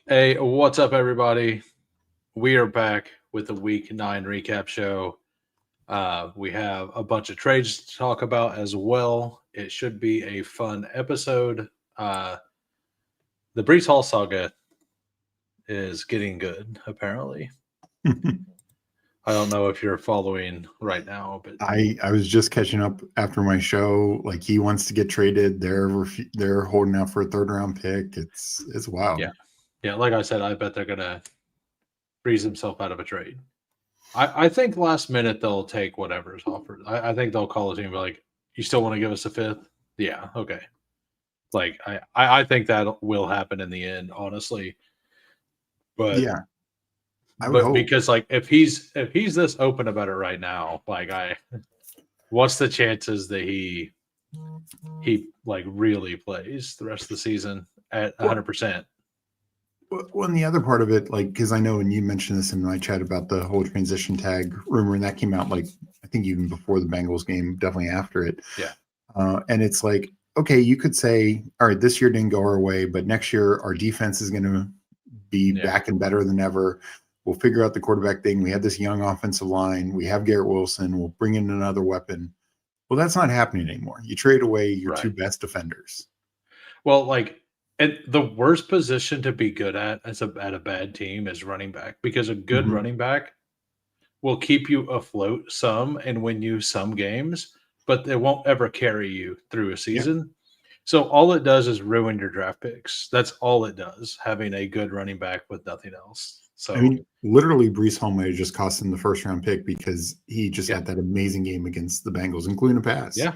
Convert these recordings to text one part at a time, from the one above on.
Hey, what's up, everybody? We are back with the Week 9 recap show. We have a bunch of trades to talk about as well. It should be a fun episode. The Brees Hall saga is getting good, apparently. I don't know if you're following right now, but I was just catching up after my show. Like he wants to get traded. They're holding out for a third round pick. It's wild. yeah, like I said, I bet they're gonna freeze himself out of a trade. I think last minute they'll take whatever's offered. I think they'll call the team and be like, "You still want to give us a fifth? Yeah, okay." Like I think that will happen in the end, honestly. But Yeah, I would but hope. because like if he's this open about it right now, like what's the chances that he like really plays the rest of the season at Well, 100%? well, and the other part of it, like, because I know when you mentioned this in my chat about the whole transition tag rumor, and that came out like I think even before the Bengals game, definitely after it. Yeah, And it's like, okay, you could say, all right, this year didn't go our way, but next year our defense is going to be yeah, back and better than ever. We'll figure out the quarterback thing. We have this young offensive line. We have Garrett Wilson. We'll bring in another weapon. Well, that's not happening anymore. You trade away your two right. best defenders. Well, like, and the worst position to be good at at a bad team is running back because a good Mm-hmm. running back will keep you afloat some and win you some games, but they won't ever carry you through a Yeah. season. So all it does is ruin your draft picks. That's all it does, having a good running back with nothing else. I So mean, literally, Brees Hall might have just cost him the first round pick because he just yeah, had that amazing game against the Bengals, including a pass. yeah,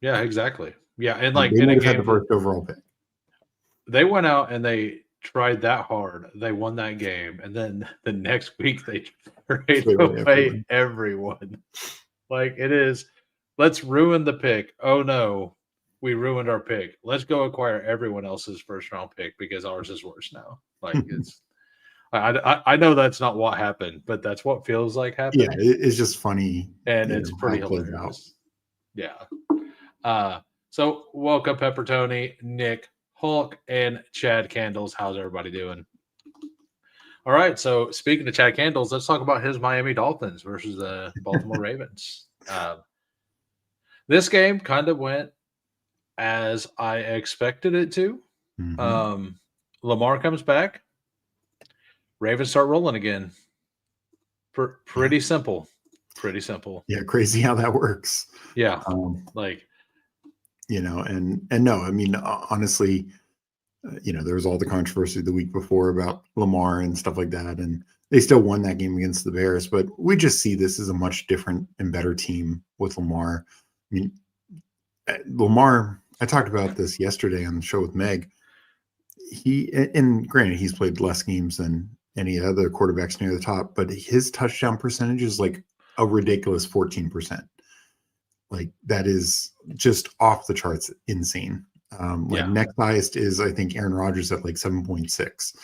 yeah, exactly. Yeah, and Like like they in a might have had the game that first overall pick. they went out and they tried that hard, they won that game, and then the next week they trade Trade away away everyone. everyone. Like it is, let's ruin the pick. Oh no, we ruined our pick. Let's go acquire everyone else's first round pick because ours is worse now. Like it's, I know that's not what happened, but that's what feels like Yeah, happened, it's just funny, and it's how pretty it plays out. hilarious. Yeah. So welcome Peppertoni, Nick, Hulk, and Chad Candles. How's everybody doing? All right. So speaking of Chad Candles, let's talk about his Miami Dolphins versus the Baltimore Ravens. This game kind of went as I expected it to. Mm-hmm. Um, Lamar comes back. Ravens start rolling again. Yeah, Pretty simple. Pretty simple. yeah, crazy how that works. Yeah. Um, Like, and no, I mean, honestly, there was all the controversy the week before about Lamar and stuff like that, and they still won that game against the Bears. But we just see this as a much different and better team with Lamar. I mean, Lamar. I talked about this yesterday on the show with Meg. And granted, he's played less games than any other quarterbacks near the top, but his touchdown percentage is like a ridiculous 14%. Like that is just off the charts insane. Like yeah. next highest is I think Aaron Rodgers at like 7.6,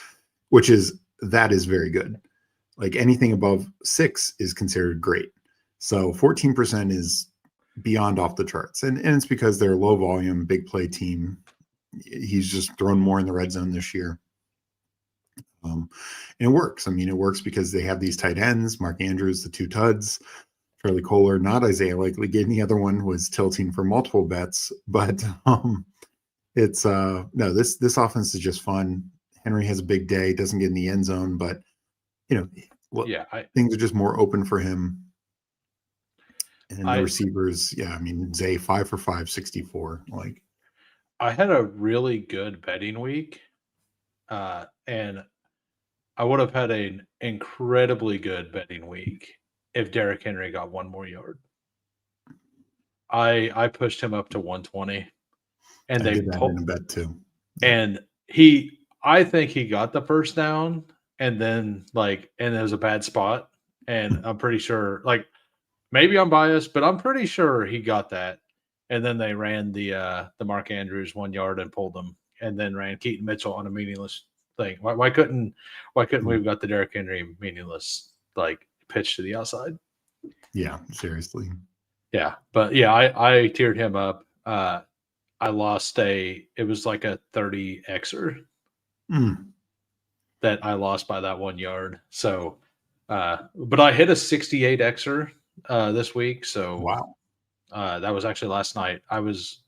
which is very good. Like anything above 6 is considered great. So 14% is beyond off the charts. And it's because they're a low volume, big play team. He's just thrown more in the red zone this year. And it works. I mean, it works because they have these tight ends, Mark Andrews, the two tuds, Charlie Kohler, not Isaiah Likely. Again, the other one was tilting for multiple bets, but it's no, this offense is just fun. Henry has a big day, doesn't get in the end zone, but you know, look, Yeah. things are just more open for him. And the I, receivers, yeah, I mean, Zay 5 for 5, 64. Like, I had a really good betting week. And I would have had an incredibly good betting week if Derrick Henry got one more yard. I pushed him up to 120 and I did that in a bet too. Yeah. and I think he got the first down and then and it was a bad spot. And I'm pretty sure maybe I'm biased, but I'm pretty sure he got that. And then they ran the Mark Andrews 1 yard and pulled him, and then ran Keaton Mitchell on a meaningless thing. Why couldn't we have got the Derrick Henry meaningless pitch to the outside? Yeah, seriously. Yeah, but yeah, I teared him up. I lost it was like a 30xer Mm. that I lost by that 1 yard. So, but I hit a 68 Xer this week. So Wow. that was actually last night. I was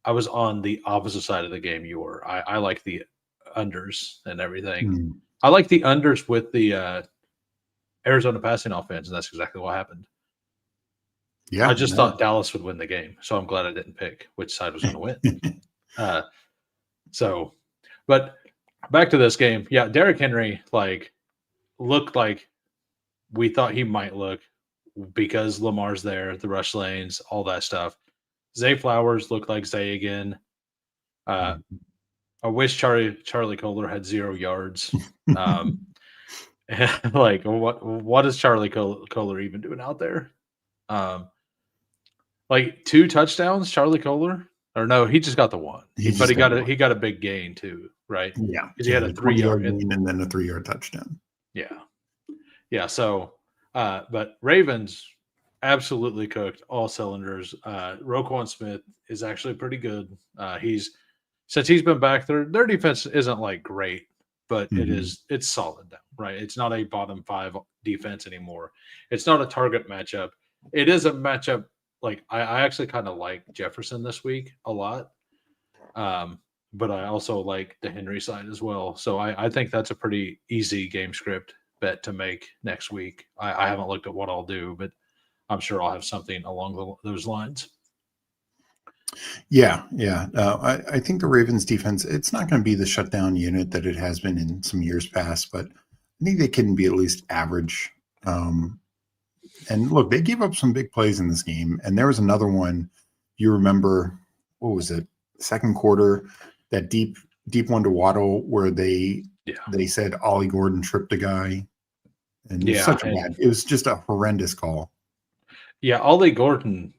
on the opposite side of the game you were. I like the unders and everything. Hmm. I like the unders with the Arizona passing offense, and that's exactly what happened. Yeah. I just thought Dallas would win the game, so I'm glad I didn't pick which side was going to win. So, but back to this game. Yeah, Derrick Henry looked like we thought he might look because Lamar's there, the rush lanes, all that stuff. Zay Flowers looked like Zay again. I wish Charlie Kohler had 0 yards. Like what is Charlie Kohler even doing out there? Like 2 touchdowns, Charlie Kohler, or no, he just got the one. He got a big gain too, right? Yeah, because he had a 3-yard gain and then a 3-yard touchdown. Yeah. So, but Ravens absolutely cooked all cylinders. Roquan Smith is actually pretty good. Since he's been back, their defense isn't like great, but it's solid now, right? It's not a bottom 5 defense anymore. It's not a target matchup. It is a matchup. Like I actually kind of like Jefferson this week a lot, but I also like the Henry side as well. So I think that's a pretty easy game script bet to make next week. I haven't looked at what I'll do, but I'm sure I'll have something along those lines. Yeah. I think the Ravens defense, it's not going to be the shutdown unit that it has been in some years past, but I think they can be at least average. And look, they gave up some big plays in this game. And there was another one, you remember, what was it? Second quarter, that deep one to Waddle where they said Ollie Gordon tripped a guy. And it was just a horrendous call. Yeah, Ollie Gordon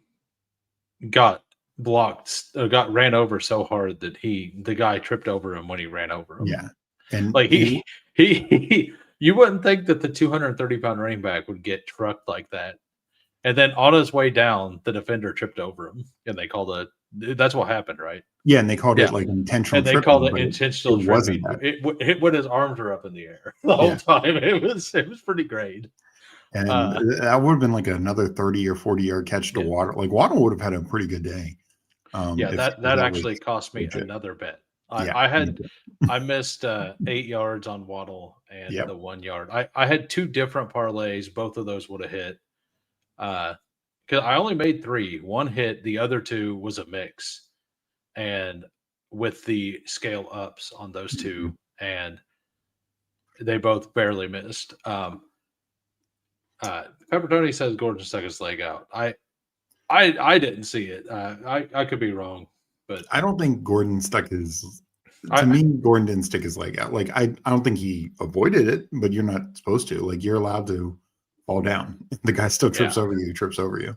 got ran over so hard that the guy tripped over him when he ran over him. Yeah. And like he you wouldn't think that the 230-pound running back would get trucked like that. And then on his way down, the defender tripped over him, and they called that's what happened, right? Yeah, and they called it like intentional. And they called it intentional tripping. It when his arms were up in the air the whole time. It was pretty great. And that would have been like another 30 or 40-yard catch to Waddle. Like Waddle would have had a pretty good day. That actually cost me another bet. I missed 8 yards on Waddle and the 1 yard. I had 2 different parlays. Both of those would have hit. Because I only made 3. 1 hit, the other 2 was a mix. And with the scale ups on those 2, and they both barely missed. Pepperoni says Gordon stuck his leg out. I didn't see it. I could be wrong, but I don't think Gordon stuck his. To me, Gordon didn't stick his leg out. Like I don't think he avoided it, but you're not supposed to. Like you're allowed to fall down. The guy still trips over you. Trips over you.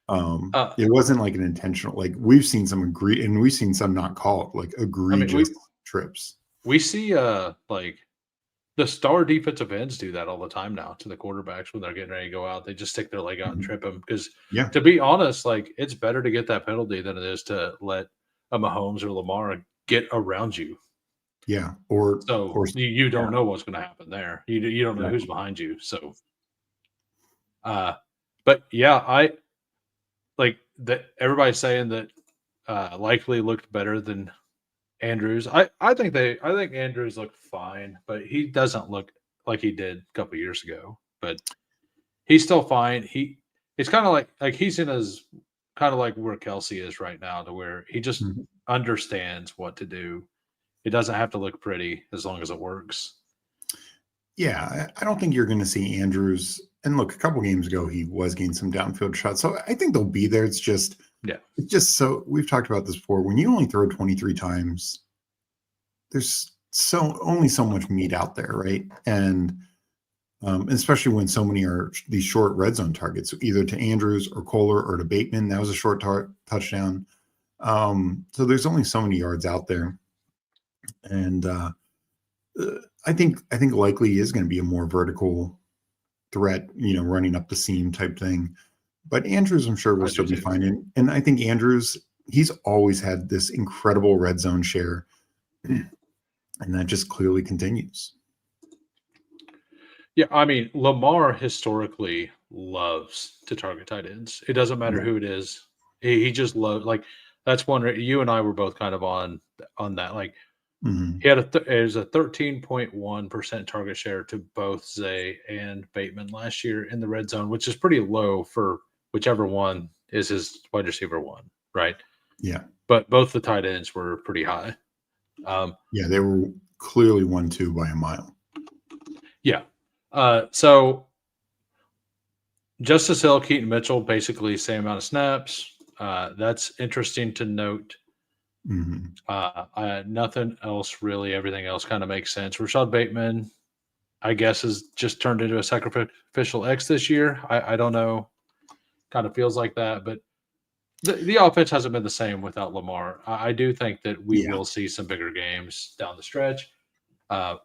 It wasn't like an intentional. Like we've seen some and we've seen some not called like egregious trips. We see like the star defensive ends do that all the time now to the quarterbacks when they're getting ready to go out. They just stick their leg out and trip them because, to be honest, like it's better to get that penalty than it is to let a Mahomes or Lamar get around you. Yeah, you don't know what's going to happen there. You don't know who's behind you. So, but yeah, I like that. Everybody's saying that likely looked better than Andrews. I think Andrews looked fine, but he doesn't look like he did a couple years ago. But he's still fine. It's kind of like he's in his kind of like where Kelsey is right now, to where he just understands what to do. It doesn't have to look pretty as long as it works. Yeah, I don't think you're going to see Andrews. And look, a couple games ago, he was getting some downfield shots. So I think they'll be there. It's just so we've talked about this before. When you only throw 23 times, there's only so much meat out there, right? And especially when so many are these short red zone targets, either to Andrews or Kohler or to Bateman. That was a short touchdown. So there's only so many yards out there. And I think likely is going to be a more vertical threat, running up the seam type thing. But Andrews, I'm sure, will still be fine. And I think Andrews, he's always had this incredible red zone share. And that just clearly continues. Yeah, I mean, Lamar historically loves to target tight ends. It doesn't matter Yeah. who it is. He just loves like that's one you and I were both kind of on that. Like Mhm. he had it was a 13.1% target share to both Zay and Bateman last year in the red zone, which is pretty low for whichever one is his wide receiver one, right? Yeah. But both the tight ends were pretty high. Yeah, they were clearly 1-2 by a mile. Yeah. So Justice Hill, Keaton Mitchell, basically same amount of snaps. That's interesting to note. Mhm. Nothing else really. Everything else kind of makes sense. Rashad Bateman, I guess, has just turned into a sacrificial X this year. I don't know. Kind of feels like that, but the offense hasn't been the same without Lamar. I do think that we Yeah. will see some bigger games down the stretch. Uh,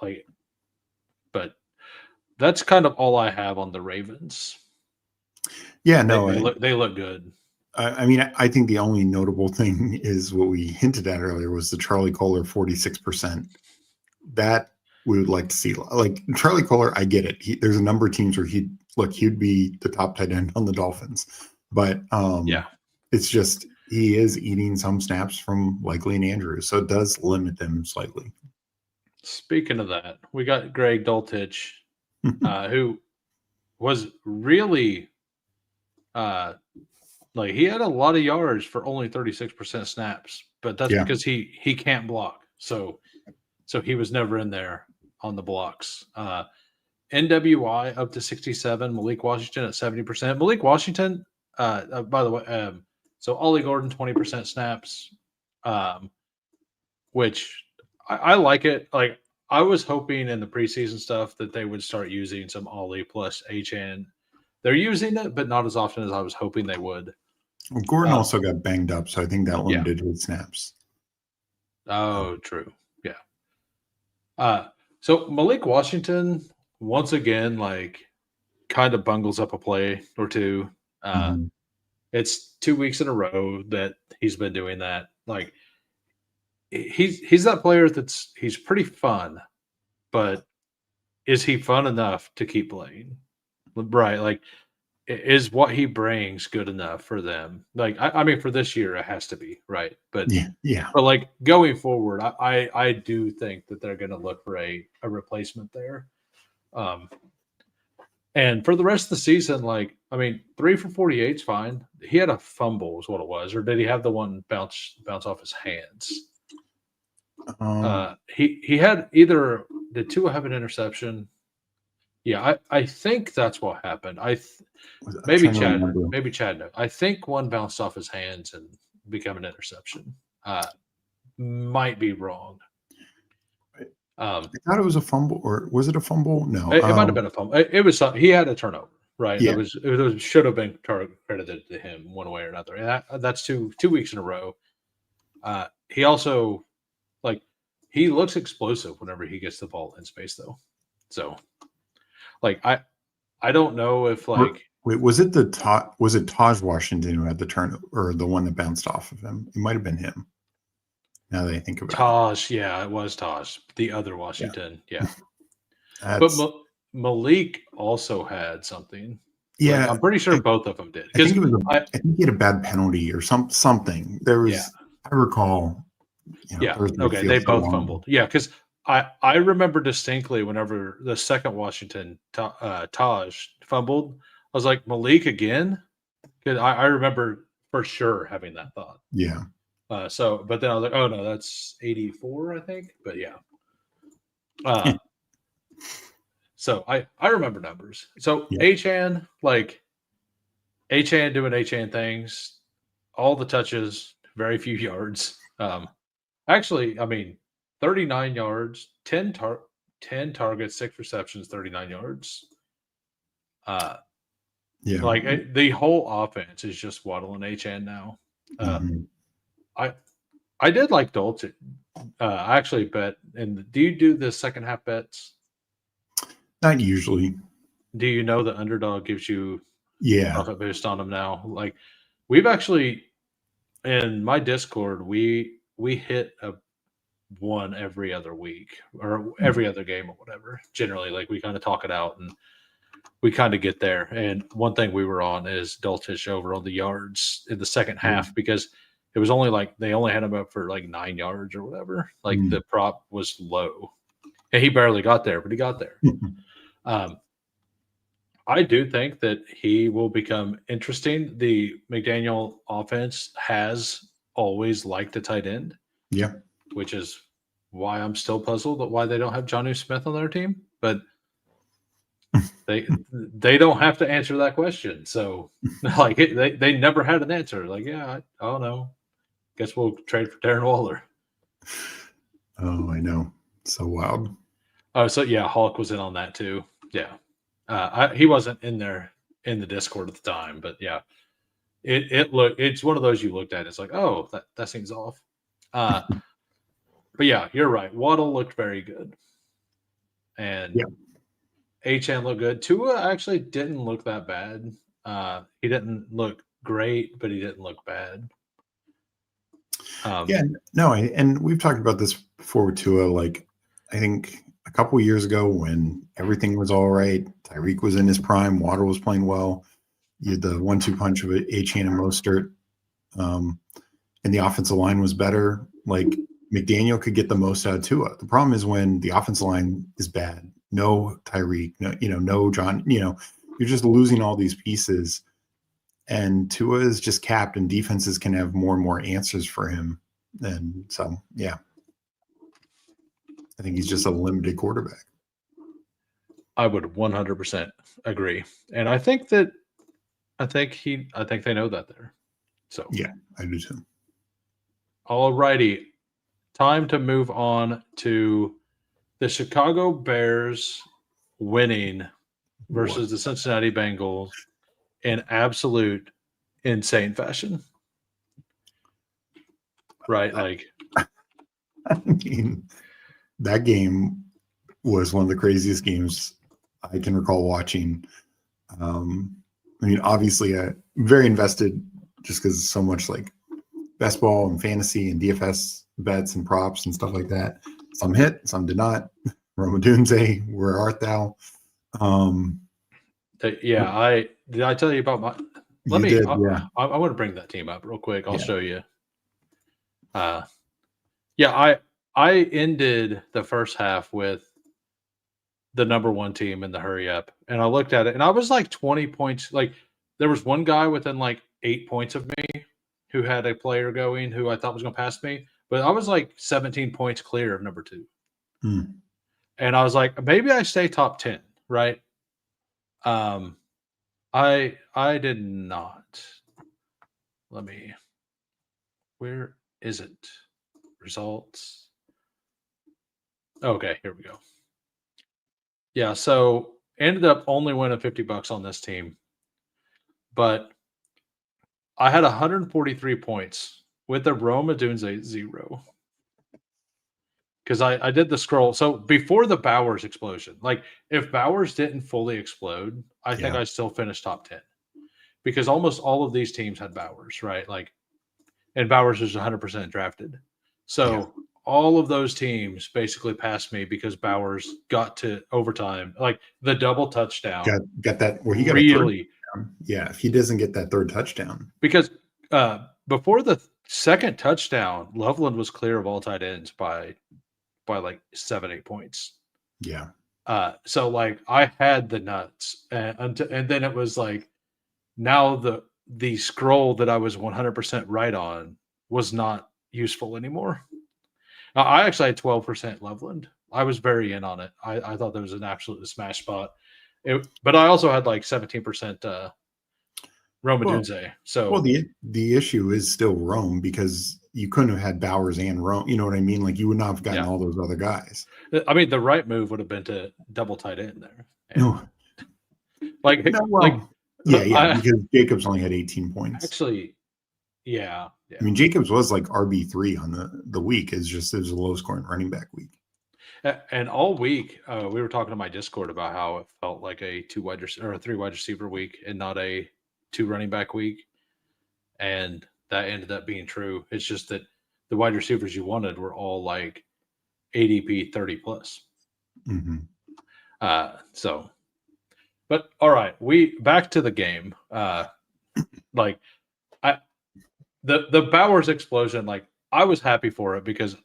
like, but that's kind of all I have on the Ravens. Yeah, They, no, they look they look good. I mean, I think the only notable thing is what we hinted at earlier was the Charlie Kohler 46%. That we would like to see. Like Charlie Kohler, I get it. There's a number of teams where he'd be the top tight end on the Dolphins, but Yeah. it's just he is eating some snaps from likely and Andrews, so it does limit them slightly. Speaking of that, we got Greg Dulcich, who was really uh, like he had a lot of yards for only 36% snaps, but that's Yeah, because he can't block. So he was never in there on the blocks. NWI up to 67, Malik Washington at 70%. Malik Washington, by the way, so Ollie Gordon 20% snaps, um, which I like it. Like I was hoping in the preseason stuff that they would start using some Ollie plus HN. They're using it, but not as often as I was hoping they would. well, Gordon Uh, also got banged up, so I think that yeah. limited his snaps. Oh, true. Yeah. So Malik Washington once again, like, kind of bungles up a play or two. Uh, Mhm. it's 2 weeks in a row that he's been doing that. Like, he's that player he's pretty fun, but is he fun enough to keep playing? Right? Like, is what he brings good enough for them? Like, I mean, for this year, it has to be right, but. Yeah, yeah, But like going forward, I do think that they're going to look for a replacement there. Um, and for the rest of the season, like I mean, 3 for 48 is fine. He had a fumble, is what it was, or did he have the one bounce off his hands? He had either did Tua have an interception? Yeah, I think that's what happened. I'm trying to remember. Maybe Chad knows. I think one bounced off his hands and became an interception. Might be wrong. I thought it was a fumble, or was it a fumble? No. It might have been a fumble. It was he had a turnover, right? Yeah, It should have been credited to him one way or another. And that's two weeks in a row. He also like he looks explosive whenever he gets the ball in space, though. So like I don't know if like wait, was it was it Taj Washington who had the turn, or the one that bounced off of him? It might have been him. Now that I think about it. Taj, yeah, it was Taj, the other Yeah, Washington, yeah. But that's Malik also had something. Like yeah. I'm pretty sure both of them did I think because it was I I think he had a bad penalty or something. There yeah. was, I recall, Yeah. Thursday Okay. They feels so both long. fumbled. Yeah, because I remember distinctly whenever the second Washington Taj fumbled, I was like Malik again. Because I remember for sure having that thought. Yeah. But then I was like, oh no, that's 84, I think. But yeah. Uh, so I remember numbers. So Yeah. Achan doing Achan things, all the touches, very few yards. Actually, I mean, 39 yards, 10 targets, 6 receptions, 39 yards. Yeah. The whole offense is just Waddle and HN now. Mhm. I I did like Dolce. I actually bet. And do you do the second half bets? Not usually. Do you know the underdog gives you Yeah. profit boost on them now? Like we've actually in my Discord we hit one every other week or every other game or whatever. Generally, like we kind of talk it out and we kind of get there. And one thing we were on is Dulcich over on the yards in the second half because it was only like they only had him up for like 9 yards or whatever. Like the prop was low. And he barely got there, but he got there. I do think that he will become interesting. The McDaniel offense has always liked a tight end. Yeah. Which is why I'm still puzzled at why they don't have Jonnu Smith on their team. But they don't have to answer that question. So like they never had an answer. Like, yeah, I don't know. Guess we'll trade for Darren Waller. Oh, I know. So wild. Oh, so yeah, Hulk was in on that too. Yeah. He wasn't in there in the Discord at the time, but yeah, it's one of those you looked at. It's like, oh, that seems off. But yeah, you're right. Waddle looked very good, and HN looked good. Tua actually didn't look that bad. He didn't look great, but he didn't look bad. And we've talked about this before with Tua. Like, I think a couple years ago when everything was all right, Tyreek was in his prime, Waddle was playing well. You had the 1-2 punch of Achane and Mostert, and the offensive line was better. Like McDaniel could get the most out of Tua. The problem is when the offensive line is bad. No Tyreek, no John. You're just losing all these pieces, and Tua is just capped, and defenses can have more and more answers for him. And so, yeah. I think he's just a limited quarterback. I would 100% agree, and I think they know that there. So yeah, I do too. All righty, time to move on to the Chicago Bears winning versus the Cincinnati Bengals in absolute insane fashion. Right, like I mean, that game was one of the craziest games I can recall watching. I mean, obviously, very invested just because so much like best ball and fantasy and DFS bets and props and stuff like that. Some hit, some did not. Roma Dunze, where art thou? Did I tell you about my? I want to bring that team up real quick. I'll show you. I ended the first half with the number one team in the hurry up, and I looked at it, and I was like 20 points. Like there was one guy within like 8 points of me who had a player going who I thought was going to pass me, but I was like 17 points clear of number 2. And I was like, maybe I stay top 10, right? I did not. Where is it? Results. Okay, here we go. Yeah, so ended up only winning $50 on this team, but I had 143 points with the Roma Dunze 0. Because I did the scroll. So before the Bowers explosion, like if Bowers didn't fully explode, I think I still finished top 10. Because almost all of these teams had Bowers, right? Like, and Bowers was 100% drafted. So all of those teams basically passed me because Bowers got to overtime, like the double touchdown. Got that where he got really. Yeah, if he doesn't get that third touchdown. Because before the second touchdown, Loveland was clear of all tight ends by like 7-8 points. Yeah. So like I had the nuts, and then it was like now the scroll that I was 100% right on was not useful anymore. Now, I actually had 12% Loveland. I was very in on it. I thought that was an absolute smash spot. But I also had like 17% Roma Dunze. So the issue is still Rome because you couldn't have had Bowers and Rome. You know what I mean? Like you would not have gotten all those other guys. I mean, the right move would have been to double tight end there. No. Because Jacobs only had 18 points. Actually, yeah. I mean, Jacobs was like RB3 on the week. It was a low scoring running back week. And all week, we were talking to my Discord about how it felt like a 3 wide receiver week and not a 2 running back week. And that ended up being true. It's just that the wide receivers you wanted were all like ADP 30 plus. Mm-hmm. But all right, we back to the game. Like the Bowers explosion, like I was happy for it because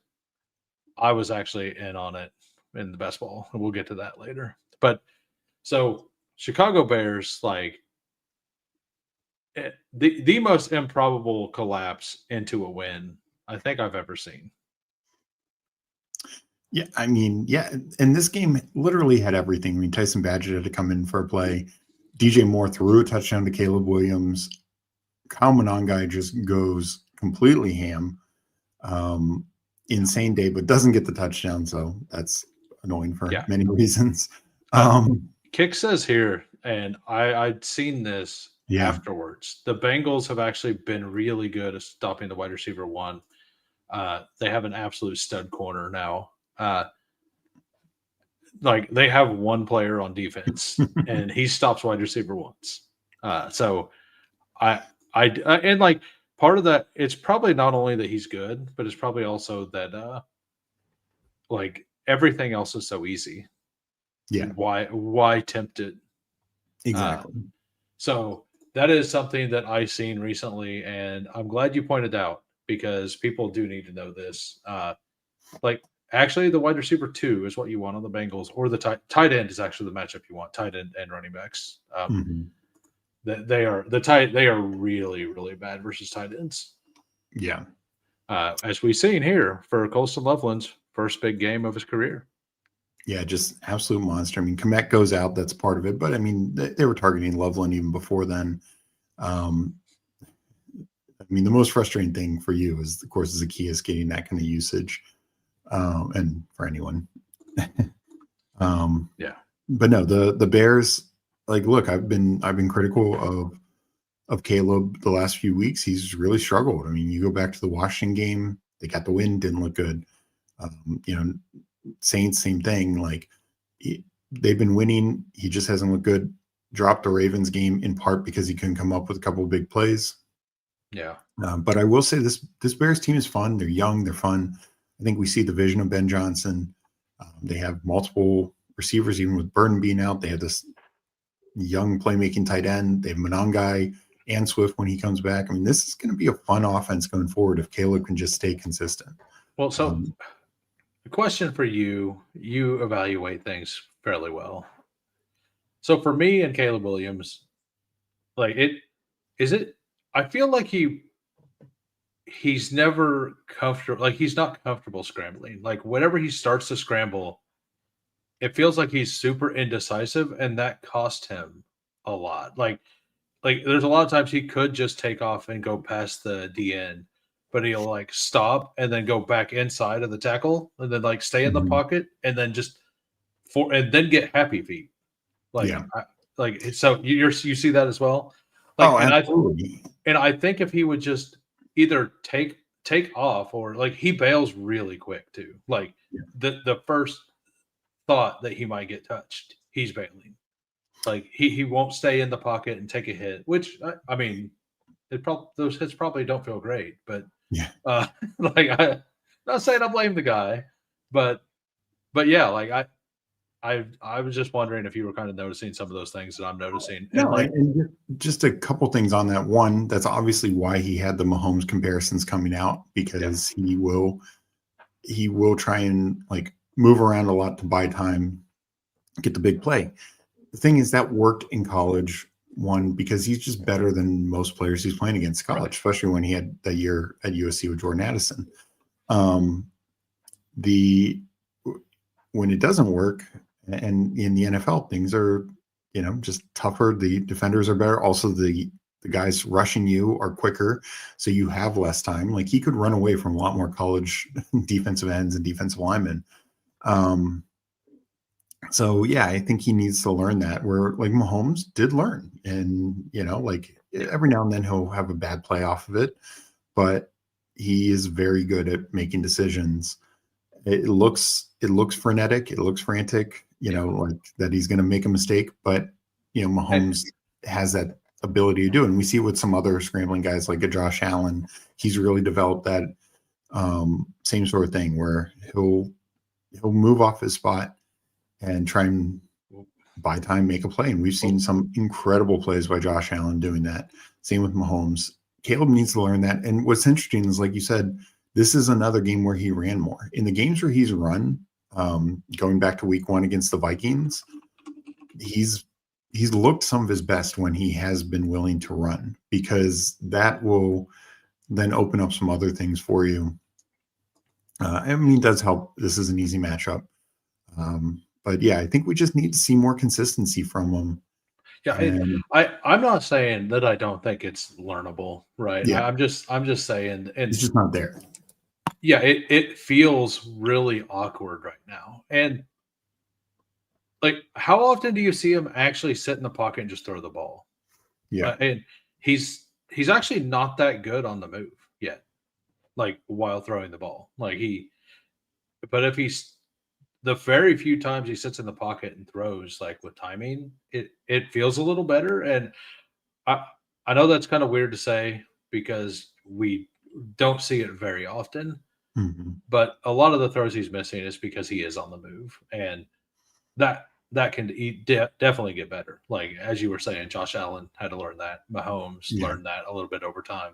I was actually in on it in the best ball. And we'll get to that later. But so Chicago Bears, like the most improbable collapse into a win I think I've ever seen. Yeah, I mean, yeah, and this game literally had everything. I mean, Tyson Badgett had to come in for a play. DJ Moore threw a touchdown to Caleb Williams. Kyle Monangai just goes completely ham. Insane day, but doesn't get the touchdown, so that's annoying for many reasons. Kick says here, and I'd seen this afterwards. The Bengals have actually been really good at stopping the wide receiver one. They have an absolute stud corner now. Like they have one player on defense, and he stops wide receiver once. So and like part of that, it's probably not only that he's good, but it's probably also that like everything else is so easy. Yeah. Why tempt it? Exactly. So that is something that I've seen recently, and I'm glad you pointed out because people do need to know this. Like actually, the wide receiver 2 is what you want on the Bengals, or the tight end is actually the matchup you want. Tight end and running backs. They are really, really bad versus tight ends. Yeah. As we've seen here for Colston Loveland's first big game of his career. Yeah, just absolute monster. I mean, Komet goes out, that's part of it. But I mean, they were targeting Loveland even before then. I mean, the most frustrating thing for you is, of course, Zacchaeus getting that kind of usage. And for anyone. Yeah. But no, the Bears, like, look, I've been critical of Caleb the last few weeks. He's really struggled. I mean, you go back to the Washington game, they got the win, didn't look good. Saints, same thing. Like they've been winning. He just hasn't looked good. Dropped the Ravens game in part because he couldn't come up with a couple of big plays. Yeah. But I will say this Bears team is fun. They're young. They're fun. I think we see the vision of Ben Johnson. They have multiple receivers, even with Burton being out. They have this young playmaking tight end. They have Monangai and Swift when he comes back. I mean, this is going to be a fun offense going forward if Caleb can just stay consistent. Well, so the question for you evaluate things fairly well. So for me and Caleb Williams, like I feel like he's never comfortable. Like he's not comfortable scrambling. Like whenever he starts to scramble, it feels like he's super indecisive, and that cost him a lot. Like there's a lot of times he could just take off and go past the DN, but he'll like stop and then go back inside of the tackle and then like stay in the pocket and then and then get happy feet. Like, so you see that as well. Like, absolutely. I think if he would just either take off or like he bails really quick too. Like the first thought that he might get touched, he's bailing. Like he won't stay in the pocket and take a hit, which I mean, those hits probably don't feel great, but like I'm not saying I blame the guy, but yeah, like I was just wondering if you were kind of noticing some of those things that I'm noticing. And just a couple things on that. One, that's obviously why he had the Mahomes comparisons coming out, because he will try and like move around a lot to buy time, get the big play. The thing is that worked in college, one, because he's just better than most players he's playing against college, especially when he had that year at USC with Jordan Addison. When it doesn't work, and in the NFL, things are, just tougher. The defenders are better. Also, the guys rushing you are quicker, so you have less time. Like he could run away from a lot more college defensive ends and defensive linemen. So yeah, I think he needs to learn that, where like Mahomes did learn, and like every now and then he'll have a bad play off of it, but he is very good at making decisions. It looks frenetic, it looks frantic, like that he's going to make a mistake, but Mahomes has that ability to do it. And we see it with some other scrambling guys like a Josh Allen. He's really developed that same sort of thing where he'll he'll move off his spot and try and buy time, make a play. And we've seen some incredible plays by Josh Allen doing that. Same with Mahomes. Caleb needs to learn that. And what's interesting is, like you said, this is another game where he ran more. In the games where he's run, going back to week 1 against the Vikings, he's looked some of his best when he has been willing to run, because that will then open up some other things for you. I mean, it does help. This is an easy matchup. But yeah, I think we just need to see more consistency from him. Yeah, I'm not saying that I don't think it's learnable, right? Yeah. I'm just saying, and It's just not there. Yeah, it feels really awkward right now. And like, how often do you see him actually sit in the pocket and just throw the ball? Yeah. And he's actually not that good on the move yet, like while throwing the ball. But if he's the very few times he sits in the pocket and throws, like with timing, it feels a little better. And I know that's kind of weird to say because we don't see it very often. Mm-hmm. But a lot of the throws he's missing is because he is on the move, and that can definitely get better. Like as you were saying, Josh Allen had to learn that. Mahomes learned that a little bit over time.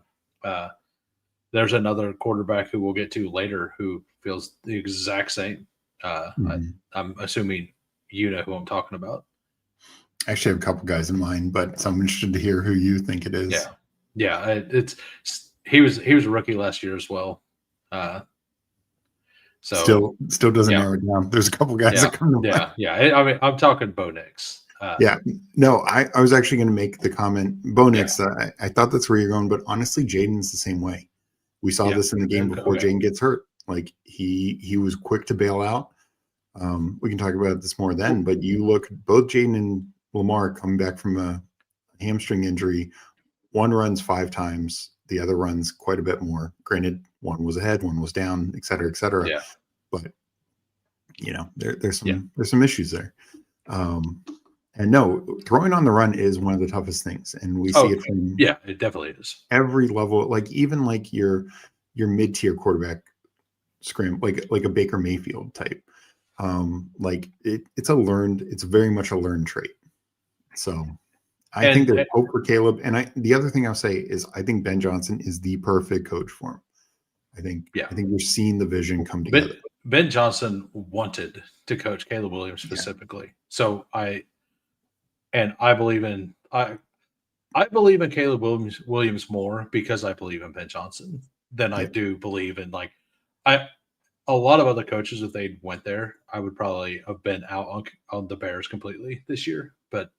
There's another quarterback who we'll get to later who feels the exact same. I'm assuming you know who I'm talking about. I actually have a couple guys in mind, but so I'm interested to hear who you think it is. Yeah. He was a rookie last year as well. So still doesn't narrow it down. There's a couple guys that come to mind. I mean, I'm talking Bo Nix. No, I was actually going to make the comment, Bo Nix. I thought that's where you're going, but honestly, Jaden's the same way. We saw this in the game before Jaden gets hurt. Like he was quick to bail out. We can talk about this more then, but you look, both Jaden and Lamar coming back from a hamstring injury. One runs 5 times, the other runs quite a bit more. Granted, one was ahead, one was down, et cetera, et cetera. Yeah. But there's some issues there. And no, throwing on the run is one of the toughest things, and we see it from it definitely is every level. Like even like your mid-tier quarterback scrim, like a Baker Mayfield type. Like it's very much a learned trait. So I think there's hope for Caleb. And the other thing I'll say is I think Ben Johnson is the perfect coach for him. I think you're seeing the vision come together. Ben Johnson wanted to coach Caleb Williams specifically. Yeah. So I believe in Caleb Williams more because I believe in Ben Johnson than I do believe in a lot of other coaches. If they went there, I would probably have been out on the Bears completely this year. But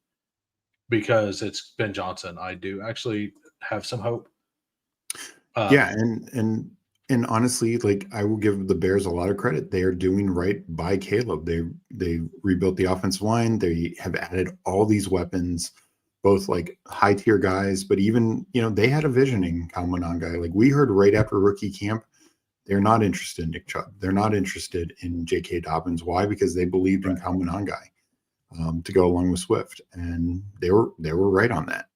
because it's Ben Johnson, I do actually have some hope. And honestly, like I will give the Bears a lot of credit. They are doing right by Caleb. They rebuilt the offensive line. They have added all these weapons, both like high tier guys, but even they had a vision in Kyle Monangai. Like we heard right after rookie camp, they're not interested in Nick Chubb. They're not interested in J.K. Dobbins. Why? Because they believed in Kyle Monangai to go along with Swift, and they were right on that.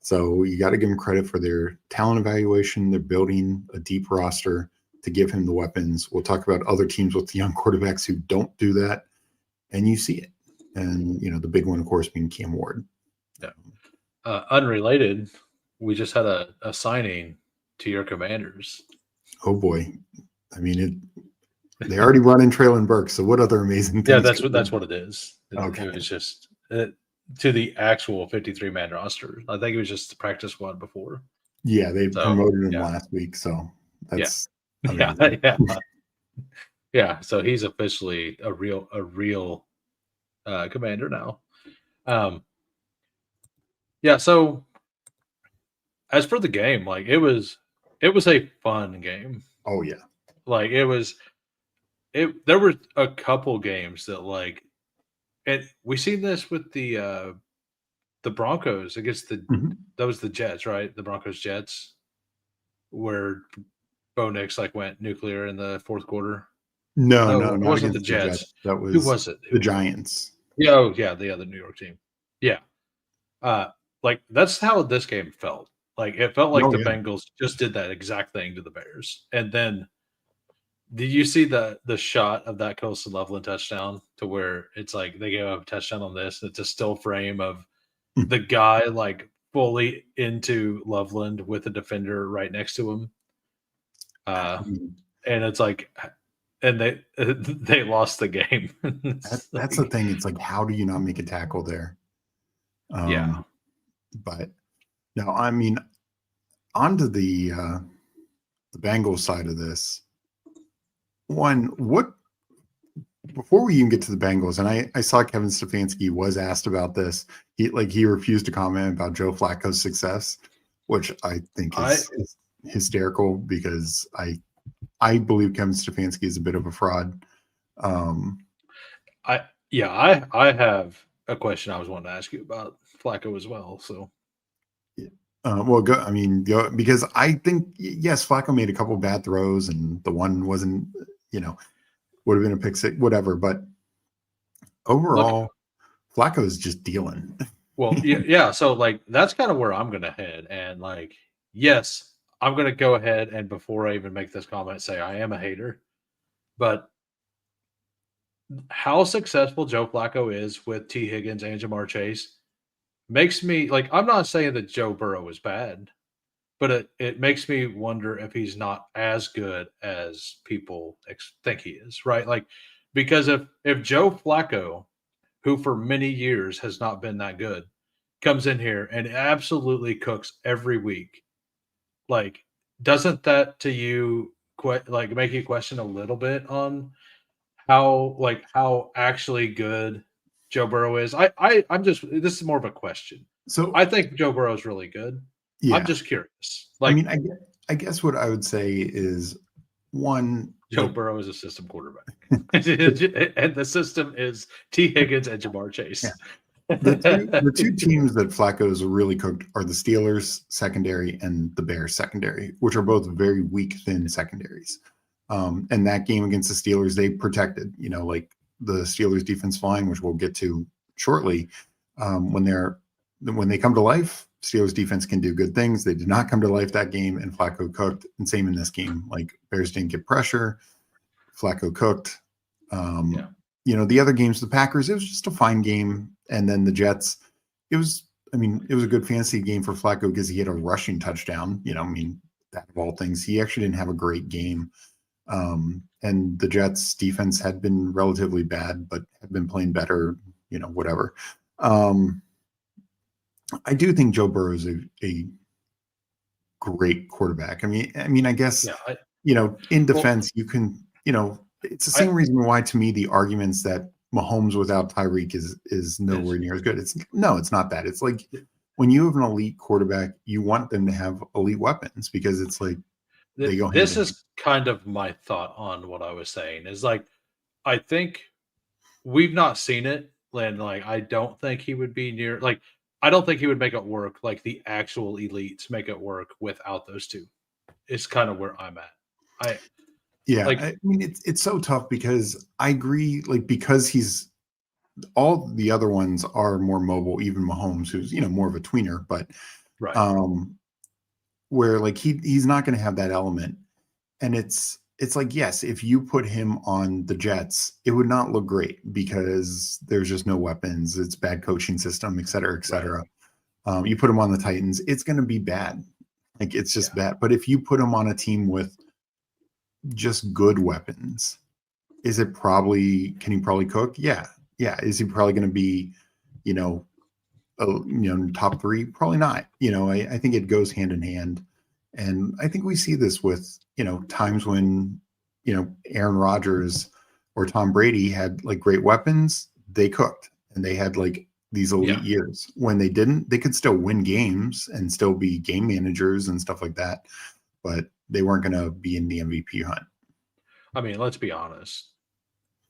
So you got to give them credit for their talent evaluation. They're building a deep roster to give him the weapons. We'll talk about other teams with young quarterbacks who don't do that, and you see it. And the big one, of course, being Cam Ward. Yeah. Unrelated, we just had a signing to your Commanders. Oh boy! I mean, they already run in Traylon Burks. So what other amazing things? Yeah, that's what it is. Okay. It was just. To the actual 53-man roster. I think it was just the practice one before. Yeah, they promoted him last week, so that's yeah. So he's officially a real commander now. So as for the game, like it was a fun game. Oh yeah. Like there were a couple games that and we seen this with the Broncos against that was the Jets, right? The Broncos Jets, where Bo Nix went nuclear in the fourth quarter. No, it wasn't the Jets. That was who was it? The Giants. Yeah, the other New York team. Yeah, that's how this game felt. Like it felt like the Bengals just did that exact thing to the Bears, and then Did you see the shot of that Colson Loveland touchdown to where it's like they gave up a touchdown on this? It's a still frame of the guy like fully into Loveland with a defender right next to him. I mean, And it's like, and they lost the game. that's the thing. It's like, how do you not make a tackle there? Yeah. But no, I mean, onto the Bengals side of this. Before we even get to the Bengals, and I saw Kevin Stefanski was asked about this. He refused to comment about Joe Flacco's success, which I think is hysterical because I believe Kevin Stefanski is a bit of a fraud. I have a question I was wanting to ask you about Flacco as well. So, go because I think yes, Flacco made a couple bad throws, and the one wasn't, would have been a pick six, whatever. But overall, Flacco is just dealing. Well, yeah. So like that's kind of where I'm gonna head, and like yes, I'm gonna go ahead and before I even make this comment, say I am a hater, but how successful Joe Flacco is with T. Higgins and Jamar Chase makes me like I'm not saying that Joe Burrow is bad, but it makes me wonder if he's not as good as people think he is, right? Like because if Joe Flacco, who for many years has not been that good, comes in here and absolutely cooks every week, like doesn't that to you like make you question a little bit on how actually good Joe Burrow is? I'm just this is more of a question. So I think Joe Burrow is really good. yeah, I'm just curious. I Like, mean, I guess what I would say is one, Joe Burrow is a system quarterback, and the system is T. Higgins and Jamar Chase. Yeah. The two teams that Flacco's really cooked are the Steelers secondary and the Bears secondary, which are both very weak, thin secondaries. And that game against the Steelers, they protected, like the Steelers defense line, which we'll get to shortly. When they come to life, Steelers defense can do good things. They did not come to life that game, and Flacco cooked. And same in this game. Like Bears didn't get pressure. Flacco cooked. The other games, the Packers, it was just a fine game. And then the Jets, it was a good fantasy game for Flacco because he had a rushing touchdown. That of all things, he actually didn't have a great game. And the Jets defense had been relatively bad, but had been playing better, whatever. I do think Joe Burrow is a great quarterback. I guess, in defense, you can, it's the same reason why, to me, the arguments that Mahomes without Tyreek is nowhere near as good. It's not that. It's like when you have an elite quarterback, you want them to have elite weapons because it's like they go. This is kind of my thought on what I was saying is like, I think we've not seen it. And like, I don't think he would be near, like, I don't think he would make it work like the actual elites make it work without those two. It's kind of where I'm at. It's so tough because I agree, like, because he's all the other ones are more mobile, even Mahomes, who's, more of a tweener, but right. Where like he's not going to have that element. And it's like, yes, if you put him on the Jets, it would not look great because there's just no weapons. It's bad coaching system, et cetera, et cetera. Right. You put him on the Titans, it's going to be bad. Like, it's just bad. But if you put him on a team with just good weapons, can he probably cook? Yeah. Is he probably going to be, top three? Probably not. I think it goes hand in hand. And I think we see this with, times when, Aaron Rodgers or Tom Brady had like great weapons, they cooked and they had like these elite years. When they didn't, they could still win games and still be game managers and stuff like that, but they weren't going to be in the MVP hunt. I mean, let's be honest.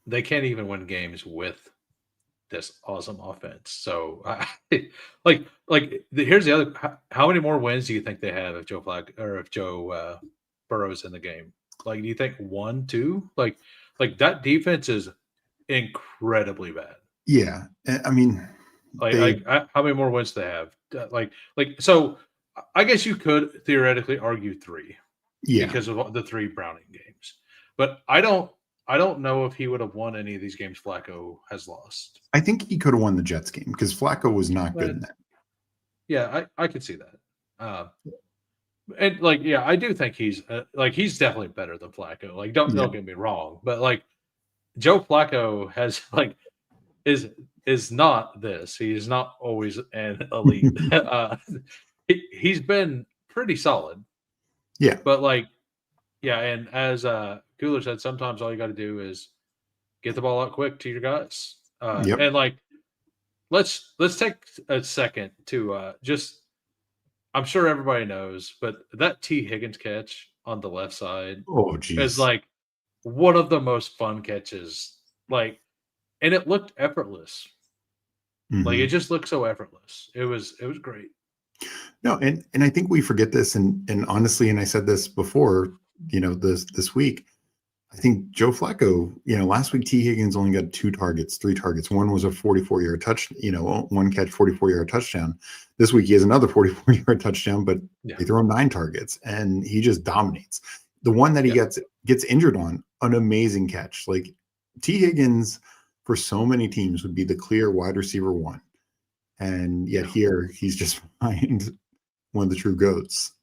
They can't even win games with this awesome offense. So, here's the other. How many more wins do you think they have if Joe Burrow's in the game? Like, do you think 1, 2? Like that defense is incredibly bad. Yeah, I mean, how many more wins do they have? So, I guess you could theoretically argue 3, because of the 3 Browning games. But I don't know if he would have won any of these games Flacco has lost. I think he could have won the Jets game because Flacco was not good But in that. yeah, I could see that. And like, yeah, I do think he's he's definitely better than Flacco. Like, Yeah. don't get me wrong, but like Joe Flacco has is is not this. He is not always an elite. He's been pretty solid, Yeah. but like, yeah, and as Cooler said, sometimes all you got to do is get the ball out quick to your guys, Yep. and like let's take a second to just. I'm sure everybody knows, but that T Higgins catch on the left side Oh, is geez. like one of the most fun catches. Like, and it looked effortless. Like it Mhm. just looked so effortless. It was great. No, and I think we forget this, and honestly, and I said this before, this week. I think Joe Flacco, last week T Higgins only got 2 targets, 3 targets. One was a 44-yard touch, one catch, 44-yard touchdown. This week he has another 44-yard touchdown, but Yeah. they throw him 9 targets, and he just dominates. The one that he Yeah. gets injured on, an amazing catch. Like T Higgins, for so many teams, would be the clear wide receiver one, and yet Yeah. here he's just behind one of the true goats.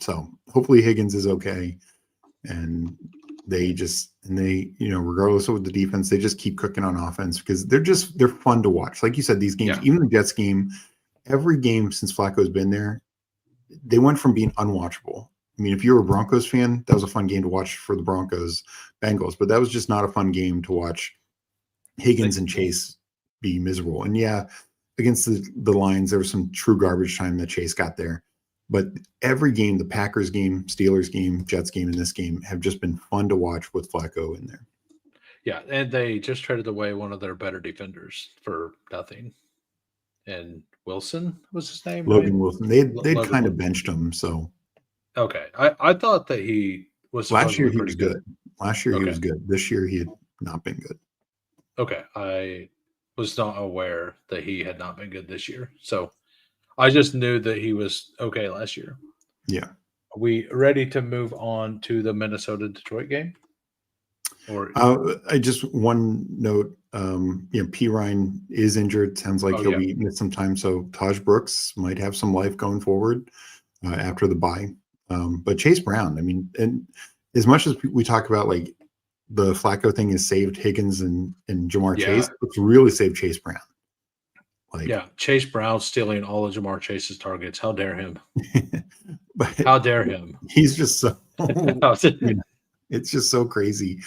So hopefully Higgins is okay, and regardless of the defense, they just keep cooking on offense because they're fun to watch. Like you said, these games, Yeah. even the Jets game, every game since Flacco's been there, they went from being unwatchable. I mean, if you're a Broncos fan, that was a fun game to watch for the Broncos Bengals, but that was just not a fun game to watch Higgins and Chase be miserable. And yeah, against the Lions, there was some true garbage time that Chase got there. But every game, the Packers game, Steelers game, Jets game, and this game have just been fun to watch with Flacco in there. Yeah, and they just traded away one of their better defenders for nothing. And Wilson was his name, right? Logan Wilson, they'd Logan kind of Wilson. benched him. So Okay, I thought that he was last year supposedly he pretty was good. Last year he Okay, was good. This year he had not been good. okay. I was not aware that he had not been good this year, so I just knew that he was okay last year. Yeah. Are we ready to move on to the Minnesota Detroit game? Or I just one note. P Ryan is injured. Sounds like oh he'll yeah, be missed some time. So Taj Brooks might have some life going forward after the bye. But Chase Brown, I mean, and as much as we talk about like the Flacco thing has saved Higgins and Jamar yeah, Chase, it's really saved Chase Brown. Like, yeah. Chase Brown stealing all of Jamar Chase's targets. How dare him? but How dare him? he's just so, it's just so crazy.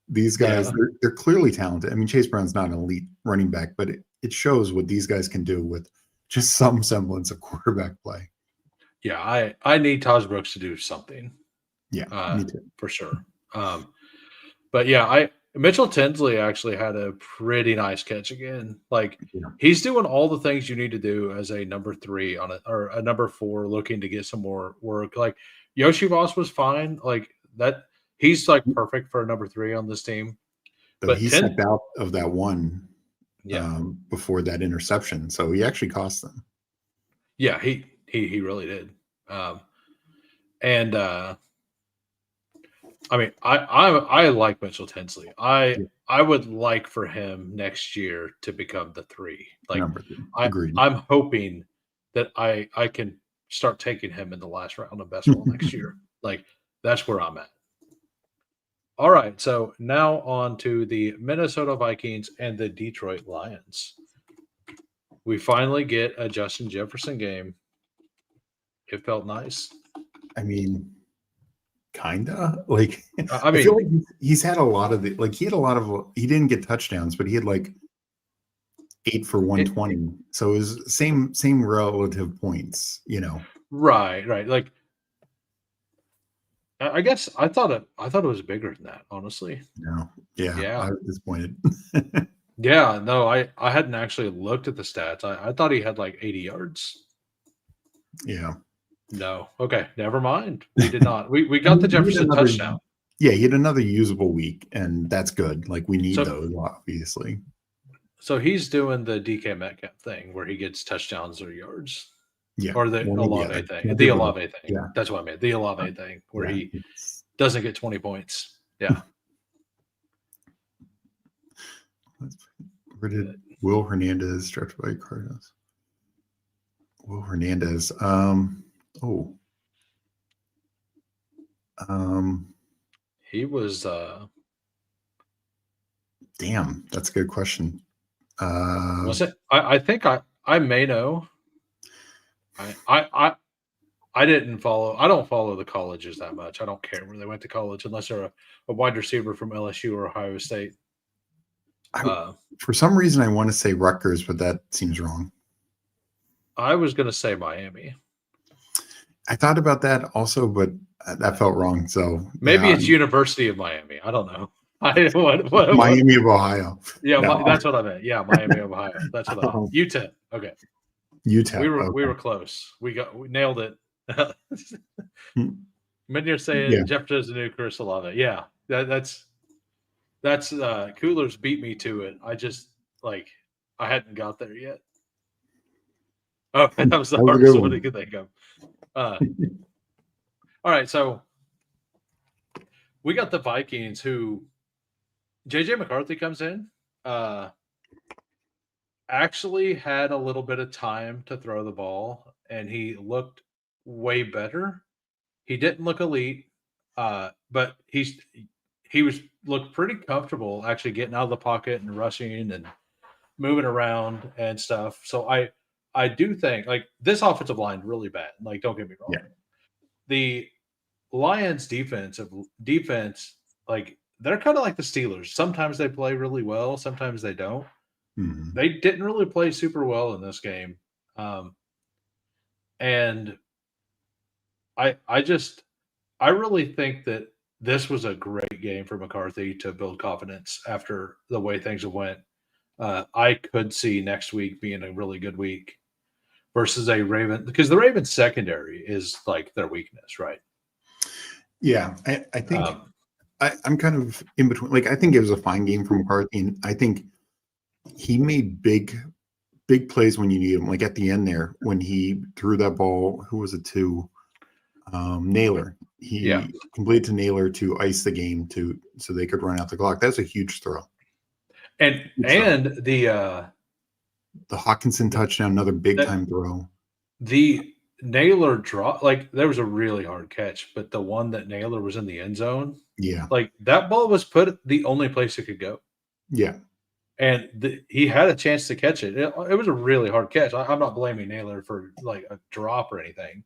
These guys, Yeah, they're clearly talented. I mean, Chase Brown's not an elite running back, but it shows what these guys can do with just some semblance of quarterback play. yeah. I need Taj Brooks to do something. Yeah, me too. For sure. But yeah, I Mitchell Tinsley actually had a pretty nice catch again. Like Yeah. he's doing all the things you need to do as a number 3 on a or a number 4 looking to get some more work. Like Yoshi Voss was fine. Like that he's like perfect for a number 3 on this team. So But he stepped out of that one yeah. before that interception, so he actually cost them. Yeah, he really did. And I mean, I like Mitchell Tinsley. Yeah, I would like for him next year to become the 3. Like number 3. Agreed. I'm hoping that I can start taking him in the last round of best ball next year. Like that's where I'm at. All right, so now on to the Minnesota Vikings and the Detroit Lions. We finally get a Justin Jefferson game. It felt nice. I mean, kinda like I I feel mean, like he's had a lot of he didn't get touchdowns, but he had like 8 for it, 120. So it was same relative points, right. Like I guess I thought it was bigger than that, honestly. No. Yeah, Yeah. I was disappointed. Yeah, no, I hadn't actually looked at the stats. I thought he had like 80 yards. Yeah. No. Okay, never mind. We did not. We got the Jefferson touchdown. Yeah, he had another usable week, and that's good. Like we need So those, obviously. so he's doing the DK Metcalf thing where he gets touchdowns or yards. Yeah. Or the One or the other. Olave thing. Can't The do both. Olave thing. Yeah. That's what I meant. The Olave thing where Yeah. he doesn't get 20 points. Yeah. Where did Will Hernandez drafted by Cardinals? Will Hernandez. He was damn, that's a good question. Was it? I think I may know. I didn't follow. I don't follow the colleges that much. I don't care where they went to college unless they're a wide receiver from LSU or Ohio State. For some reason, I want to say Rutgers, but that seems wrong. I was going to say Miami. I thought about that also, but that felt wrong. So maybe it's University of Miami. I don't know. Miami of Ohio. Yeah, no. That's what I meant. Yeah, Miami of Ohio. That's what I meant. UTEP. Okay. UTEP. We were close. We nailed it. Many are saying Jefferson is the new Chris Olave. Yeah, that's Coolers beat me to it. I just I hadn't got there yet. Oh, that was the hardest one I could think of. All right, so we got the Vikings who JJ McCarthy comes in. Actually had a little bit of time to throw the ball, and he looked way better. He didn't look elite, but he looked pretty comfortable actually getting out of the pocket and rushing and moving around and stuff. So I do think this offensive line really bad. Don't get me wrong. Yeah. The Lions defense, they're kind of like the Steelers. Sometimes they play really well, sometimes they don't. Mm-hmm. They didn't really play super well in this game. And I really think that this was a great game for McCarthy to build confidence after the way things have went. I could see next week being a really good week versus a Raven, because the Ravens secondary is their weakness, right? Yeah, I think I'm kind of in between. I think it was a fine game for McCarthy, and I think he made big plays when you need him. At the end there, when he threw that ball, who was it to? Naylor. He completed to Naylor to ice the game so they could run out the clock. That's a huge throw. And the Hawkinson touchdown, another big time throw. The Naylor draw, there was a really hard catch, but the one that Naylor was in the end zone, that ball was put the only place it could go. Yeah. And he had a chance to catch it. It was a really hard catch. I'm not blaming Naylor for a drop or anything,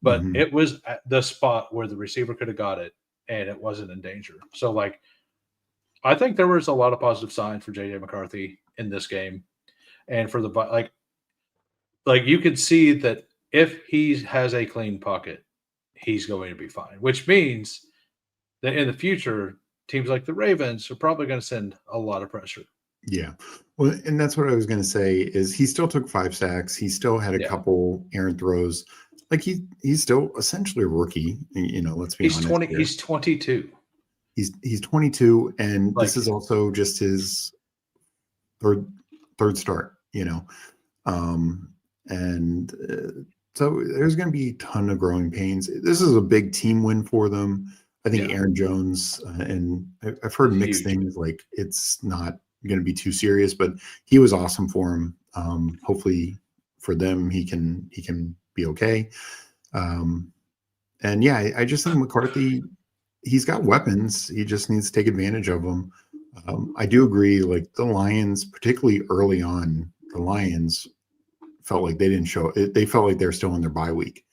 but it was at the spot where the receiver could have got it and it wasn't in danger. So I think there was a lot of positive signs for JJ McCarthy in this game, and for the you could see that if he has a clean pocket, he's going to be fine. Which means that in the future, teams like the Ravens are probably going to send a lot of pressure. Yeah. Well, and that's what I was going to say is he still took 5 sacks. He still had a couple errant throws. He's still essentially a rookie. Let's be honest. He's 22. He's 22, and this is also just his third start. So there's going to be a ton of growing pains. This is a big team win for them. I think Aaron Jones, and I've heard mixed things. It's not going to be too serious, but he was awesome for him. Hopefully for them, he can be okay. I just think McCarthy, he's got weapons. He just needs to take advantage of them. I do agree. The Lions, particularly early on, the Lions felt like they didn't show it. They felt like they're still in their bye week.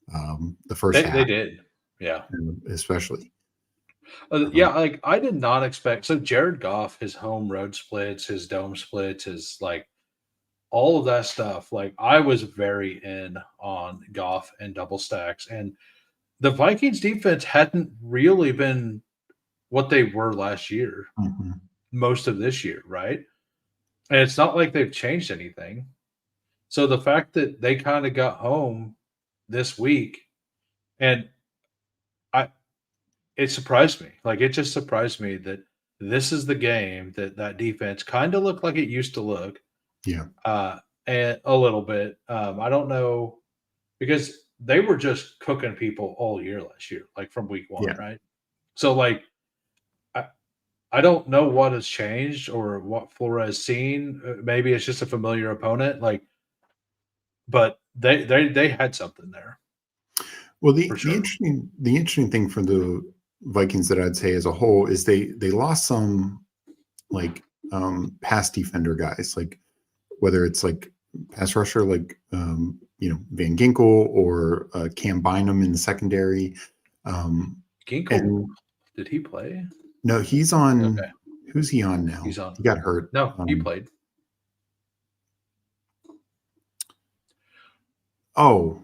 The first half, they did. Yeah. Especially. I did not expect. So Jared Goff, his home road splits, his dome splits, his all of that stuff. I was very in on Goff and double stacks, and the Vikings defense hadn't really been what they were last year, most of this year, right? And it's not like they've changed anything. So the fact that they kind of got home this week, and it surprised me. It just surprised me that this is the game that defense kind of looked like it used to look. Yeah. And a little bit. I don't know, because they were just cooking people all year last year, from week 1, right? So like I don't know what has changed or what Flores has seen. Maybe it's just a familiar opponent. Like, but they had something there Well, for sure. the interesting thing for the Vikings that I'd say as a whole is they lost some like pass defender guys, like whether it's like pass rusher like Van Ginkel or Cam Bynum in the secondary. Ginkle, And did he play? no, he's on. Okay, Who's he on now? he's on. He got hurt. No, he played. For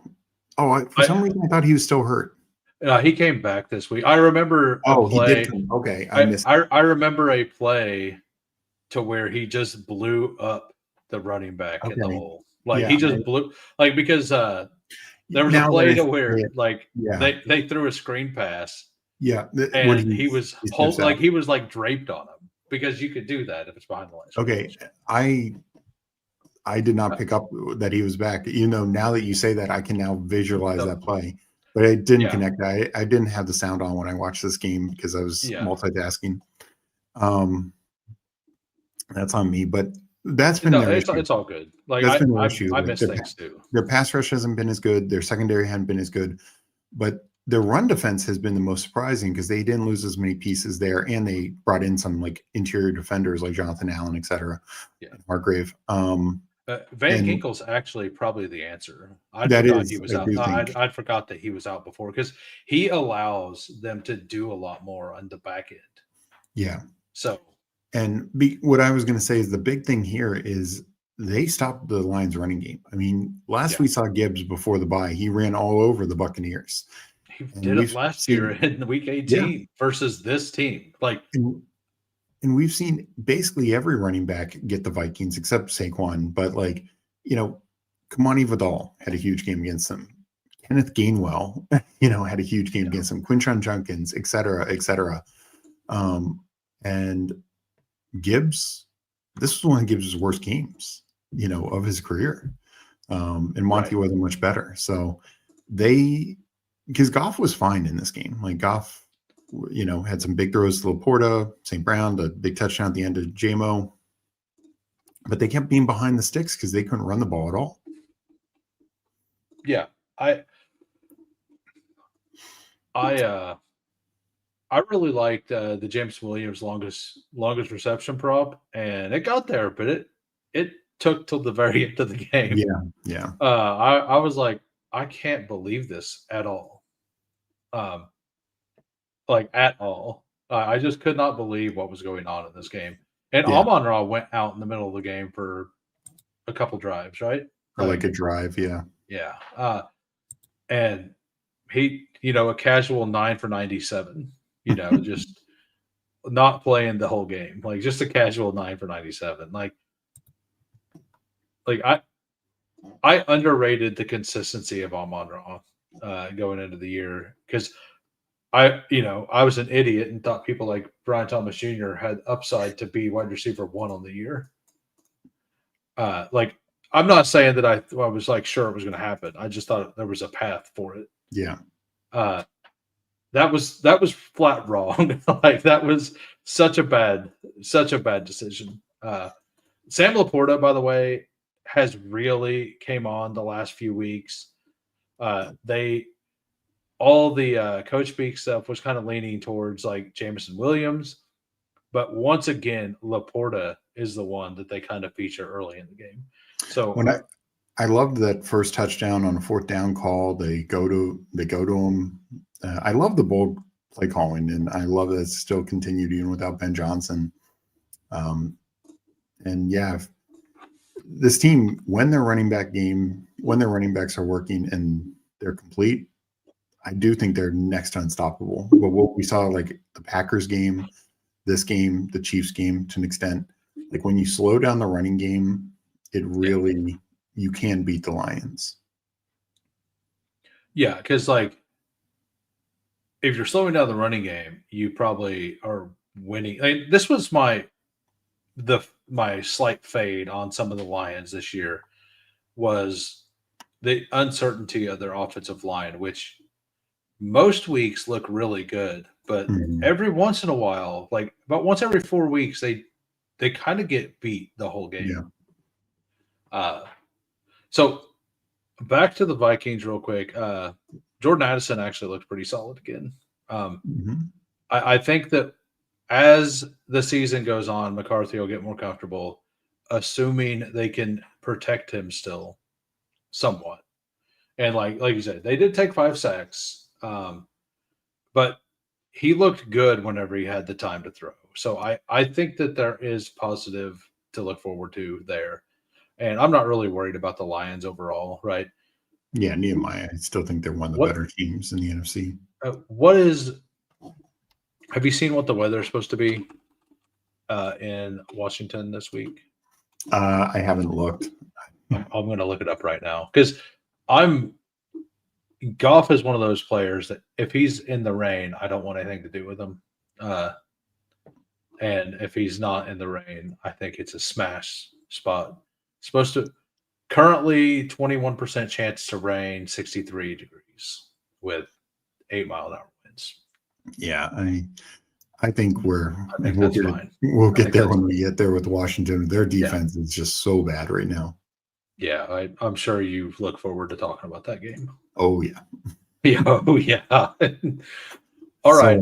some reason I thought he was still hurt. He came back this week. I remember a play. He did come. Okay, I missed. I remember a play to where he just blew up the running back in the hole. Like he just blew, like because there was a play to where like they threw a screen pass. Yeah, and he was like he was like draped on him because you could do that if it's behind the line. Okay, I did not pick up that he was back. Now that you say that, I can now visualize that play. But I didn't connect. I didn't have the sound on when I watched this game because I was multitasking. That's on me, but that's been their issue. It's all good. Like I miss things too. Their pass rush hasn't been as good. Their secondary hadn't been as good, but their run defense has been the most surprising because they didn't lose as many pieces there, and they brought in some like interior defenders like Jonathan Allen, etc. And Hargrave. Van Ginkel's actually probably the answer. I forgot that he was out before because he allows them to do a lot more on the back end. Yeah. So, and what I was going to say is the big thing here is they stopped the Lions running game. I mean, last we saw Gibbs before the bye, he ran all over the Buccaneers. He did it last year in week 18 versus this team. Like, and we've seen basically every running back get the Vikings except Saquon. But like, Kamani Vidal had a huge game against them. Kenneth Gainwell, had a huge game against them. Quinshon Judkins, et cetera, et cetera. And Gibbs, this was one of Gibbs' worst games, of his career. And Monty wasn't much better. So because Goff was fine in this game. Like Goff, had some big throws to Laporta, St. Brown, the big touchdown at the end of JMO. But they kept being behind the sticks because they couldn't run the ball at all. Yeah. I really liked the James Williams longest reception prop, and it got there, but it took till the very end of the game. Yeah. I was like, I can't believe this at all. Like at all. I just could not believe what was going on in this game. And Amon-Ra went out in the middle of the game for a couple drives, right? Like a drive, yeah. Yeah. And he, a casual 9 for 97, just not playing the whole game. Like just a casual 9 for 97. Like I underrated the consistency of Amon-Ra going into the year because I was an idiot and thought people like Brian Thomas Jr. had upside to be wide receiver 1 on the year. I'm not saying that I was like sure it was going to happen. I just thought there was a path for it. Yeah. That was flat wrong. Like that was such a bad decision. Sam Laporta, by the way, has really came on the last few weeks. All the Coach Speak stuff was kind of leaning towards like Jameson Williams, but once again, Laporta is the one that they kind of feature early in the game. So when I loved that first touchdown on a 4th down call, they go to him. I love the bold play calling, and I love that it's still continued even without Ben Johnson. This team, when their running backs are working and they're complete, I do think they're next to unstoppable. But what we saw, like the Packers game, this game, the Chiefs game, to an extent, like when you slow down the running game, it really you can beat the Lions. Yeah, because like if you're slowing down the running game, you probably are winning. This was my slight fade on some of the Lions this year was the uncertainty of their offensive line, which most weeks look really good, but Mhm. every once in a while, like about once every 4 weeks, they kind of get beat the whole game. Yeah. So back to the Vikings real quick. Jordan Addison actually looked pretty solid again. Mhm. I think that as the season goes on, McCarthy will get more comfortable, assuming they can protect him still somewhat. And like you said, they did take 5 sacks, but he looked good whenever he had the time to throw. So I think that there is positive to look forward to there. And I'm not really worried about the Lions overall, right? Yeah, Nehemiah. I still think they're one of the What better teams in the NFC. what is? Have you seen what the weather is supposed to be in Washington this week? I haven't looked. I'm going to look it up right now because I'm Goff is one of those players that if he's in the rain, I don't want anything to do with him. Uh, and if he's not in the rain, I think it's a smash spot. Supposed to currently 21% chance to rain, 63 degrees with 8-mile-an-hour winds. Yeah, I think I and think that's fine. we'll I get think there that's when we get there with Washington. Their yeah, defense is just so bad right now. yeah. I'm sure you look forward to talking about that game. Oh yeah. Yeah, oh yeah. All right.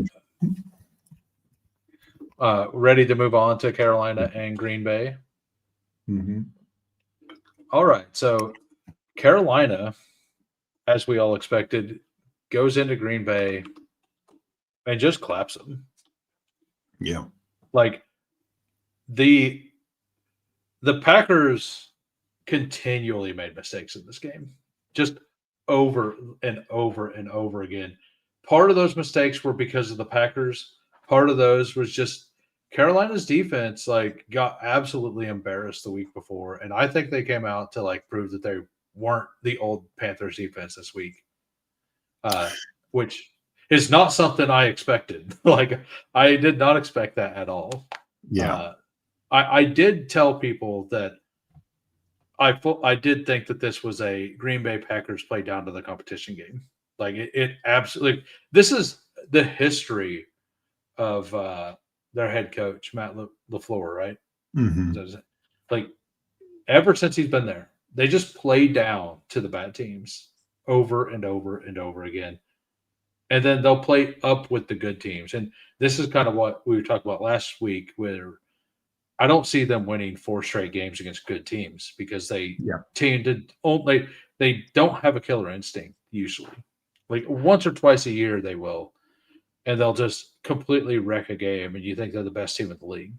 So Ready to move on to Carolina and Green Bay. mhm. All right. So Carolina, as we all expected, goes into Green Bay and just claps them. Yeah. Like the Packers continually made mistakes in this game, just over and over and over again. Part of those mistakes were because of the Packers. Part of those was just Carolina's defense like got absolutely embarrassed the week before, and I think they came out to like prove that they weren't the old Panthers defense this week, which is not something I expected. Like I did not expect that at all. Yeah. Uh, I did tell people that I did think that this was a Green Bay Packers play down to the competition game. Like it absolutely. This is the history of their head coach Matt LaFleur, right? Mhm. Like ever since he's been there, they just play down to the bad teams over and over and over again, and then they'll play up with the good teams. And this is kind of what we were talking about last week, where I don't see them winning 4 straight games against good teams because they Yeah. tend to only they don't have a killer instinct usually. Like once or twice a year they will, and they'll just completely wreck a game, and you think they're the best team in the league,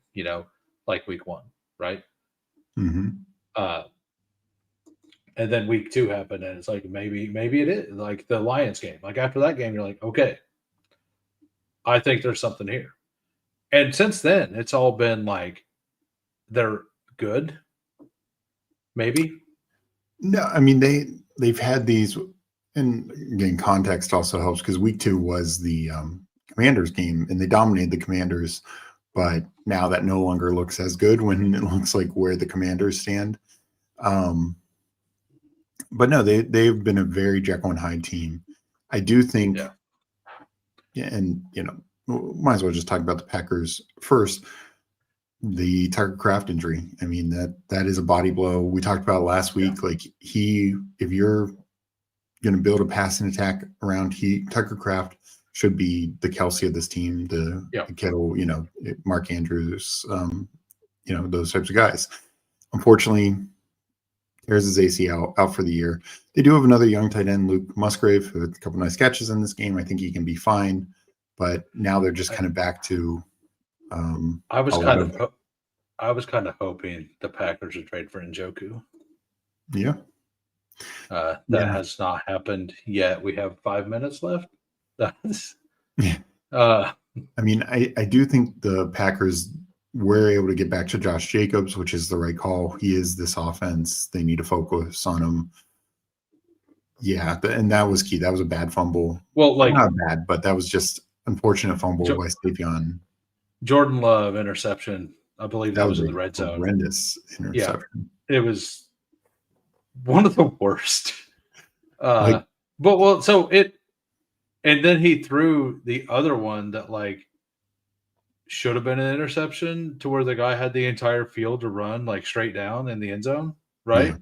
like week 1, right? Mhm. Uh, and then week 2 happened, and it's like maybe it is like the Lions game. Like after that game, you're like, okay, I think there's something here. And since then, it's all been like they're good, maybe. No, I mean they've had these, and again context also helps because week 2 was the Commanders game and they dominated the Commanders, but now that no longer looks as good when it looks like where the Commanders stand. Um, but no, they've been a very Jekyll and Hyde team. I do think, Yeah. yeah, and might as well just talk about the Packers first. The Tucker Craft injury. I mean that is a body blow. We talked about it last week. Yeah. Like if you're going to build a passing attack around Tucker Craft should be the Kelsey of this team, the Kittle, Mark Andrews, those types of guys. Unfortunately, there's his ACL out for the year. They do have another young tight end, Luke Musgrave, who had a couple nice catches in this game. I think he can be fine, but now they're just kind of back to I was kind of hoping the Packers would trade for Njoku. Yeah. That has not happened yet. We have 5 minutes left. That's yeah. I mean, I do think the Packers were able to get back to Josh Jacobs, which is the right call. He is this offense. They need to focus on him. Yeah, and that was key. That was a bad fumble. Well, like not bad, but that was just unfortunate fumble by Stevospeak. Jordan Love interception. I believe that was in the red zone. Horrendous interception. Yeah, it was one of the worst. So And then he threw the other one that like should have been an interception to where the guy had the entire field to run like straight down in the end zone, Yeah, right?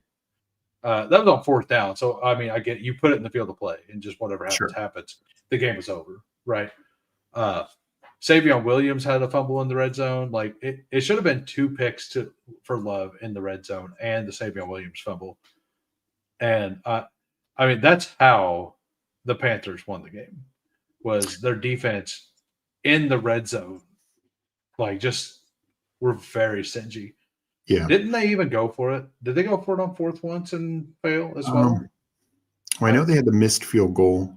That was on 4th down. So I mean, I get you put it in the field of play and just whatever happens, sure. happens. The game is over, right? Savion Williams had a fumble in the red zone. Like it should have been 2 picks for Love in the red zone and the Savion Williams fumble. And I mean, that's how the Panthers won the game, was their defense in the red zone. Like just were very stingy. Yeah. Didn't they even go for it? Did they go for it on 4th once and fail as well? Well, I know they had the missed field goal,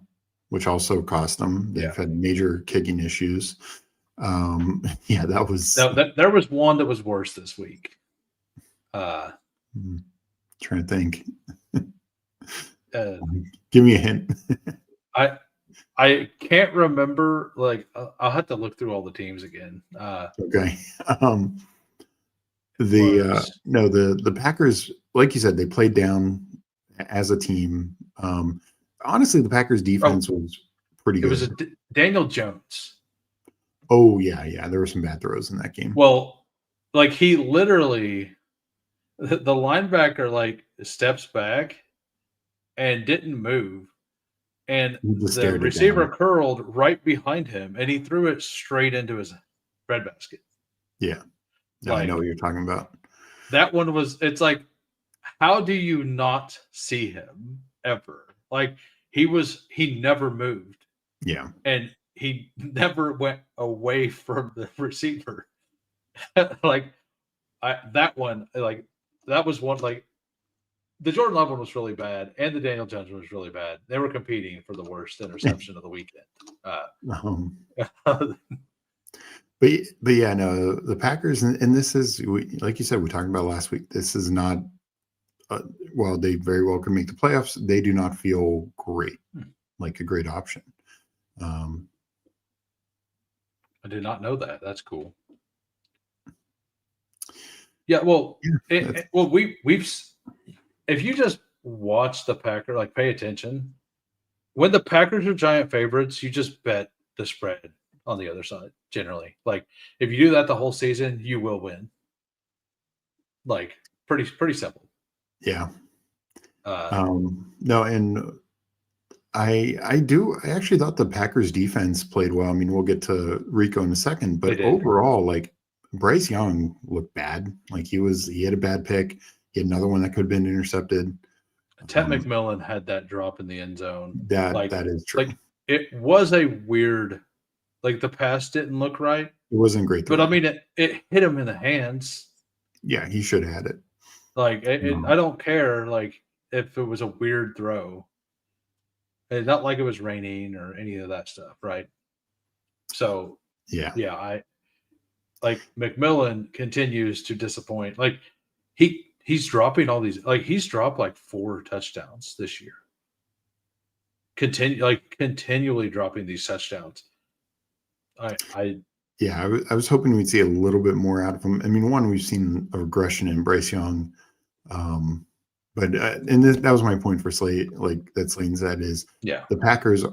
which also cost them. They've Yeah. had major kicking issues. Yeah, that was. No, there was one that was worse this week. Trying to think. Give me a hint. I can't remember. Like I'll have to look through all the teams again. Okay. The Packers, like you said, they played down as a team. Honestly, the Packers defense was pretty good. It was Daniel Jones. Oh yeah, there were some bad throws in that game. Well, like he literally, the linebacker like steps back and didn't move, and the receiver curled right behind him, and he threw it straight into his breadbasket. Yeah, I know what you're talking about. That one was. It's like, how do you not see him ever? Like he never moved. Yeah, and he never went away from the receiver. Like that one, like that was one. Like the Jordan Love one was really bad, and the Daniel Jones one was really bad. They were competing for the worst interception of the weekend. But yeah, no, the Packers, and this is, like you said, we talked about last week. This is not. Well, they very well can make the playoffs. They do not feel great, like a great option. I did not know that. That's cool. Yeah, well, we've if you just watch the Packers, like pay attention, when the Packers are giant favorites, you just bet the spread on the other side. Generally, like if you do that the whole season, you will win. Like pretty simple. Yeah. No, and I actually thought the Packers defense played well. I mean, we'll get to Rico in a second, but overall, like Bryce Young looked bad. Like he had a bad pick. He had another one that could have been intercepted. Ted McMillan had that drop in the end zone. That is true. Like it was a weird, like the pass didn't look right. It wasn't great, but I mean, it hit him in the hands. Yeah, he should have had it. Like I don't care. Like if it was a weird throw. It's not like it was raining or any of that stuff, right? So yeah, I like McMillan continues to disappoint. Like he's dropping all these. Like he's dropped like 4 touchdowns this year. Continually dropping these touchdowns. I was hoping we'd see a little bit more out of him. I mean, we've seen a regression in Bryce Young. But that was my point for Slate, like that Slayton said, is the Packers,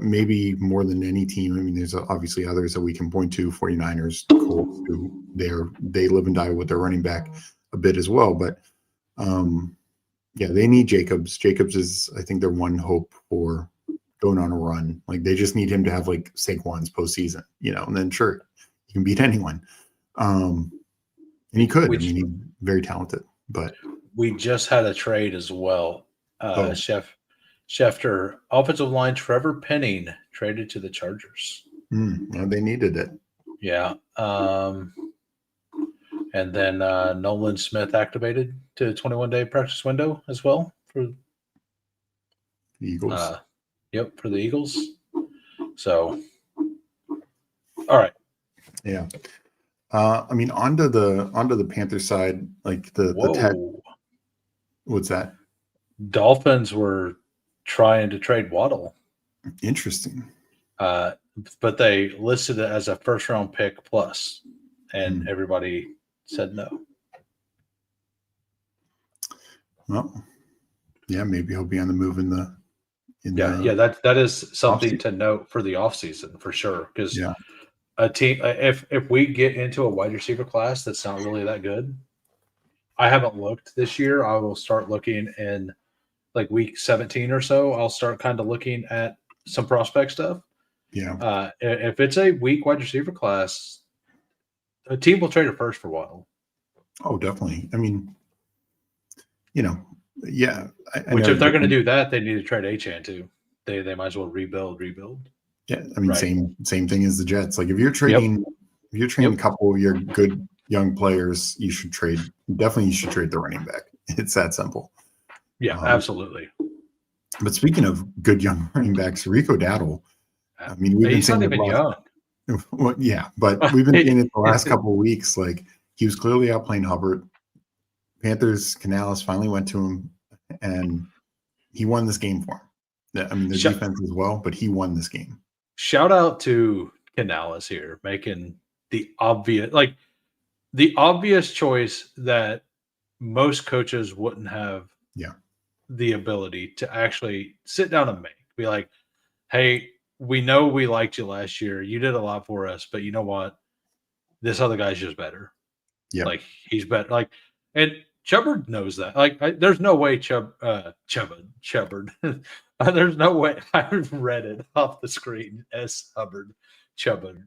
maybe more than any team. I mean, there's obviously others that we can point to, 49ers, Colts, who they live and die with their running back a bit as well. But they need Jacobs. Jacobs is, I think, their one hope for going on a run. Like they just need him to have like Saquon's postseason, and then sure, he can beat anyone. And he could. I mean, he's very talented, but. We just had a trade as well. Schefter, offensive line Trevor Penning traded to the Chargers. Well, they needed it. Yeah. And then Nolan Smith activated to the 21-day practice window as well for the Eagles. For the Eagles. So, all right. Yeah. I mean, onto the Panthers side, like the what's that? Dolphins were trying to trade Waddle. Interesting. But they listed it as a first-round pick plus, and everybody said no. Well, yeah, maybe he'll be on the move in in Yeah, the that is something offseason. to note for the offseason for sure. Because Yeah. a team, if we get into a wide receiver class that's not really that good, I haven't looked this year. I will start looking in like week 17 or so. I'll start kind of looking at some prospect stuff. Yeah. If it's a weak wide receiver class, a team will trade a first for Waddle. Oh, definitely. I mean, yeah, I Which, know. if they're going to do that, they need to trade Achan too. They might as well rebuild. Yeah, I mean, Right. same thing as the Jets. Like if you're Yep. trading a couple of your good young players, you should trade the running back. It's that simple. Yeah, absolutely. But speaking of good young running backs, Rico Dowdle. I mean, we've been He's saying not it even young. well, yeah, but we've been seeing it the last couple of weeks. Like he was clearly outplaying Hubbard. Panthers Canales finally went to him, and he won this game for him. I mean, their defense as well, but he won this game. Shout out to Canales here, making the obvious choice that most coaches wouldn't have the ability to actually sit down and make. Be like, hey, we know we liked you last year. You did a lot for us, but you know what? This other guy's just better. Yeah, like he's better. And Chubbard knows that. There's no way Chubbard. There's no way. I've read it off the screen as Hubbard, Chubbard.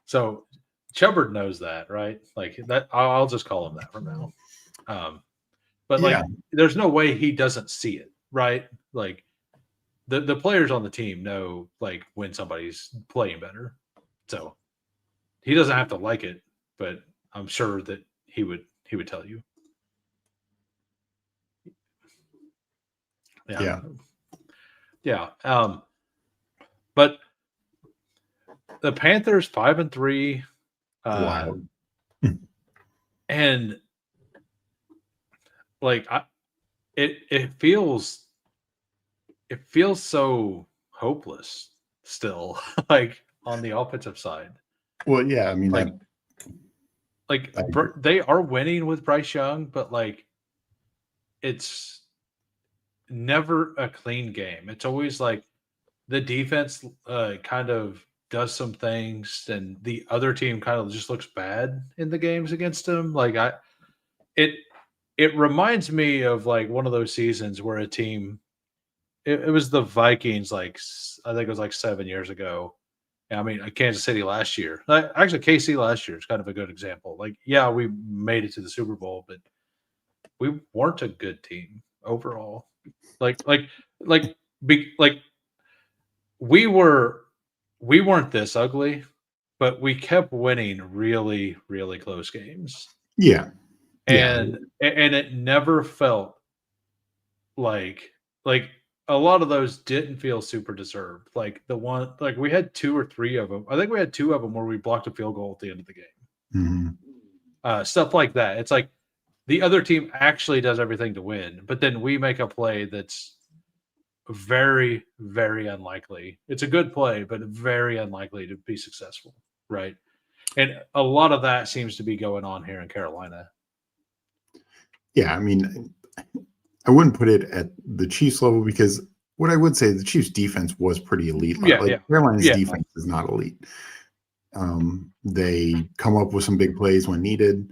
So Chubbard knows that, right? Like that. I'll just call him that from now. But there's no way he doesn't see it, right? Like the players on the team know like when somebody's playing better. So he doesn't have to like it, but I'm sure that he would tell you. Yeah. But the Panthers 5-3. Wild. And like it feels so hopeless still, like on the offensive side. Well, yeah, I mean, they are winning with Bryce Young, but like it's never a clean game. It's always like the defense kind of does some things and the other team kind of just looks bad in the games against them. Like it reminds me of like one of those seasons where a team, it was the Vikings, like I think it was like 7 years ago. I mean, Kansas City last year. Actually, KC last year is kind of a good example. Like, yeah, we made it to the Super Bowl, but we weren't a good team overall. We weren't this ugly, but we kept winning really, really close games. Yeah. And it never felt like a lot of those didn't feel super deserved. Like the one, like we had 2 or 3 of them. I think we had 2 of them where we blocked a field goal at the end of the game. Mm-hmm. Stuff like that. It's like the other team actually does everything to win, but then we make a play that's very, very unlikely. It's a good play, but very unlikely to be successful, right? And a lot of that seems to be going on here in Carolina. Yeah, I mean, I wouldn't put it at the Chiefs level because what I would say, the Chiefs defense was pretty elite. Carolina's defense is not elite. They come up with some big plays when needed.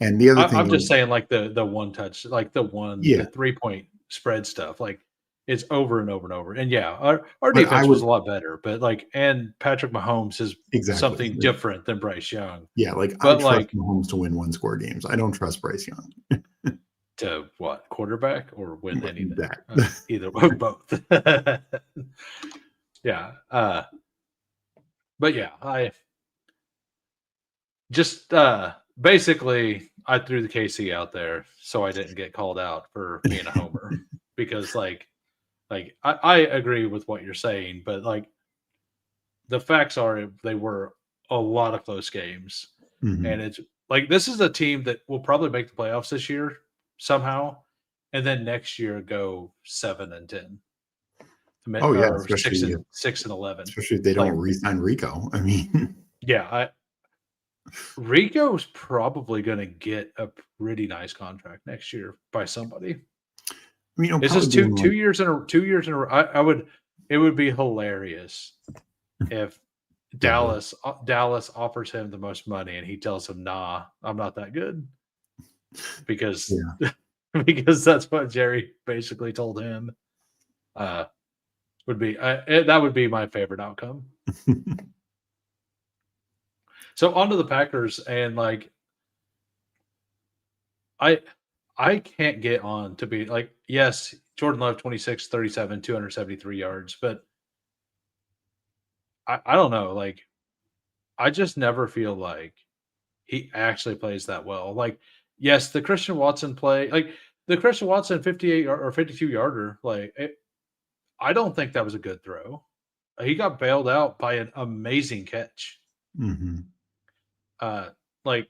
And the other thing I'm just saying, like the one touch, like the 3-point spread stuff, like it's over and over and over. And our defense was a lot better, but and Patrick Mahomes is something different than Bryce Young. Yeah, I trust Mahomes to win 1-score games. I don't trust Bryce Young. To what, quarterback or win anything? Either or both. Yeah. But yeah, I just basically I threw the KC out there so I didn't get called out for being a homer because I agree with what you're saying, but like the facts are they were a lot of close games. Mm-hmm. And it's like this is a team that will probably make the playoffs this year somehow, and then next year go 7-10. Oh yeah, especially 6-11. Especially if they don't re-sign Rico. I mean, Rico's probably going to get a pretty nice contract next year by somebody. I mean, It's just two years in a row. It would be hilarious if Dallas offers him the most money and he tells him, "Nah, I'm not that good," because because that's what Jerry basically told him. That would be my favorite outcome. So on to the Packers, and like I can't get on to be like, yes, Jordan Love 26, 37, 273 yards, but I don't know, like I just never feel like he actually plays that well. Like, yes, the Christian Watson play, like the Christian Watson 58 or 52 yarder, I don't think that was a good throw. He got bailed out by an amazing catch. Mm-hmm. Like,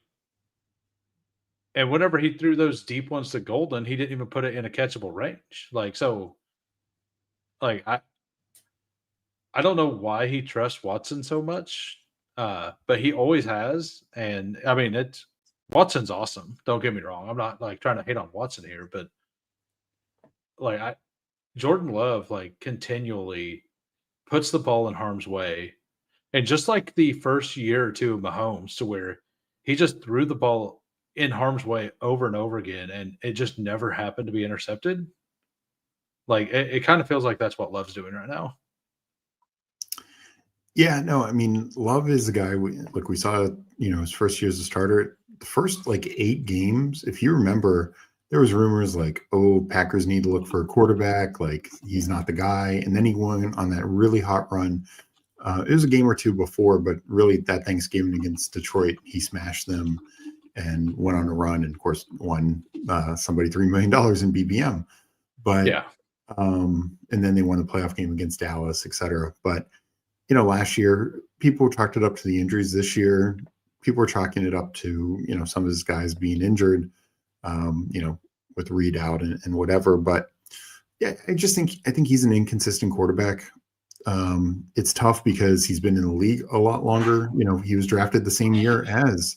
and whenever he threw those deep ones to Golden, he didn't even put it in a catchable range. Like, so, like I don't know why he trusts Watson so much, but he always has. And I mean, Watson's awesome. Don't get me wrong. I'm not like trying to hate on Watson here, but like Jordan Love like continually puts the ball in harm's way. And just like the first year or two of Mahomes, to where he just threw the ball in harm's way over and over again, and it just never happened to be intercepted. Like it kind of feels like that's what Love's doing right now. Yeah, no, I mean, Love is a guy we saw, his first year as a starter. The first like 8 games, if you remember, there was rumors like, oh, Packers need to look for a quarterback, like he's not the guy. And then he went on that really hot run. It was a game or two before, but really that Thanksgiving against Detroit, he smashed them and went on a run, and of course won somebody $3 million in BBM. But Yeah. and then they won the playoff game against Dallas, et cetera. But last year, people chalked it up to the injuries. This year, people were chalking it up to, some of his guys being injured, with Reed out and whatever. But yeah, I think he's an inconsistent quarterback. It's tough because he's been in the league a lot longer. He was drafted the same year as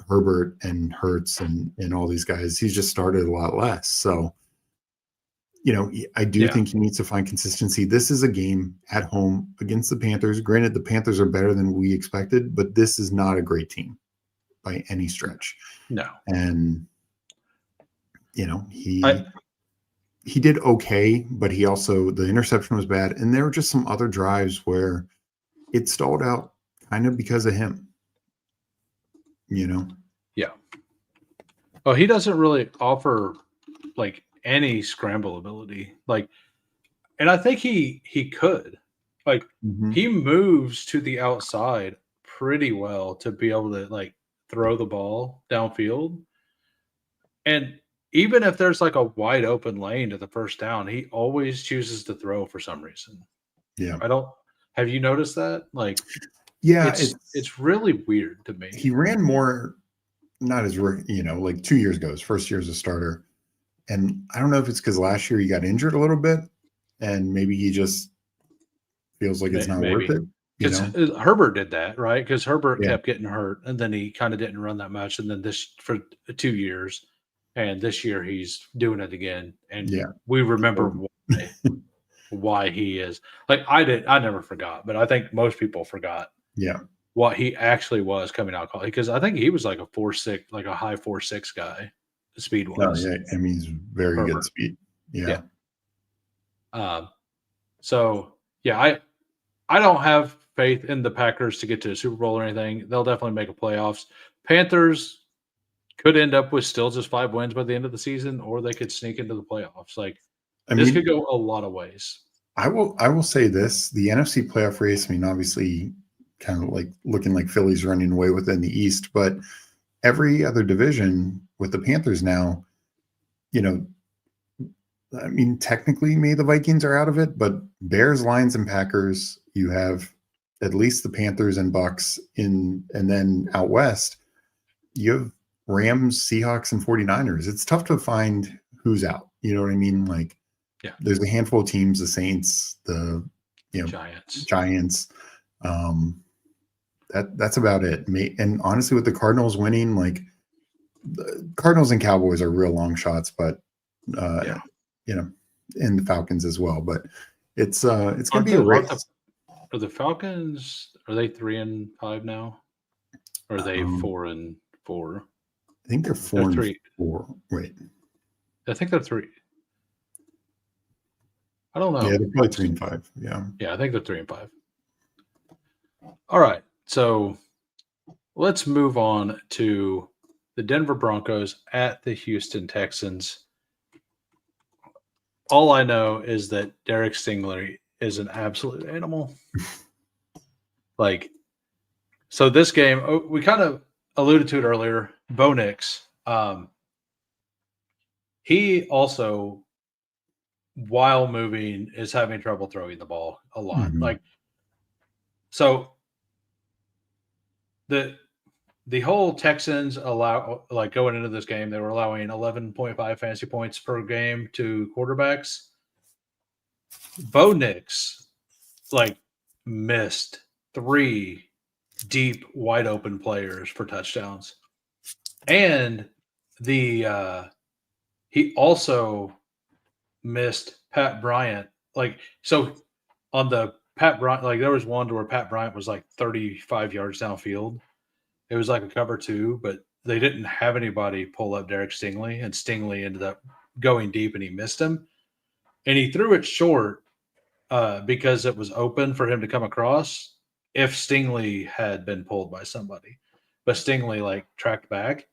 Herbert and Hurts and all these guys. He's just started a lot less. So, I do think he needs to find consistency. This is a game at home against the Panthers. Granted, the Panthers are better than we expected, but this is not a great team by any stretch. No. And, he did okay, but he also, the interception was bad. And there were just some other drives where it stalled out kind of because of him, Yeah. Well, he doesn't really offer like any scramble ability. Like, and I think he could. Like, he moves to the outside pretty well to be able to like throw the ball downfield. And even if there's like a wide open lane to the first down, he always chooses to throw for some reason. Yeah. Have you noticed that? Like, yeah, it's really weird to me. He ran more, not as, like 2 years ago, his first year as a starter. And I don't know if it's because last year he got injured a little bit and maybe he just feels like it's not worth it. Because Herbert did that, right? Because Herbert kept getting hurt, and then he kind of didn't run that much. And then this for 2 years, and this year he's doing it again. And we remember why he is like I never forgot, but I think most people forgot. Yeah, what he actually was coming out college, because I think he was like a 4.6, like a high 4.6 guy, speed wise. Oh, yeah, I mean he's very good speed. Yeah. So yeah, I don't have faith in the Packers to get to a Super Bowl or anything. They'll definitely make a playoffs. Panthers could end up with still just 5 wins by the end of the season, or they could sneak into the playoffs. Like this could go a lot of ways. I will say this: the NFC playoff race. I mean, obviously, kind of like looking like Philly's running away within the East, but every other division with the Panthers now, I mean, technically, maybe the Vikings are out of it, but Bears, Lions, and Packers, you have at least the Panthers and Bucks and then out west, you have Rams, Seahawks, and 49ers. It's tough to find who's out. You know what I mean? Like, there's a handful of teams, the Saints, the Giants. That's about it. And honestly, with the Cardinals winning, like the Cardinals and Cowboys are real long shots, but and the Falcons as well. But it's going to be a Aren't race. Are the Falcons, are they 3-5 now? Or are they 4-4? I think they're 4 They're and 4. Wait. I think they're 3. I don't know. Yeah, they're probably 3 and 5. Yeah. Yeah, I think they're 3-5. All right. So let's move on to the Denver Broncos at the Houston Texans. All I know is that Derek Stingley is an absolute animal. Like, so this game, we kind of alluded to it earlier. Bo Nix, he also, while moving, is having trouble throwing the ball a lot. Mhm. Like, so the whole Texans going into this game, they were allowing 11.5 fantasy points per game to quarterbacks. Bo Nix, missed 3 deep, wide open players for touchdowns. And he also missed Pat Bryant. So on the Pat Bryant, there was one to where Pat Bryant was 35 yards downfield. It was like a cover 2, but they didn't have anybody pull up Derek Stingley, and Stingley ended up going deep and he missed him. And he threw it short because it was open for him to come across if Stingley had been pulled by somebody. But Stingley tracked back.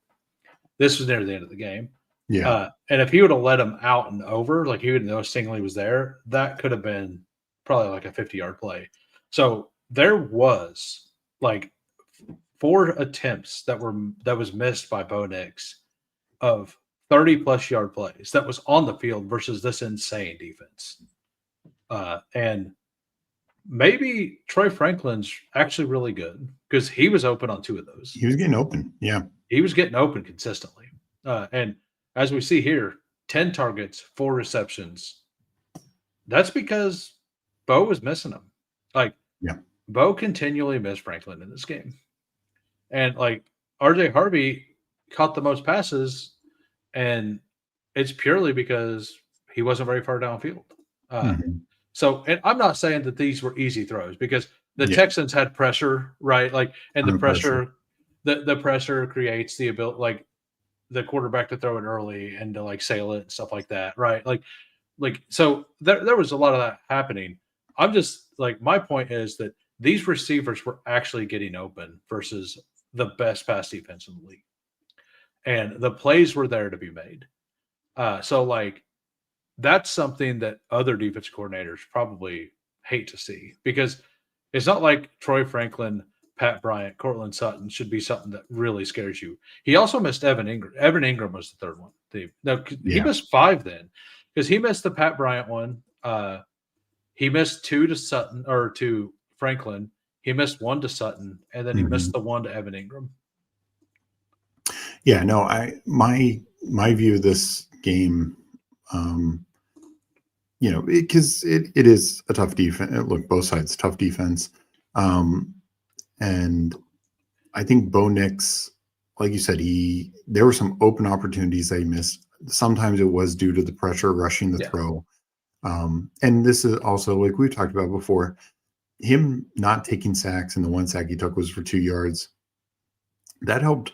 This was near the end of the game. Yeah. And if he would have let him out and over, he would know Stingley was there, that could have been probably a 50-yard play. So there was 4 attempts that was missed by Bo Nix of 30-plus yard plays that was on the field versus this insane defense. And maybe Troy Franklin's actually really good because he was open on 2 of those. He was getting open. Yeah. He was getting open consistently. And as we see here, 10 targets, 4 receptions. That's because Bo was missing them. Bo continually missed Franklin in this game. And RJ Harvey caught the most passes, and it's purely because he wasn't very far downfield. So, and I'm not saying that these were easy throws because the Texans had pressure, right? And the pressure, the pressure creates the ability, the quarterback to throw it early and to sail it and stuff like that, right? So there was a lot of that happening. I'm just my point is that these receivers were actually getting open versus the best pass defense in the league, and the plays were there to be made. So that's something that other defense coordinators probably hate to see because it's not like Troy Franklin, Pat Bryant, Cortland Sutton should be something that really scares you. He also missed Evan Ingram. Evan Ingram was the third one. He missed 5 then because he missed the Pat Bryant one. He missed 2 to Sutton or to Franklin. He missed 1 to Sutton, and then he missed the 1 to Evan Ingram. Yeah, no, my view of this game, because it is a tough defense. Look, both sides tough defense, and I think Bo Nix, like you said, there were some open opportunities that he missed. Sometimes it was due to the pressure rushing the throw, and this is also like we've talked about before. Him not taking sacks, and the 1 sack he took was for 2 yards. That helped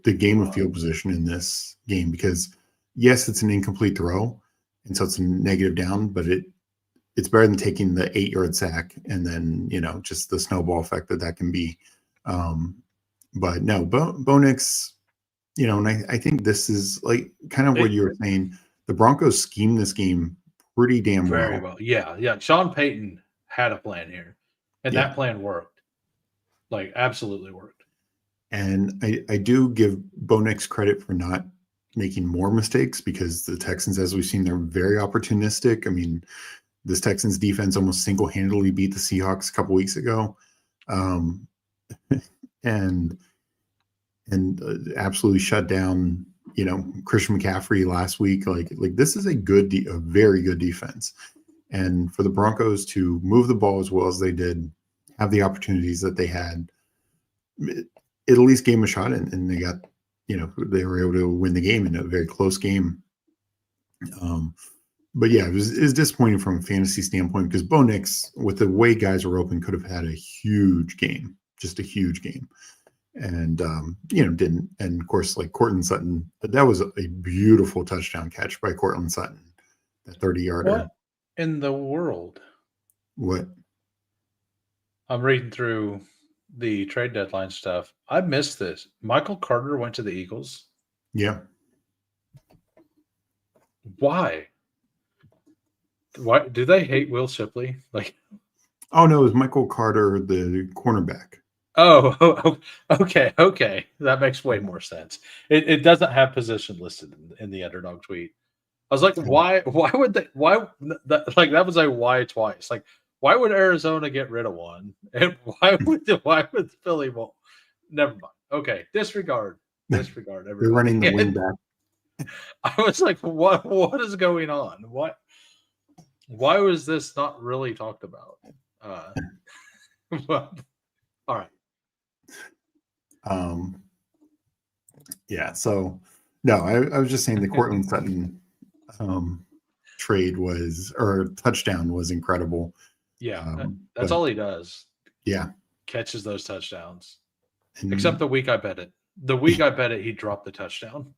the game of field position in this game because, yes, it's an incomplete throw, and so it's a negative down, but it's better than taking the 8-yard sack and then just the snowball effect that can be. But no, Bo Nix, and I think this is kind of what you were saying. The Broncos schemed this game pretty damn very well. Yeah. Sean Payton had a plan here, and that plan worked. Absolutely worked. And I do give Bo Nix credit for not making more mistakes because the Texans, as we've seen, they're very opportunistic. I mean, this Texans defense almost single-handedly beat the Seahawks a couple weeks ago, and absolutely shut down Christian McCaffrey last week. This is a very good defense. And for the Broncos to move the ball as well as they did, have the opportunities that they had, it at least gave them a shot, and they got, they were able to win the game in a very close game. but yeah, it was disappointing from a fantasy standpoint because Bo Nix, with the way guys were open, could have had a huge game, just a huge game. And didn't. And of course, like Cortland Sutton, that was a beautiful touchdown catch by Cortland Sutton, that 30-yarder. What in the world? What? I'm reading through the trade deadline stuff. I missed this. Michael Carter went to the Eagles. Yeah. Why? Why do they hate Will Shipley? Like, oh no, it was Michael Carter, the cornerback. Oh, okay. That makes way more sense. It doesn't have position listed in the underdog tweet. I was like, why would they? Why that was a why twice? Like, why would Arizona get rid of one? And why would Philly? Well, never mind. Okay, disregard. Everybody. They're running the wing back. I was like, what is going on? Why was this not really talked about? Well, all right. Yeah. So no, I was just saying the Cortland Sutton trade touchdown was incredible. Yeah, that's all he does. Yeah, catches those touchdowns. Except the week I bet it. The week I bet it, he dropped the touchdown.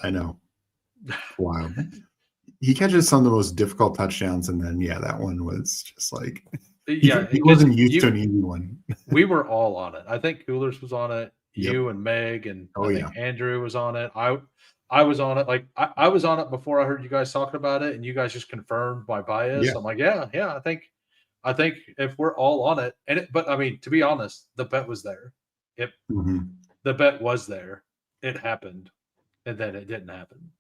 I know. Wow. He catches some of the most difficult touchdowns, and then that one was just like he wasn't used to an easy one. We were all on it. I think Coolers was on it. You and Meg and I think Andrew was on it. I was on it. Like I was on it before I heard you guys talking about it, and you guys just confirmed my bias. Yeah. I'm like, yeah. I think if we're all on it, but I mean, to be honest, the bet was there. The bet was there. It happened, and then it didn't happen.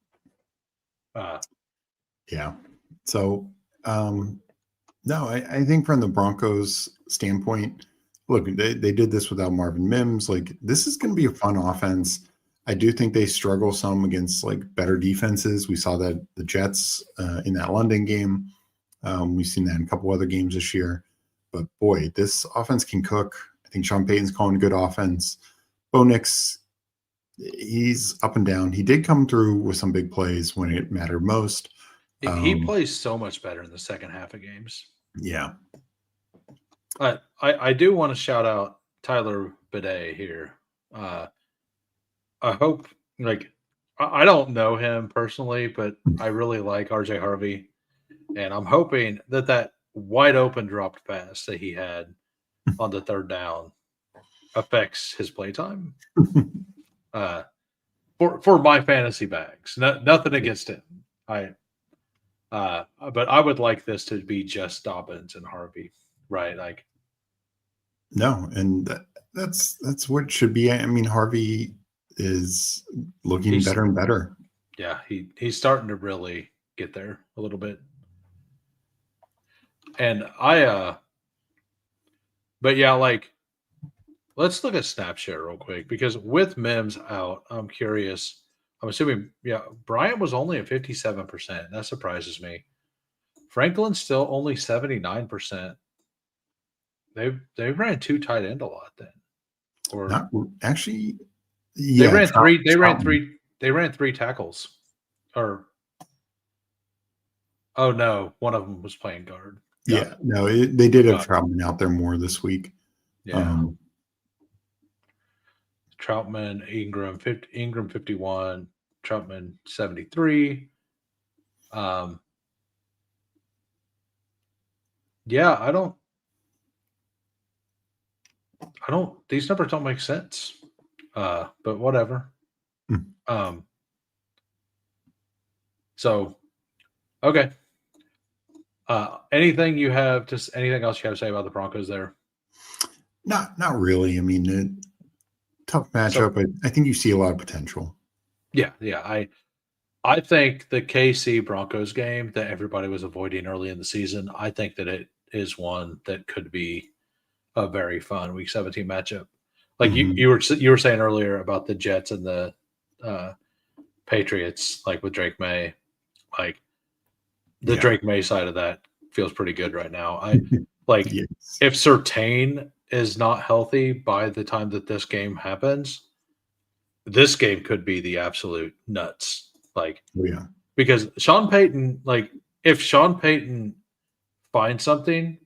Yeah. So, no, I think from the Broncos standpoint, look, they did this without Marvin Mims. Like, this is going to be a fun offense. I do think they struggle some against like better defenses. We saw that the Jets in that London game. We've seen that in a couple other games this year. But boy, this offense can cook. I think Sean Payton's calling a good offense. Bo Nix, he's up and down. He did come through with some big plays when it mattered most. He plays so much better in the second half of games. Yeah. I do want to shout out Tyler Bidet here. I hope, like, I don't know him personally, but I really like RJ Harvey. And I'm hoping that wide open dropped pass that he had on the third down affects his playtime. For my fantasy bags. Nothing against him. But I would like this to be just Dobbins and Harvey, right? Like, no, and that's what it should be. I mean, Harvey is looking better and better. Yeah, he's starting to really get there a little bit. And but yeah, like, let's look at Snapshare real quick, because with Mims out, I'm curious. I'm assuming, Bryant was only at 57%. That surprises me. Franklin's still only 79%. They ran two tight end a lot then. Or not actually. Yeah, they ran three tackles. Or oh no, one of them was playing guard. Yeah, no, they did have Troutman out there more this week. Yeah. Troutman, Ingram 51, Troutman 73. Yeah, I don't. These numbers don't make sense. But whatever. So, okay. Anything else you have to say about the Broncos there? Not really. I mean, tough matchup, but I think you see a lot of potential. Yeah. I think the KC Broncos game that everybody was avoiding early in the season, I think that it is one that could be a very fun Week 17 matchup. Like you were saying earlier about the Jets and the Patriots, like with Drake May, like the Drake May side of that feels pretty good right now. If Surtain is not healthy by the time that this game happens, this game could be the absolute nuts. Like, because Sean Payton, like if Sean Payton finds something,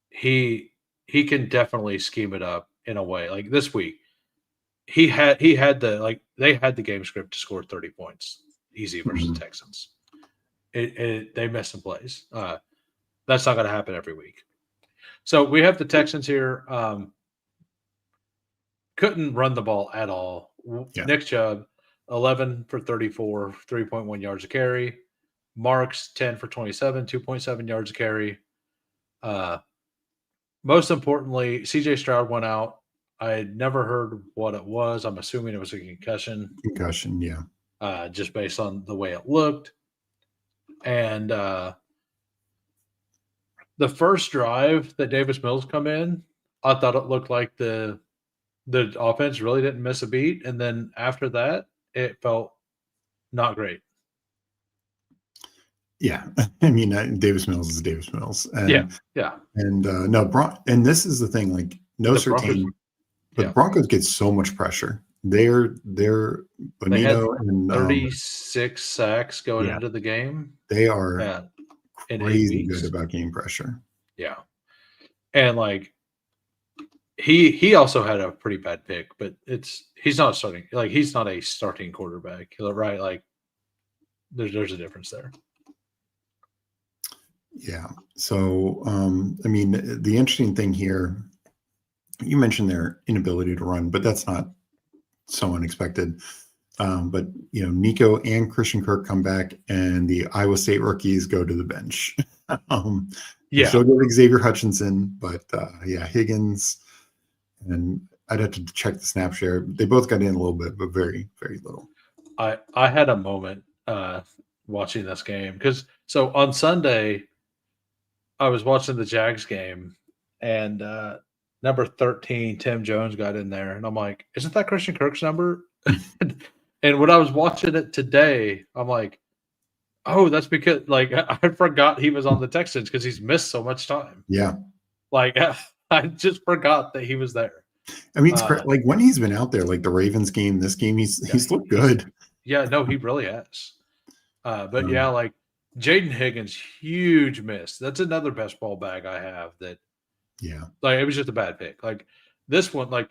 he can definitely scheme it up in a way. Like this week, he had they had the game script to score 30 points easy versus the Texans. They missed some plays. That's not going to happen every week. So we have the Texans here. Couldn't run the ball at all. Yeah. Nick Chubb, 11 for 34, 3.1 yards a carry. Marks, 10 for 27, 2.7 yards a carry. Most importantly, CJ Stroud went out. I had never heard what it was. I'm assuming it was a concussion. Concussion, yeah. Just based on the way it looked. And the first drive that Davis Mills come in, I thought it looked like the offense really didn't miss a beat. And then after that, it felt not great. Yeah. I mean, Davis Mills is Davis Mills. And, yeah. And and this is the thing, like no certain, but the Broncos get so much pressure. They're Bonito and 36 sacks going into the game. They are crazy good about game pressure. Yeah. And like he also had a pretty bad pick, but he's not starting, like he's not a starting quarterback, right? Like there's a difference there. Yeah. So I mean, the interesting thing here, you mentioned their inability to run, but that's not so unexpected. But you know, Nico and Christian Kirk come back, and the Iowa State rookies go to the bench. Still go Xavier Hutchinson, but Higgins, and I'd have to check the snap share. They both got in a little bit, but very, very little. I had a moment watching this game because on Sunday I was watching the Jags game, and number 13, Tim Jones, got in there, and I'm like, isn't that Christian Kirk's number? And when I was watching it today, I'm like, oh, that's because like I forgot he was on the Texans because he's missed so much time. Yeah. Like I just forgot that he was there. I mean, it's like when he's been out there, like the Ravens game, this game, he's looked good. Yeah, no, he really has. But like Jaden Higgins, huge miss. That's another best ball bag I have that. Yeah. Like it was just a bad pick. Like this one, like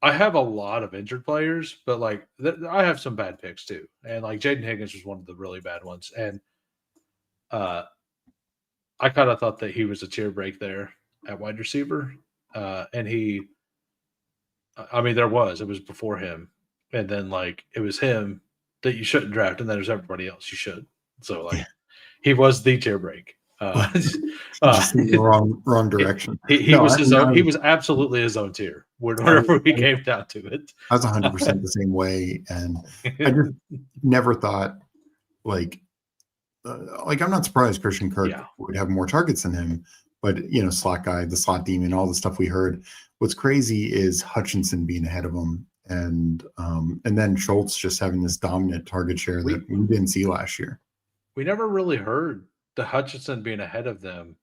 I have a lot of injured players, but like I have some bad picks too. And like Jaden Higgins was one of the really bad ones. And I kind of thought that he was a tear break there at wide receiver. And it was before him. And then like it was him that you shouldn't draft. And then there's everybody else you should. So like he was the tear break. Wrong direction. He was absolutely his own tier whenever we came down to it. I was 100% the same way, and I just never thought like I'm not surprised Christian Kirk would have more targets than him, but you know, slot guy, the slot demon, all the stuff we heard. What's crazy is Hutchinson being ahead of him, and then Schultz just having this dominant target share that we didn't see last year. We never really heard the Hutchinson being ahead of them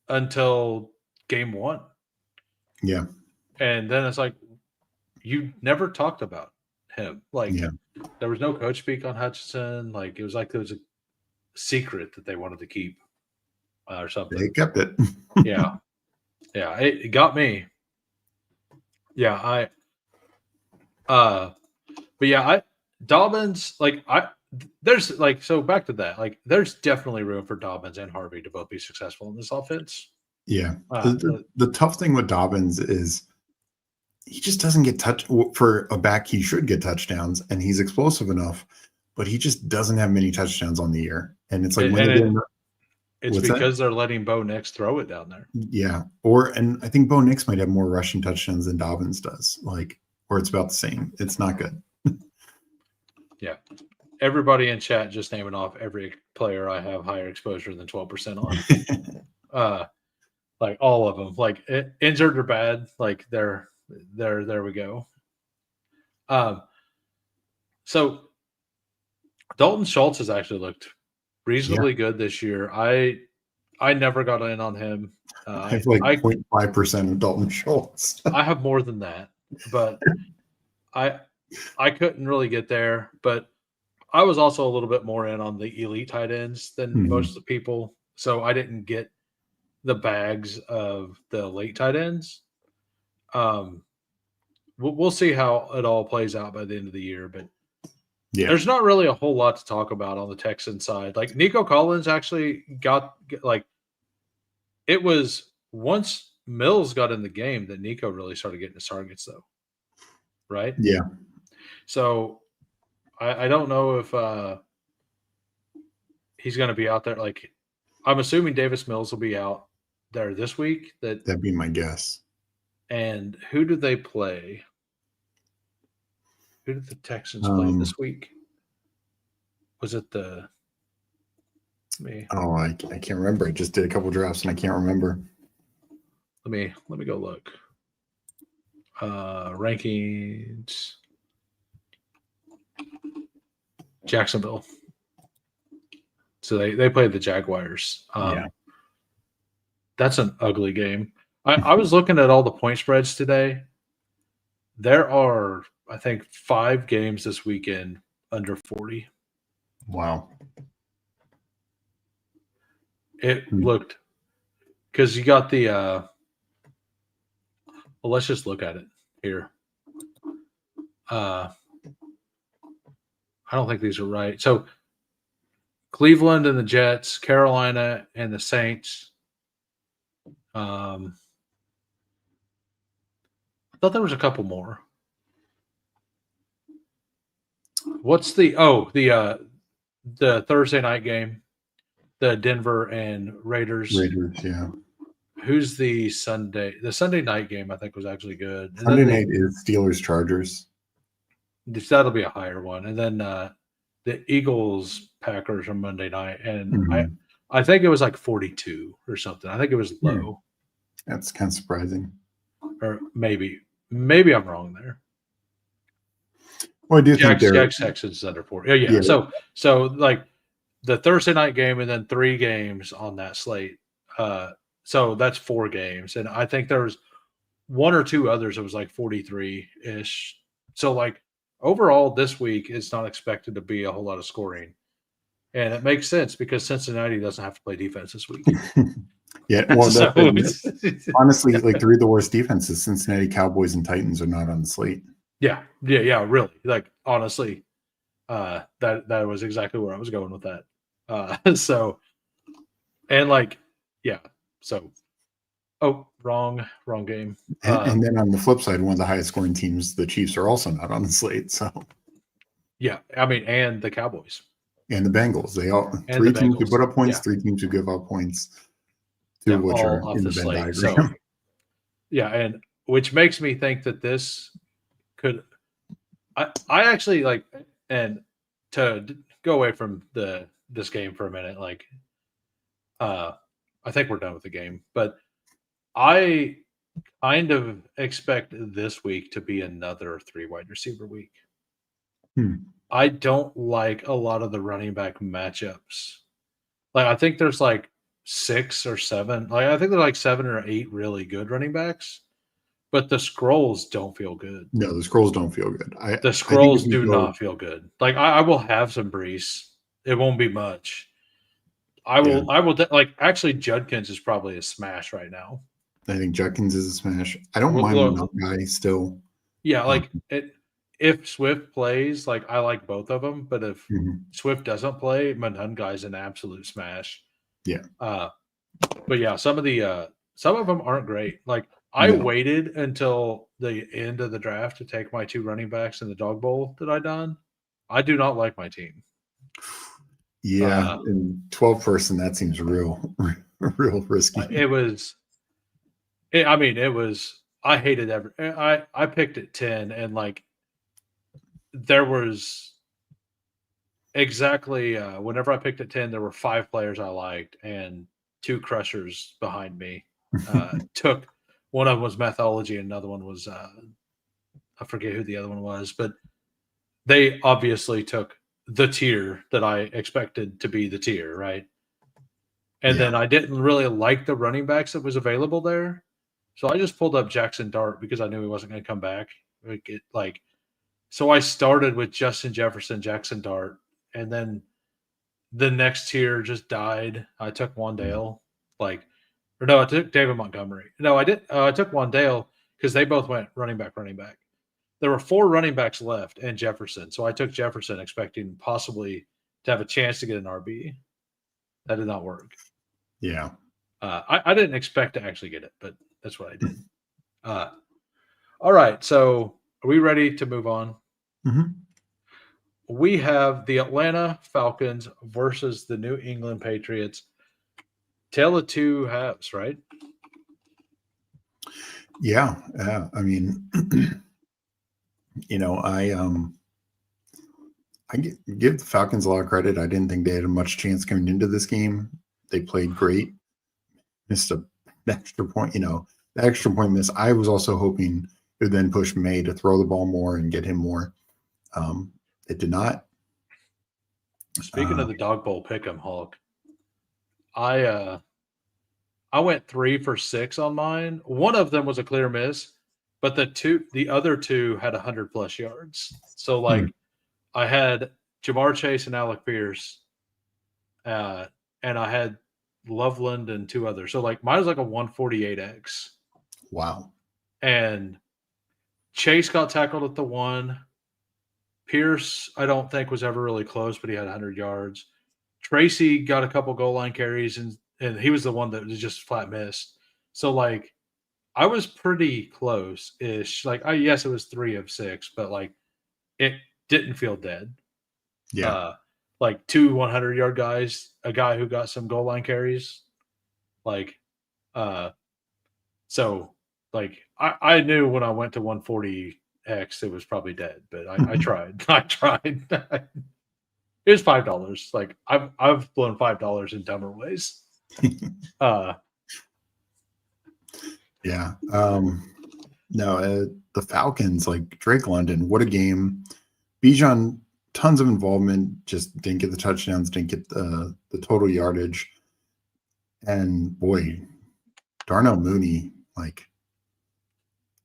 until game one. Yeah. And then it's like, you never talked about him. Like there was no coach speak on Hutchinson. Like it was like there was a secret that they wanted to keep or something. They kept it. Yeah. It got me. Yeah. Dobbins, there's like, so back to that, like there's definitely room for Dobbins and Harvey to both be successful in this offense. Yeah. The tough thing with Dobbins is he just doesn't get touch for a back. He should get touchdowns, and he's explosive enough, but he just doesn't have many touchdowns on the year. And it's like it's because they're letting Bo Nix throw it down there. Yeah. And I think Bo Nix might have more rushing touchdowns than Dobbins does, or it's about the same. It's not good. Yeah. Everybody in chat just naming off every player I have higher exposure than 12% on. Like all of them, like injured or bad, like there we go. So Dalton Schultz has actually looked reasonably good this year. I never got in on him. I have 0.5% of Dalton Schultz. I have more than that, but I couldn't really get there. But I was also a little bit more in on the elite tight ends than most of the people, so I didn't get the bags of the late tight ends. We'll see how it all plays out by the end of the year, but there's not really a whole lot to talk about on the Texan side. Like Nico Collins actually got like it was once Mills got in the game that Nico really started getting his targets, though, right? Yeah. So I don't know if he's going to be out there. Like I'm assuming Davis Mills will be out there this week. That'd be my guess. And who do they play? Who did the Texans play this week? Was it the me? Oh, I can't remember. I just did a couple drafts and I can't remember. Let me go look. Rankings. Jacksonville. So they played the Jaguars. Yeah. That's an ugly game. I was looking at all the point spreads today. There are, I think, 5 games this weekend under 40. Wow. It looked because you got the well, let's just look at it here. I don't think these are right. So Cleveland and the Jets, Carolina and the Saints. I thought there was a couple more. What's the Thursday night game? The Denver and Raiders. Raiders, yeah. Who's the Sunday? The Sunday night game, I think, was actually good. And Sunday night is Steelers Chargers. That'll be a higher one. And then the Eagles Packers on Monday night. And I think it was like 42 or something. I think it was low. That's kind of surprising. Or maybe I'm wrong there. Well, I do think Texans under 40. Yeah. So like the Thursday night game and then 3 games on that slate. So that's 4 games. And I think there's 1 or 2 others that was like 43-ish. So like overall this week it's not expected to be a whole lot of scoring. And it makes sense because Cincinnati doesn't have to play defense this week. Yeah, well, honestly, like 3 of the worst defenses, Cincinnati, Cowboys, and Titans are not on the slate. Yeah, really. Like honestly, that was exactly where I was going with that. So, and like, yeah. So, wrong game. And then on the flip side, one of the highest scoring teams, the Chiefs, are also not on the slate. So, yeah, I mean, and the Cowboys and the Bengals. They all 3 teams who put up points, 3 teams who give up points. 2 of which are in the Venn diagram. So, yeah, and which makes me think that this could. I actually like, and to go away from this game for a minute, like, I think we're done with the game, but I kind of expect this week to be another 3 wide receiver week. I don't like a lot of the running back matchups. Like, I think there's like 6 or 7. Like, I think there's like 7 or 8 really good running backs, but the scrolls don't feel good. No, the scrolls don't feel good. The scrolls do not feel good. Like, I will have some Brees. It won't be much. I will like, actually, Judkins is probably a smash right now. I think Judkins is a smash. I don't mind that guy still. Yeah, like if Swift plays, like I like both of them, but if Swift doesn't play, Manun guy's an absolute smash. Yeah. But yeah, some of them aren't great. Like I waited until the end of the draft to take my 2 running backs in the dog bowl that I done. I do not like my team. Yeah, in 12 person, that seems real risky. It was. I hated I picked at 10, and like there was exactly whenever I picked at 10, there were 5 players I liked and 2 crushers behind me. Took one of them was Methology, and another one was I forget who the other one was, but they obviously took the tier that I expected to be the tier, right? And then I didn't really like the running backs that was available there. So I just pulled up Jackson Dart because I knew he wasn't going to come back. So I started with Justin Jefferson, Jackson Dart, and then the next tier just died. I took Wandale, or no, I took David Montgomery. No, I did. I took Wandale because they both went running back, running back. There were 4 running backs left and Jefferson, so I took Jefferson expecting possibly to have a chance to get an RB. That did not work. Yeah. I didn't expect to actually get it, but that's what I did. All right, so are we ready to move on? Mm-hmm. We have the Atlanta Falcons versus the New England Patriots. Tale of two halves, right? Yeah. I mean, I give the Falcons a lot of credit. I didn't think they had much chance coming into this game. They played great. Missed an extra point, the extra point miss. I was also hoping it would then push May to throw the ball more and get him more. It did not. Speaking of the dog bowl pick'em, Hulk, I went 3 for 6 on mine. One of them was a clear miss, but the other 2 had 100+ yards. So I had Jamar Chase and Alec Pierce, and I had Loveland and 2 others. So mine was a 148x. Wow. And Chase got tackled at the 1. Pierce, I don't think was ever really close, but he had 100 yards. Tracy got a couple goal line carries, and he was the one that was just flat missed. So I was pretty close-ish. Yes, it was 3 of 6, but it didn't feel dead. Yeah. 2 100-yard guys, a guy who got some goal line carries. I knew when I went to 140X it was probably dead, but I tried. I tried. It was $5. I've blown $5 in dumber ways. Yeah. No, the Falcons, Drake London, what a game. Bijan, tons of involvement, just didn't get the touchdowns, didn't get the total yardage. And boy, Darnell Mooney,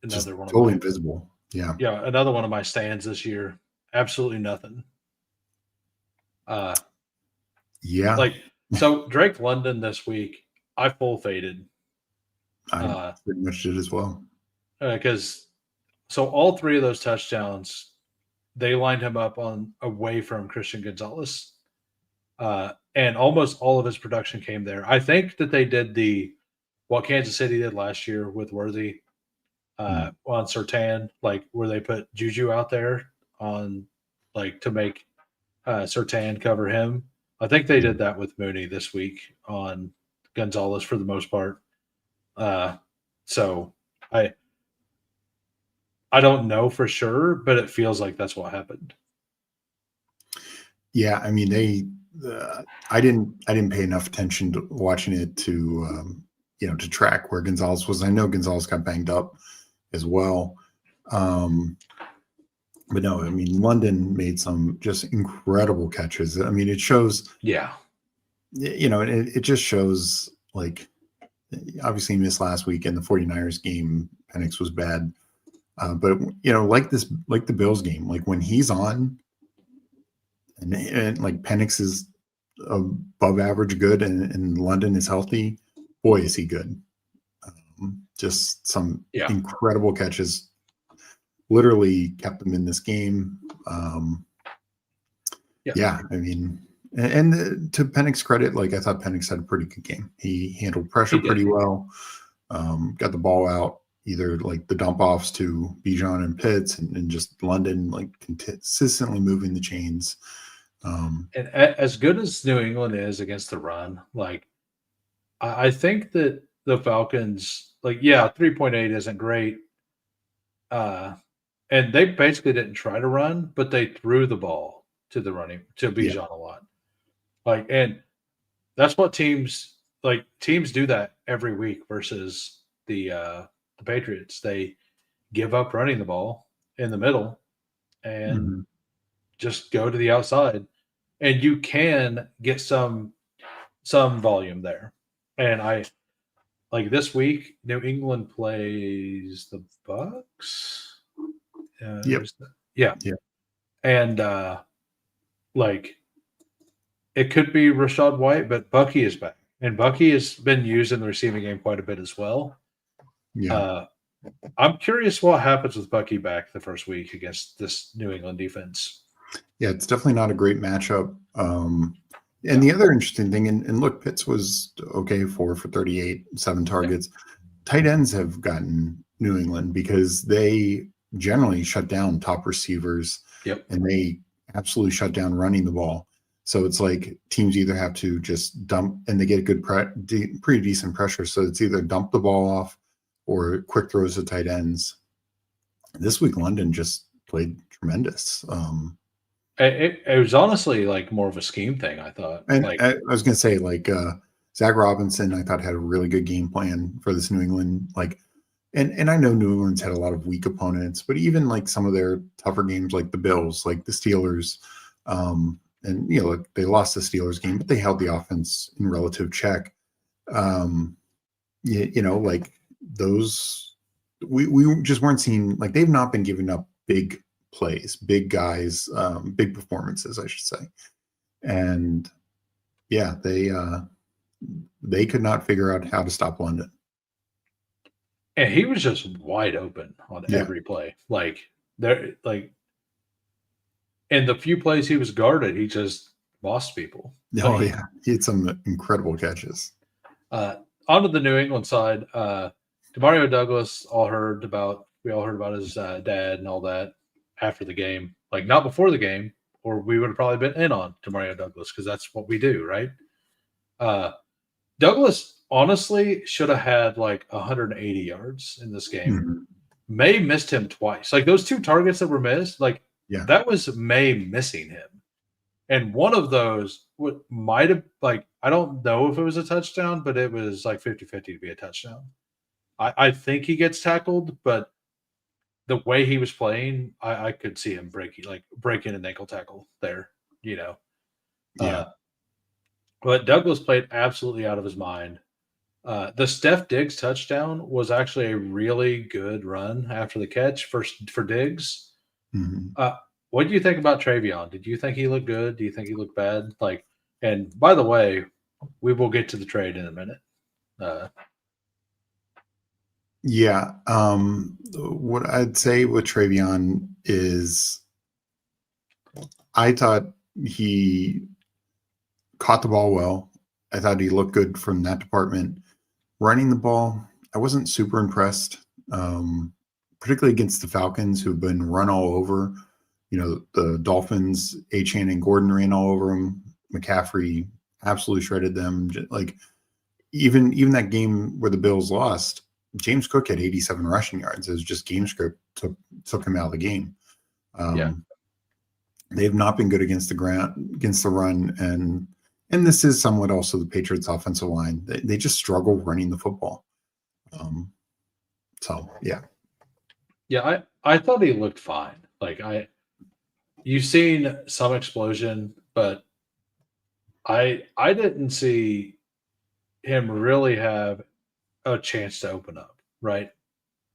just totally invisible. Yeah. Yeah, another one of my stands this year. Absolutely nothing. Yeah. So Drake London this week, I full faded. I pretty much did as well. Because all 3 of those touchdowns, they lined him up away from Christian Gonzalez. And almost all of his production came there. I think that they did what Kansas City did last year with Worthy on Surtain, where they put Juju out there on to make Surtain cover him. I think they did that with Mooney this week on Gonzalez for the most part. So I don't know for sure, but it feels like that's what happened. Yeah, I mean I didn't pay enough attention to watching it to to track where Gonzalez was. I know Gonzalez got banged up as well. But no, I mean, London made some just incredible catches. I mean, it shows. Yeah. It just shows, obviously he missed last week in the 49ers game. Penix was bad. But, like the Bills game, when he's on and Penix is above average good and London is healthy, boy, is he good. Just some incredible catches. Literally kept them in this game. Yeah, I mean, and to Penix's credit, I thought Penix had a pretty good game. He handled pressure pretty well. Got the ball out, either the dump offs to Bijan and Pitts, and just London consistently moving the chains. And as good as New England is against the run, I think that the Falcons, 3.8 isn't great. And they basically didn't try to run, but they threw the ball to Bijan a lot. And that's what teams do that every week versus the Patriots. They give up running the ball in the middle and just go to the outside. And you can get some volume there. And this week, New England plays the Bucks. Yep. Yeah. And it could be Rashad White, but Bucky is back, and Bucky has been used in the receiving game quite a bit as well. Yeah. I'm curious what happens with Bucky back the first week against this New England defense. Yeah, it's definitely not a great matchup. And the other interesting thing, and look, Pitts was okay, 4 for 38, 7 targets. Tight ends have gotten New England because they generally shut down top receivers. Yep. And they absolutely shut down running the ball. So it's like teams either have to just dump, and they get good, pretty decent pressure. So it's either dump the ball off or quick throws to tight ends. This week, London just played tremendous. It was honestly like more of a scheme thing, I thought. And like, I was going to say, like, Zach Robinson, I thought had a really good game plan for this New England. Like, and I know New England's had a lot of weak opponents, but even like some of their tougher games, like the Bills, like the Steelers, and you know, like they lost the Steelers game, but they held the offense in relative check. You know, like those, we just weren't seeing, like they've not been giving up big plays, big guys, big performances, I should say. And yeah, they could not figure out how to stop London. and he was just wide open on every play. Like there, like in the few plays he was guarded, he just lost people. Oh Like, yeah, he had some incredible catches. Onto the New England side, Demario Douglas. We all heard about his dad and all that after the game. Like not before the game, or we would have probably been in on Demario Douglas because that's what we do, right? Douglas honestly should have had like 180 yards in this game. Mm-hmm. May missed him twice. Like those 2 targets that were missed, like that was May missing him. And one of those might have, like, I don't know if it was a touchdown, but it was like 50-50 to be a touchdown. I think he gets tackled, but the way he was playing, I could see him breaking an ankle tackle there, you know. But Douglas played absolutely out of his mind. The Steph Diggs touchdown was actually a really good run after the catch for Diggs. Mm-hmm. What do you think about Travion? Did you think he looked good? Do you think he looked bad? Like, and by the way, we will get to the trade in a minute. Yeah. What I'd say with Travion is I thought he caught the ball well. I thought he looked good from that department. Running the ball, I wasn't super impressed, particularly against the Falcons, who've been run all over. You know, the Dolphins, Achane and Gordon ran all over him. McCaffrey absolutely shredded them. Like even that game where the Bills lost, James Cook had 87 rushing yards. It was just game script took him out of the game. They've not been good against the run, and this is somewhat also the Patriots' offensive line. They just struggle running the football. So yeah. Yeah, I thought he looked fine. Like you've seen some explosion, but I didn't see him really have a chance to open up, right?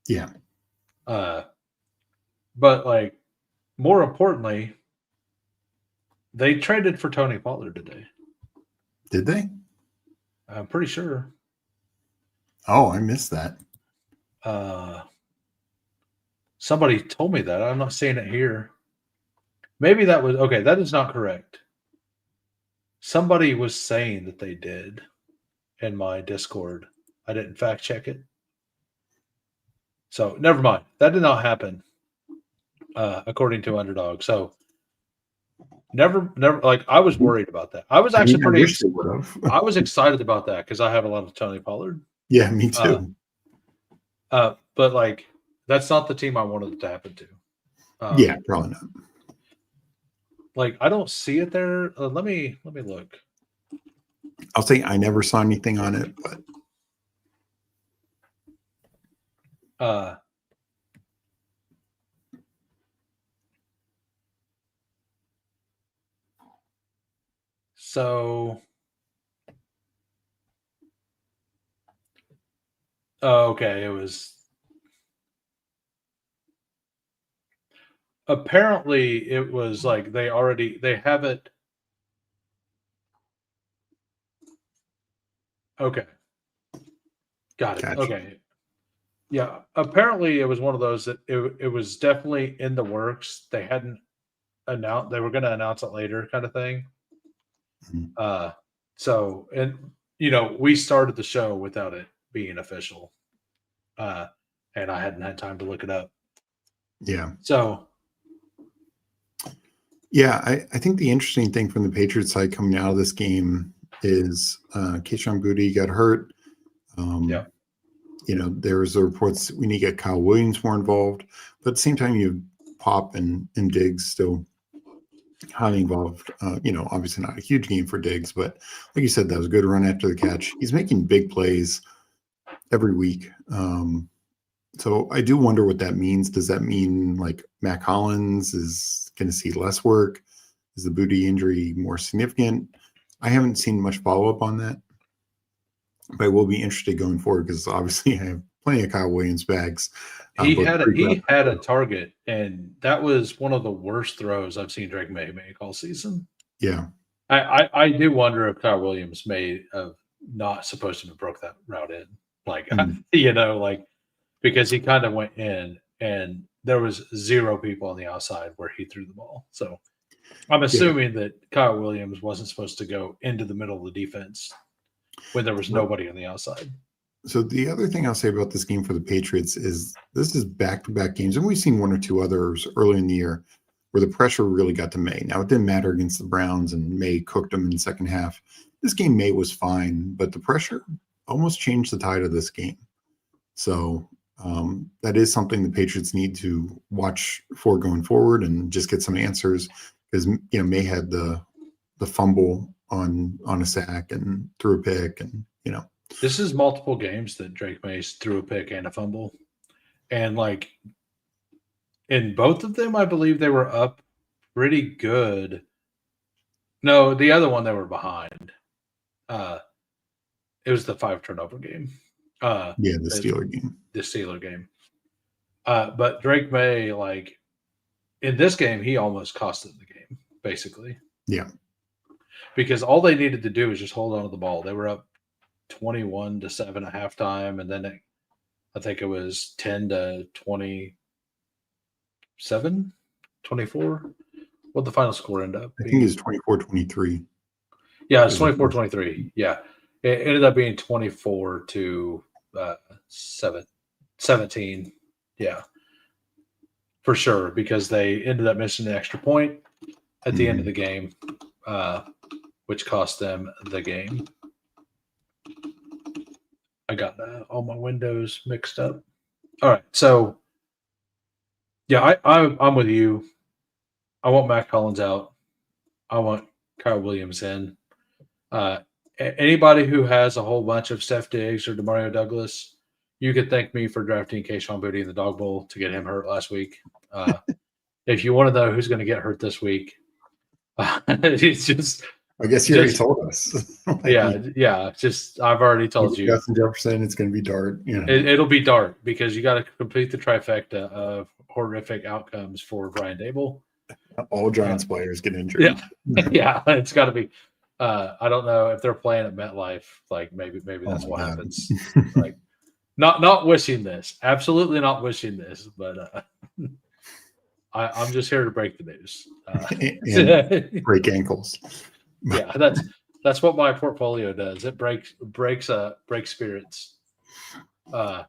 Yeah. But like more importantly, they traded for Tony Pollard today. Did they? I'm pretty sure. Oh, I missed that. Somebody told me that. I'm not seeing it here. Maybe that was okay. That is not correct. Somebody was saying that they did in my Discord. I didn't fact check it. So never mind. That did not happen, according to Underdog. So never. Like I was worried about that. I was actually I was excited about that because I have a lot of Tony Pollard. Yeah, me too. But like that's not the team I wanted it to happen to. Yeah, probably not. Like I don't see it there. Let me look. I'll say I never saw anything on it, but so okay, it was apparently it was like they have it. Okay. Got it. Gotcha. Okay. Yeah. Apparently, it was one of those that it was definitely in the works. They hadn't announced, they were going to announce it later, kind of thing. Mhm. So, and, we started the show without it being official. And I hadn't had time to look it up. Yeah. So, Yeah, I think the interesting thing from the Patriots side coming out of this game is Kayshon Boutte got hurt. yeah. There was the reports we need to get Kyle Williams more involved, but at the same time, you have Pop and Diggs still highly involved. Obviously not a huge game for Diggs, but like you said, that was a good run after the catch. He's making big plays every week. So I do wonder what that means. Does that mean like Matt Collins is going to see less work? Is the Boutte injury more significant? I haven't seen much follow-up on that, but I will be interested going forward because obviously I have plenty of Kyle Williams bags. He had a target, and that was one of the worst throws I've seen Drake May make all season. Yeah. I do wonder if Kyle Williams may have not supposed to have broke that route in. Like, because he kind of went in and there was 0 people on the outside where he threw the ball. So I'm assuming that Kyle Williams wasn't supposed to go into the middle of the defense when there was nobody on the outside. So the other thing I'll say about this game for the Patriots is this is back-to-back games, and we've seen 1 or 2 others early in the year where the pressure really got to May. Now, it didn't matter against the Browns, and May cooked them in the second half. This game, May was fine, but the pressure almost changed the tide of this game. So that is something the Patriots need to watch for going forward and just get some answers because May had the fumble on a sack and threw a pick, and this is multiple games that Drake Mays threw a pick and a fumble, and like in both of them, I believe they were up pretty good. No, the other one they were behind. It was the 5 turnover game. The Steeler game. The Steeler game. But Drake May, like in this game, he almost costed the game, basically. Yeah. Because all they needed to do was just hold on to the ball. They were up 21-7 at halftime, and then I think it was 10-27, 24. What'd the final score end up being? I think it was 24-23. Yeah, it was 24-23. Yeah. It ended up being 24-17. Yeah. For sure, because they ended up missing the extra point at the end of the game, which cost them the game. I got all my windows mixed up. All right, so yeah, I'm with you. I want Matt Collins out. I want Kyle Williams in. Anybody who has a whole bunch of Steph Diggs or Demario Douglas, you could thank me for drafting Kayshon Boutte in the dog bowl to get him hurt last week. If you want to know who's going to get hurt this week, it's just. I guess you already told us. Just I've already told you. Justin Jefferson, it's going to be Dart. It'll be Dart because you got to complete the trifecta of horrific outcomes for Brian Dable. All Giants players get injured. Yeah, it's got to be. I don't know if they're playing at MetLife. Like maybe that's what happens. Like, not wishing this. Absolutely not wishing this. But I'm just here to break the news. And break ankles. Yeah, that's what my portfolio does. It breaks spirits. All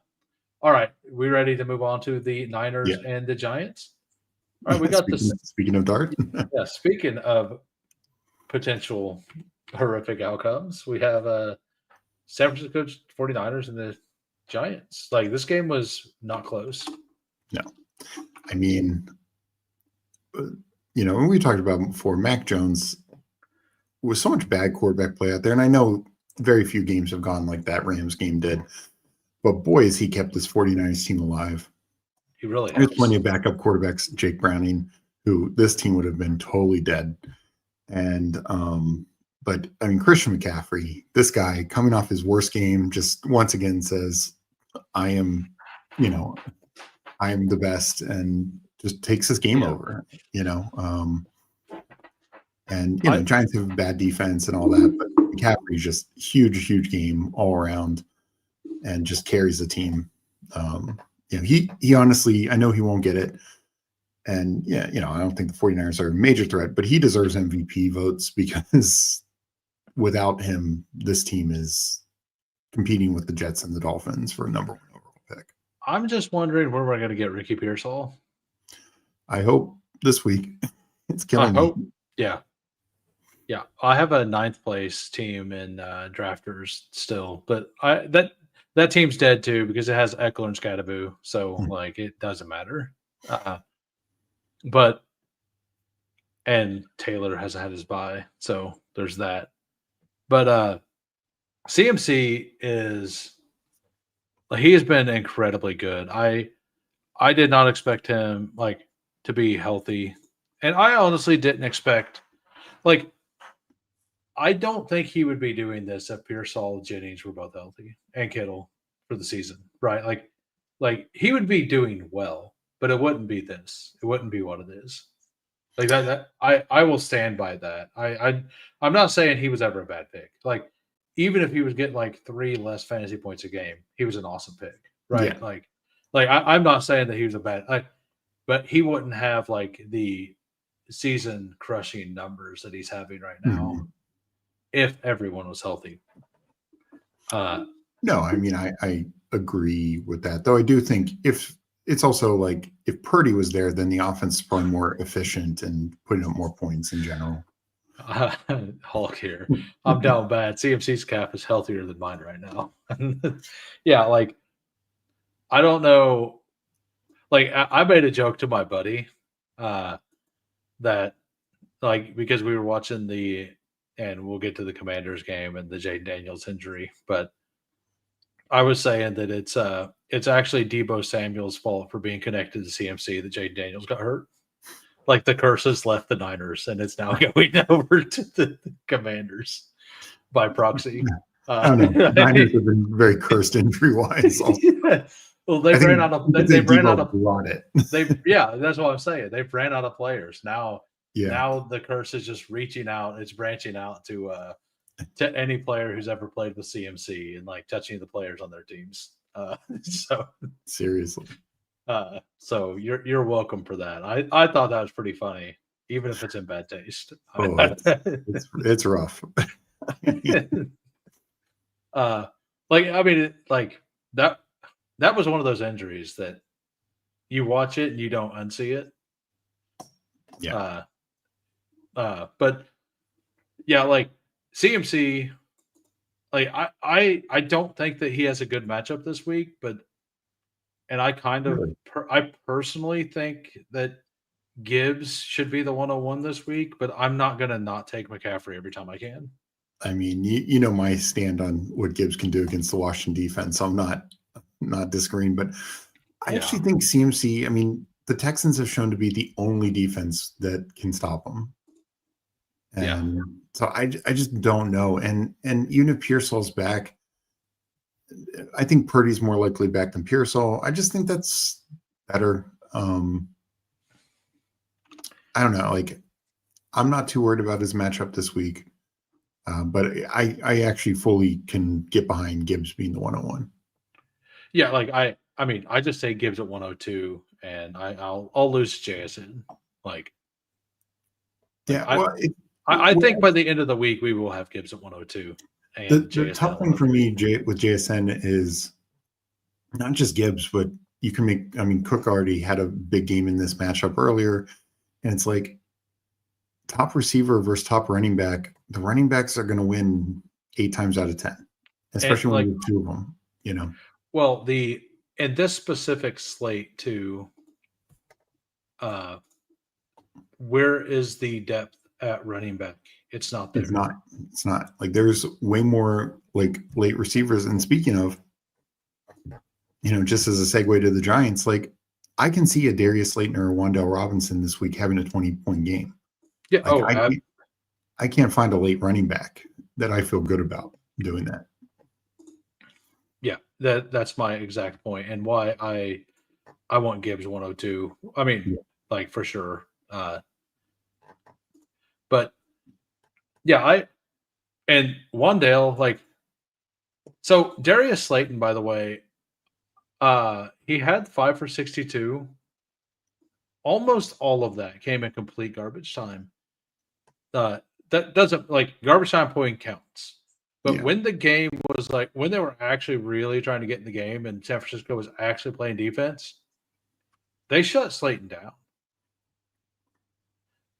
right, we ready to move on to the Niners and the Giants? All right, we got this. Speaking of Dart. Yeah, speaking of potential horrific outcomes, we have San Francisco 49ers and the Giants. Like, this game was not close. No. I mean, when we talked about before, Mac Jones was so much bad quarterback play out there, and I know very few games have gone like that Rams game did, but boy, has he kept this 49ers team alive. He really has. There's plenty of backup quarterbacks, Jake Browning, who this team would have been totally dead. And but I mean, Christian McCaffrey, this guy coming off his worst game, just once again says, I am the best, and just takes this game over, And Giants have a bad defense and all that, but McCaffrey's just huge game all around and just carries the team. He honestly, I know he won't get it. And I don't think the 49ers are a major threat, but he deserves MVP votes because without him, this team is competing with the Jets and the Dolphins for a number 1 overall pick. I'm just wondering where we're going to get Ricky Pearsall. I hope this week. It's killing me. Yeah. I have a 9th place team in drafters still, but that team's dead too because it has Eckler and Scadaboo, so it doesn't matter. And Taylor hasn't had his bye, so there's that. But CMC he has been incredibly good. I did not expect him to be healthy, and I honestly didn't expect I don't think he would be doing this if Pearsall, Jennings were both healthy, and Kittle for the season, right? Like he would be doing well, but it wouldn't be this. It wouldn't be what it is. Like that I will stand by that. I'm not saying he was ever a bad pick. Even if he was getting 3 less fantasy points a game, he was an awesome pick, right? Yeah. I'm not saying that he was a bad, but he wouldn't have the season crushing numbers that he's having right now if everyone was healthy. No, I mean I agree with that, though. I do think if it's also if Purdy was there, then the offense is probably more efficient and putting up more points in general. Hulk here. I'm down bad. CMC's cap is healthier than mine right now. I don't know. I made a joke to my buddy that because we were watching and we'll get to the Commanders game and the Jaden Daniels injury, but I was saying that it's actually Deebo Samuel's fault for being connected to CMC that Jaden Daniels got hurt. The curse has left the Niners, and it's now going over to the Commanders by proxy. I don't know. Niners have been very cursed injury-wise. Well, they ran out of. They ran out of. It. That's what I'm saying. They've ran out of players now. Yeah. Now the curse is just reaching out. It's branching out to any player who's ever played with CMC and touching the players on their teams. So seriously. So you're welcome for that. I thought that was pretty funny, even if it's in bad taste. It's rough. That was one of those injuries that you watch it and you don't unsee it. Yeah. But CMC, I don't think that he has a good matchup this week, and I I personally think that Gibbs should be the 101 this week, but I'm not going to not take McCaffrey every time I can. I mean, you know my stand on what Gibbs can do against the Washington defense. So I'm not disagreeing, but I actually think CMC, I mean, the Texans have shown to be the only defense that can stop them. And so I just don't know. And even if Pearsall's back, I think Purdy's more likely back than Pearsall. I just think that's better. I don't know. I'm not too worried about his matchup this week. But I actually fully can get behind Gibbs being the 101. Yeah, I mean, I just say Gibbs at 102, and I'll lose JSN. I think by the end of the week we will have Gibbs at 102. And the tough thing for me with JSN is not just Gibbs, but you can make. I mean, Cook already had a big game in this matchup earlier, and it's top receiver versus top running back. The running backs are going to win 8 times out of 10, especially when you have 2 of them. You know. Well, in this specific slate too, where is the depth at running back? It's not there. It's not. There's way more late receivers. And speaking of, just as a segue to the Giants, I can see a Darius Slayton or a Wan'Dale Robinson this week having a 20-point game. Yeah. I can't find a late running back that I feel good about doing that. Yeah, that's my exact point, and why I want Gibbs 102. I mean, for sure. But yeah, And Wandale, like, so Darius Slayton, by the way, he had 5 for 62. Almost all of that came in complete garbage time. That doesn't, like, garbage time point counts. But Yeah. when the game was like, when they were actually really trying to get in the game and San Francisco was actually playing defense, they shut Slayton down.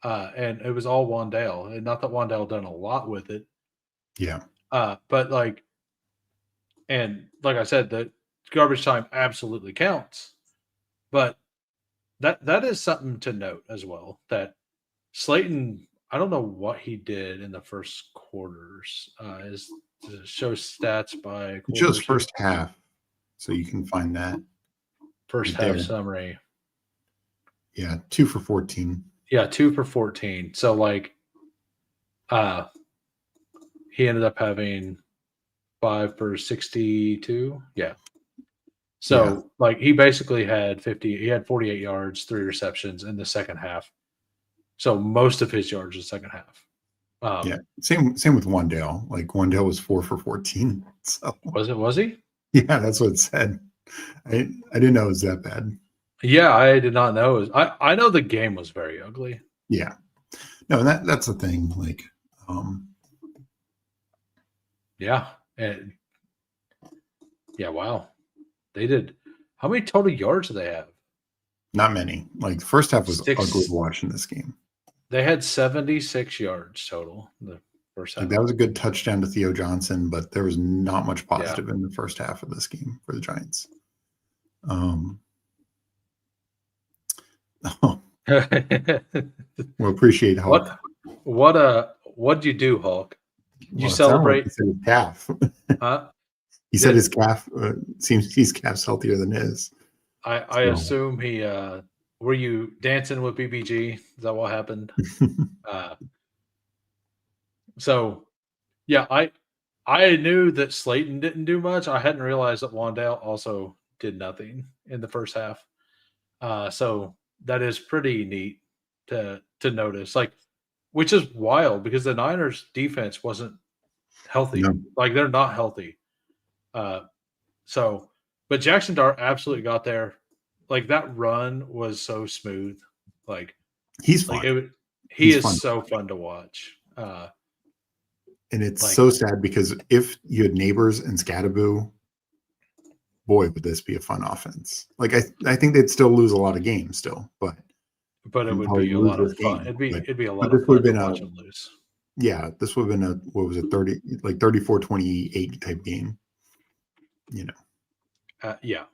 And it was all Wandale. And not that Wandale done a lot with it. Yeah. But like, and like I said, the garbage time absolutely counts. But that is something to note as well. That Slayton, I don't know what he did in the first quarters. Is to show stats by It shows quarters here. first half, so you can find that First right half there. summary. Yeah, 2 for 14. Yeah, 2 for 14. So like, he ended up having 5 for 62. Yeah. So like, he basically had 50. He had 48 yards, 3 receptions in the second half. So most of his yards in the second half. Yeah, same with Wandale. Like Wandale was 4 for 14. So Was he? yeah, that's what it said. I didn't know it was that bad. Yeah, I did not know. I know the game was very ugly. Yeah, no, that's the thing. Like, Yeah, and yeah, wow, they did. How many total yards do they have? not many. Like the first half was ugly 6. watching this game. They had 76 yards total in the first half. Like that was a good touchdown to Theo Johnson, but there was not much positive in the first half of this game for the Giants. We'll appreciate Hulk. What'd you do, Hulk? Did you celebrate? He said his calf. Huh? He said his calf seems his calf's healthier than his. I assume he. Were you dancing with BBG? Is that what happened? So, yeah, I knew that Slayton didn't do much. I hadn't realized that Wandale also did nothing in the first half. So that is pretty neat to notice. Like, which is wild because the Niners defense wasn't healthy. No. Like, they're not healthy. So, but Jackson Dart absolutely got there. Like, that run was so smooth. Like, he's fun. He is so fun to watch. And it's so sad because if you had Neighbors and Scattaboo, boy, would this be a fun offense. Like I think they'd still lose a lot of games still, but it would be a lot of fun. It'd be a lot of fun to watch them lose. Yeah, this would have been what was it, 34-28 type game. You know. Yeah.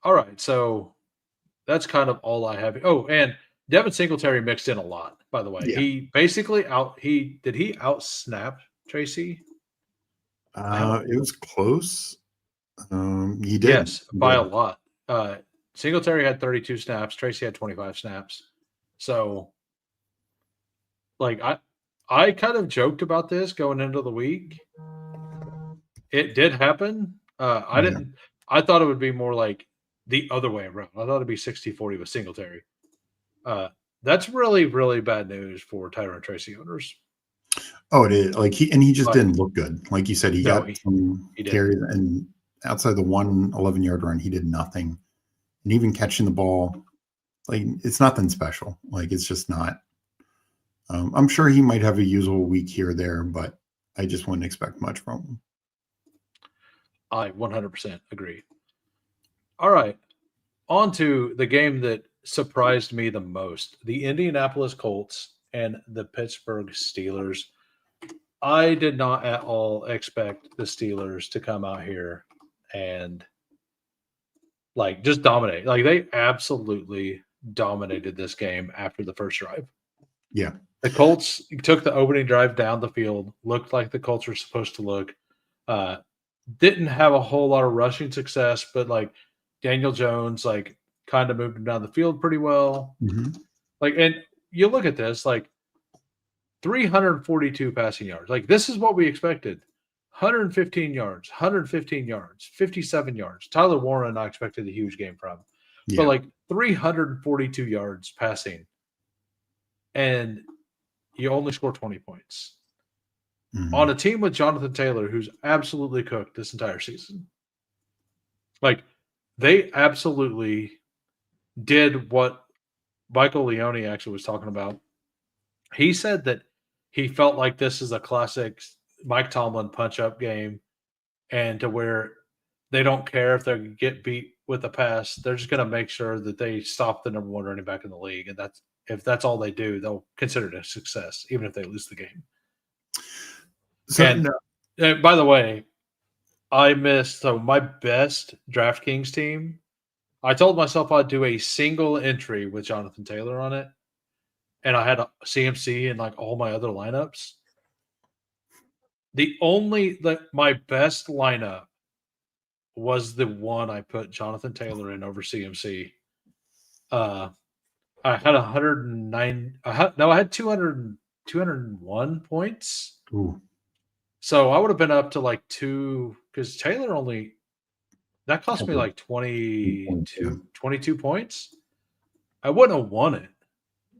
All right, so that's kind of all I have. Oh, and Devin Singletary mixed in a lot, by the way. Yeah. He basically did he out snap Tracy? It was close. He did. Yes, by a lot. Singletary had 32 snaps. Tracy had 25 snaps. So, like, I kind of joked about this going into the week. It did happen. I thought it would be more like the other way around. I thought it'd be 60-40 with Singletary. That's really, really bad news for Tyrone Tracy owners. Oh, it is. Like he just didn't look good. Like you said, he got some carries, and outside the 1 11-yard run, he did nothing. And even catching the ball, like it's nothing special. Like it's just not. I'm sure he might have a usable week here or there, but I just wouldn't expect much from him. I 100% agree. All right. On to the game that surprised me the most, the Indianapolis Colts and the Pittsburgh Steelers. I did not at all expect the Steelers to come out here and like just dominate. Like they absolutely dominated this game after the first drive. Yeah. The Colts took the opening drive down the field, looked like the Colts were supposed to look. Didn't have a whole lot of rushing success, but like Daniel Jones, like kind of moved him down the field pretty well. Mm-hmm. Like, and you look at this, like 342 passing yards. Like this is what we expected. 115 yards, 115 yards, 57 yards. Tyler Warren, I expected a huge game from. Yeah. But like 342 yards passing. And you only score 20 points. on a team with Jonathan Taylor, who's absolutely cooked this entire season. Like, they absolutely did what Michael Leone actually was talking about. He said that he felt like this is a classic Mike Tomlin punch-up game, and to where they don't care if they get beat with a pass. They're just going to make sure that they stop the number one running back in the league, and if that's all they do, they'll consider it a success, even if they lose the game. So, and by the way, I missed my best DraftKings team. I told myself I'd do a single entry with Jonathan Taylor on it, and I had a CMC in like all my other lineups. My best lineup was the one I put Jonathan Taylor in over CMC. I had 109. I had 201 points. Ooh. So I would have been up to like 2, because Taylor that cost me like 22 points. I wouldn't have won it,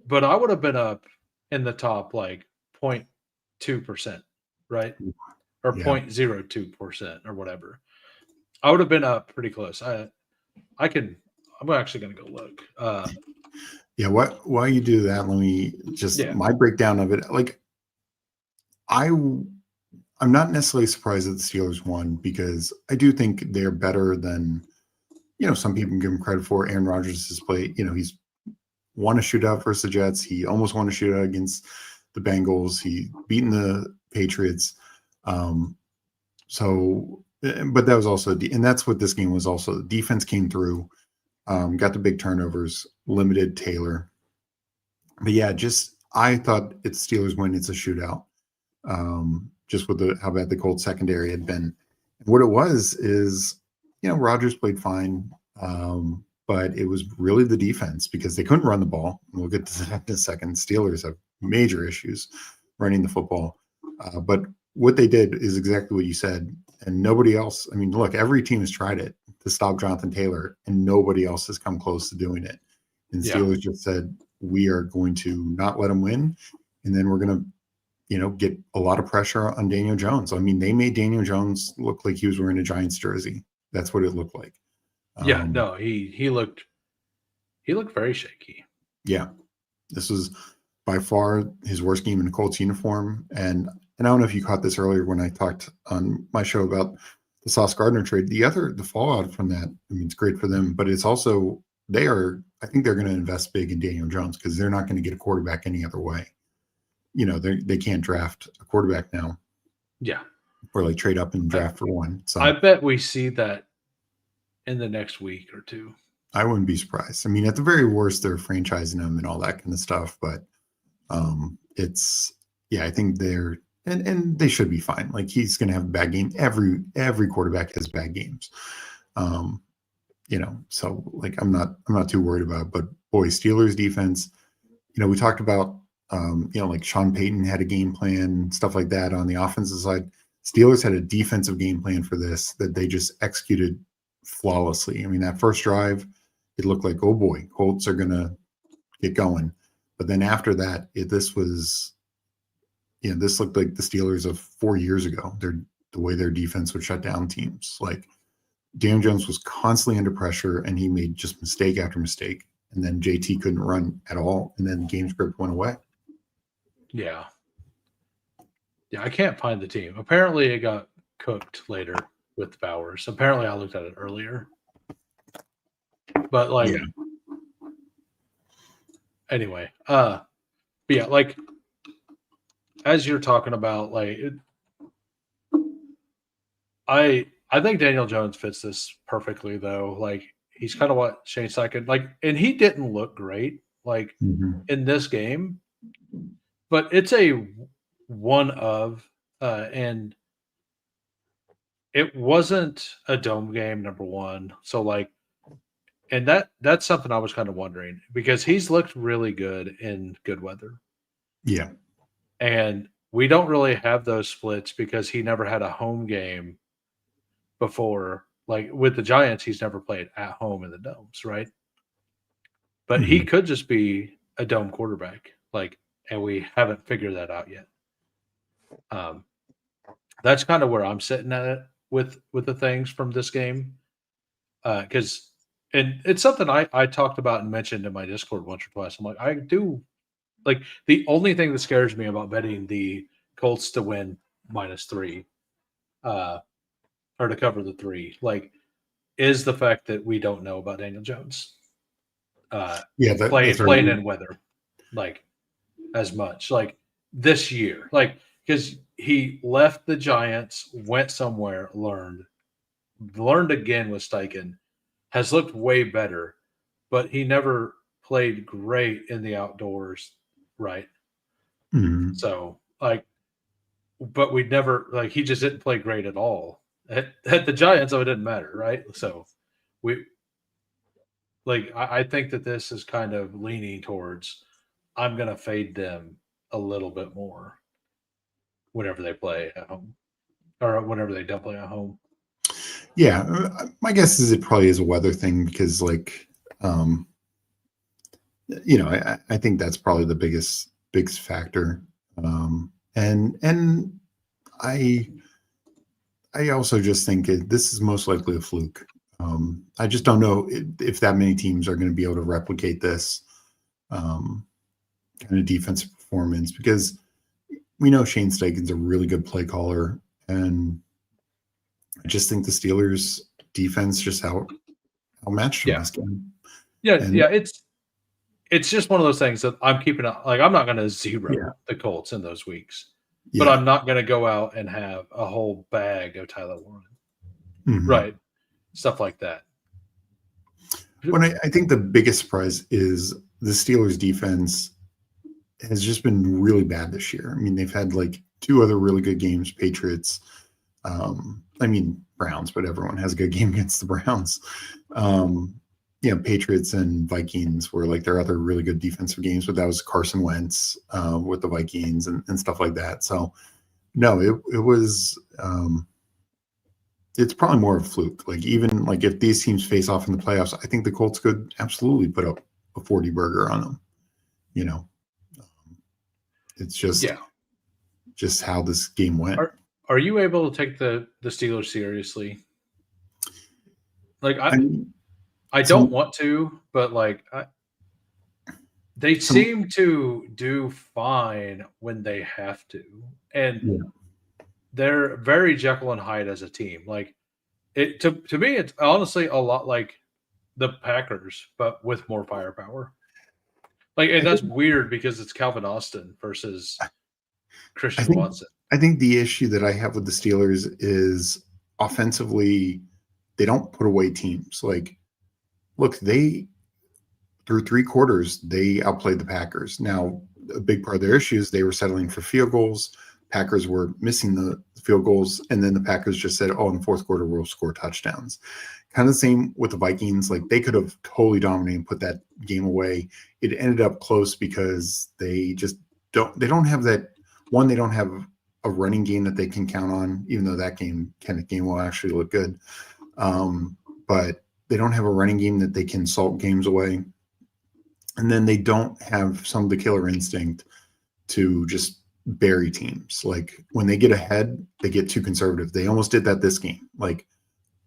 but I would have been up in the top like 0.2%, right? Or 0.02% or whatever. I would have been up pretty close. I'm actually going to go look. While you do that, let me just my breakdown of it. Like, I'm not necessarily surprised that the Steelers won, because I do think they're better than, some people give him credit for. Aaron Rodgers has played, he's won a shootout versus the Jets. He almost won a shootout against the Bengals. He beaten the Patriots. But that was also, and that's what this game was also. The defense came through, got the big turnovers, limited Taylor. But yeah, I thought it's Steelers win. It's a shootout. Just with how bad the Colts secondary had been. What it was is, Rodgers played fine, but it was really the defense, because they couldn't run the ball. We'll get to that in a second. Steelers have major issues running the football. But what they did is exactly what you said, and nobody else. I mean, look, every team has tried it to stop Jonathan Taylor, and nobody else has come close to doing it. And Steelers just said, we are going to not let him win, and then we're going to get a lot of pressure on Daniel Jones. I mean, they made Daniel Jones look like he was wearing a Giants jersey. That's what it looked like. He looked very shaky. Yeah, this was by far his worst game in a Colts uniform. And I don't know if you caught this earlier when I talked on my show about the Sauce Gardner trade. The fallout from that, I mean, it's great for them, but it's also, I think they're going to invest big in Daniel Jones, because they're not going to get a quarterback any other way. They can't draft a quarterback now. Yeah. Or like trade up and draft for one. So I bet we see that in the next week or two. I wouldn't be surprised. I mean, at the very worst, they're franchising him and all that kind of stuff. But I think they're, and they should be fine. Like, he's going to have a bad game. Every quarterback has bad games. So like, I'm not too worried about it. But boy, Steelers defense, we talked about, like Sean Payton had a game plan, stuff like that on the offensive side. Steelers had a defensive game plan for this that they just executed flawlessly. I mean, that first drive, it looked like, oh boy, Colts are going to get going. But then after that, this looked like the Steelers of 4 years ago. The way their defense would shut down teams. Like, Daniel Jones was constantly under pressure, and he made just mistake after mistake. And then JT couldn't run at all. And then the game script went away. Yeah. Yeah, I can't find the team. Apparently it got cooked later with Bowers. Apparently I looked at it earlier. But anyway, but yeah, like, as you're talking about, like, I think Daniel Jones fits this perfectly, though. Like, he's kind of what Shane Steichen, like, and he didn't look great, like, in this game, but it's a one of, and it wasn't a dome game, number one. So, like, and that's something I was kind of wondering, because he's looked really good in good weather. Yeah. And we don't really have those splits because he never had a home game before. Like, with the Giants, he's never played at home in the domes, right? But he could just be a dome quarterback, like, and we haven't figured that out yet. that's kind of where I'm sitting at it with the things from this game. Because and it's something I talked about and mentioned in my Discord once or twice. I'm like, I do like the only thing that scares me about betting the Colts to win -3, uh, or to cover the 3, like, is the fact that we don't know about Daniel Jones, Yeah, that's our playing in weather, like as much, like this year, like because he left the Giants, went somewhere, learned again with Steichen, has looked way better, but he never played great in the outdoors, right? Mhm. So, like, but we never like he just didn't play great at all at the Giants, so it didn't matter, right? So, we I think that this is kind of leaning towards I'm gonna fade them a little bit more whenever they play at home or whenever they don't play at home. Yeah, my guess is it probably is a weather thing because, like, um, I think that's probably the biggest factor. And I I also just think this is most likely a fluke. I just don't know if that many teams are going to be able to replicate this um, kind of defensive performance because we know Shane Steichen's a really good play caller, and I just think the Steelers defense just outmatched them Yeah, this game. yeah, And yeah. It's just one of those things that I'm keeping up. Like I'm not going to yeah, zero the Colts in those weeks, but yeah. I'm not going to go out and have a whole bag of Tyler Warren, Mhm. right? Stuff like that. When I think the biggest surprise is the Steelers defense has just been really bad this year. I mean, they've had like two other really good games, Patriots. I mean, Browns, but everyone has a good game against the Browns. Um, Patriots and Vikings were like their other really good defensive games, but that was Carson Wentz with the Vikings and stuff like that. So, no, it was. It's probably more of a fluke. Like even like if these teams face off in the playoffs, I think the Colts could absolutely put up a 40 burger on them. You know, it's Yeah. just how this game went. Are you able to take the Steelers seriously? Like I mean, I don't some want to, but like they some seem to do fine when they have to, and yeah. they're very Jekyll and Hyde as a team. Like it to me, it's honestly a lot like the Packers, but with more firepower. Like, and I that's think weird because it's Calvin Austin versus I Christian think Watson. I think the issue that I have with the Steelers is offensively they don't put away teams. Like look, they through three quarters, they outplayed the Packers. Now, a big part of their issue is they were settling for field goals. Packers were missing the field goals, and then the Packers just said, "Oh, in the fourth quarter, we'll score touchdowns." Kind of the same with the Vikings. Like they could have totally dominated and put that game away. It ended up close because they just don't. They don't have that one. They don't have a running game that they can count on, even though that game will actually look good. But they don't have a running game that they can salt games away, and then they don't have some of the killer instinct to just bury teams. Like when they get ahead, they get too conservative. They almost did that this game. Like,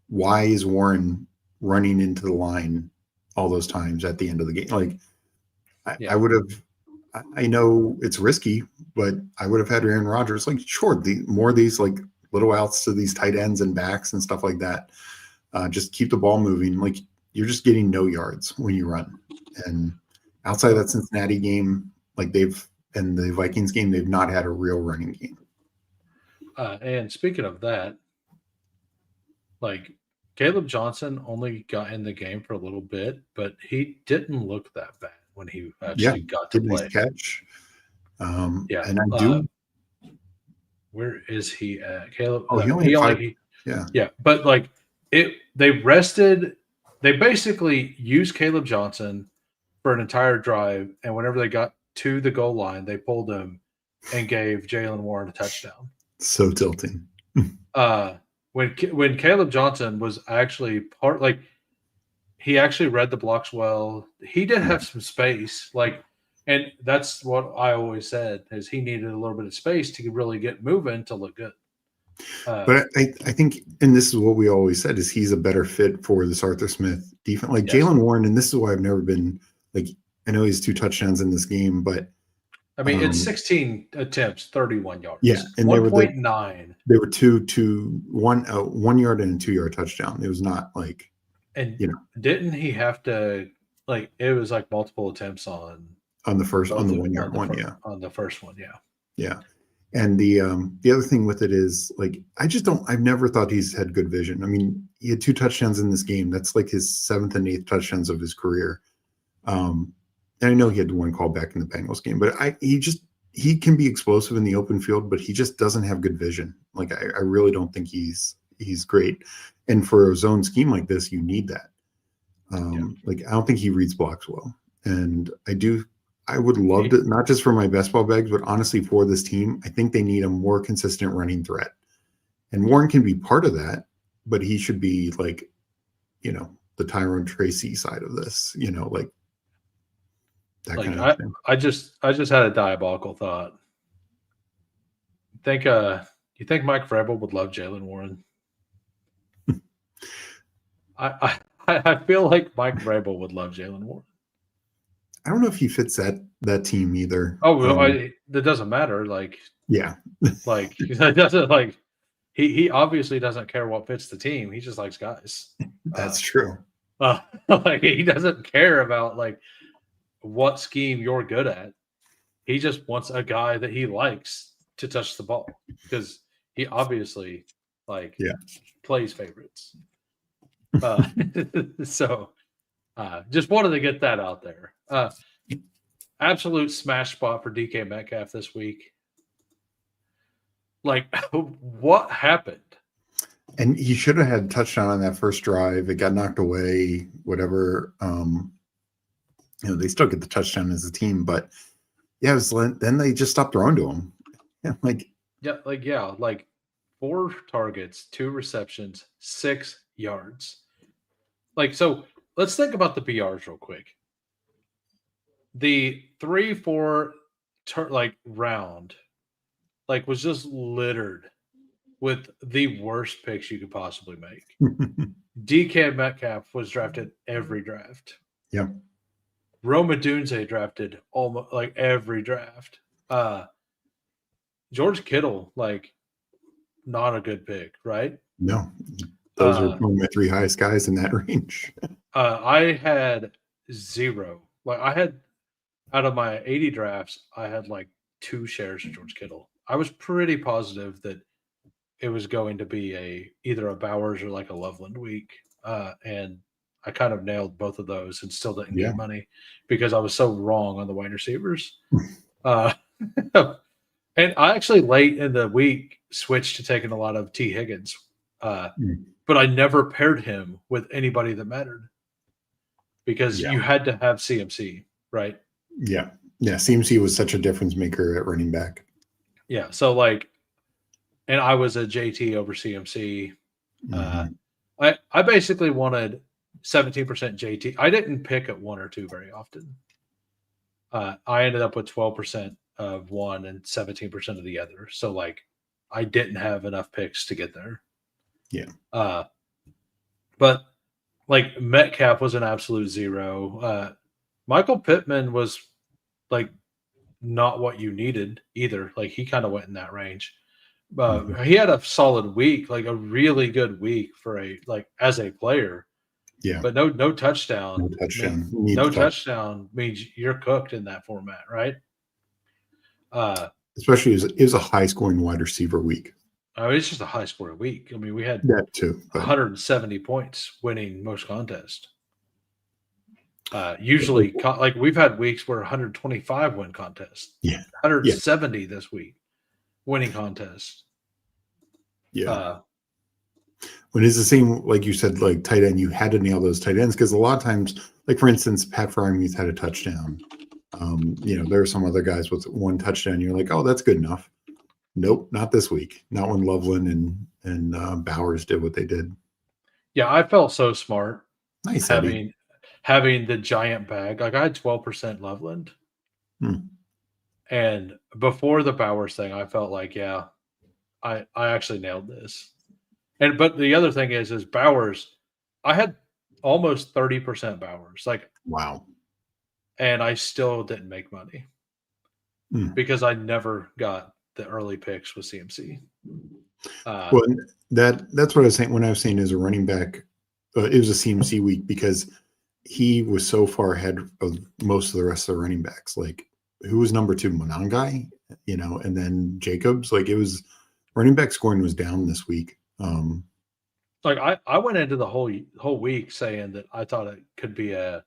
why is Warren running into the line all those times at the end of the game? Like, I Yeah, would have. I know it's risky, but I would have had Aaron Rodgers. Like, sure, the more of these like little outs to these tight ends and backs and stuff like that. Just keep the ball moving. Like you're just getting no yards when you run. And outside of that Cincinnati game, like they've and the Vikings game, they've not had a real running game. and speaking of that, like Caleb Johnson only got in the game for a little bit, but he didn't look that bad when he Yeah, actually got to getting his play. catch. Yeah. And I do. Where is he at? Caleb, Oh, he only he had only, five. Yeah, yeah, but like they basically used Caleb Johnson for an entire drive. And whenever they got to the goal line, they pulled him and gave Jalen Warren a touchdown. so tilting. Uh, when Caleb Johnson was actually like he actually read the blocks well. He did Yeah, have some space, like, and that's what I always said is he needed a little bit of space to really get moving to look good. But I think, and this is what we always said, is he's a better fit for this Arthur Smith defense. Like yes. Jalen Warren, and this is why I've never been like, I know he's 2 touchdowns in this game, but I mean, it's 16 attempts, 31 yards. Yeah, and 1.9. They were 1 yard and a 2 yard touchdown. It was not like, and didn't he have to like it was like multiple attempts on the first on the 1 yard one, on the first one, yeah. And the other thing with it is like I've never thought he's had good vision. I mean, he had 2 touchdowns in this game. That's like his 7th and 8th touchdowns of his career. And I know he had 1 call back in the Bengals game, but he can be explosive in the open field, but he just doesn't have good vision. Like I really don't think he's great. And for a zone scheme like this, you need that. Like I don't think he reads blocks well. And I would love to, not just for my best ball bags, but honestly for this team, I think they need a more consistent running threat. And Warren can be part of that, but he should be like, the Tyrone Tracy side of this, like that kind of thing. I just had a diabolical thought. You think Mike Vrabel would love Jalen Warren? I feel like Mike Vrabel would love Jalen Warren. I don't know if he fits that team either. Oh, that doesn't matter. Like, yeah, like it doesn't like he obviously doesn't care what fits the team. He just likes guys. That's true. Like he doesn't care about like what scheme you're good at. He just wants a guy that he likes to touch the ball because he obviously plays favorites. So just wanted to get that out there. Absolute smash spot for DK Metcalf this week. Like, what happened? And he should have had a touchdown on that first drive. It got knocked away, whatever. They still get the touchdown as a team, but then they just stopped throwing to him. Like 4 targets, 2 receptions, 6 yards. Like, so let's think about the PRs real quick. The 3-4 round was just littered with the worst picks you could possibly make. DK Metcalf was drafted every draft. Yeah. Rome Odunze drafted almost like every draft. George Kittle, not a good pick, right? No. Those are my 3 highest guys in that range. I had 0. I had out of my 80 drafts, I had 2 shares of George Kittle. I was pretty positive that it was going to be either a Bowers or a Loveland week. And I kind of nailed both of those and still didn't get money because I was so wrong on the wide receivers. And I actually late in the week switched to taking a lot of T. Higgins. But I never paired him with anybody that mattered because you had to have CMC, right? Yeah. Yeah. CMC was such a difference maker at running back. Yeah. So and I was a JT over CMC. I basically wanted 17% JT. I didn't pick at 1 or 2 very often. I ended up with 12% of one and 17% of the other. So I didn't have enough picks to get there. Yeah. But Metcalf was an absolute 0. Michael Pittman was not what you needed either. He kind of went in that range. He had a solid week, a really good week for as a player. Yeah. But no touchdown. No touchdown. No touchdown means you're cooked in that format, right? Especially it was a high scoring wide receiver week. It's just a high scoring week. I mean, we had that too, 170 points winning most contest. Usually, we've had weeks where 125 win contest. Yeah. 170 this week winning contest. Yeah. When it's the same, like you said, tight end, you had to nail those tight ends because a lot of times, for instance, Pat Freiermuth had a touchdown. There are some other guys with 1 touchdown. You're like, oh, that's good enough. Nope, not this week. Not when Loveland and Bowers did what they did. Yeah, I felt so smart. Nice having the giant bag. I had 12% Loveland. And before the Bowers thing, I felt I actually nailed this. But the other thing is Bowers. I had almost 30% Bowers, like, Wow. and I still didn't make money because I never got the early picks with CMC. Well, that's what I was saying when I was saying as a running back, it was a CMC week because he was so far ahead of most of the rest of the running backs. Like, who was number 2? Monangai, and then Jacobs. Like, it was running back scoring was down this week. Like I went into the whole week saying that I thought it could be a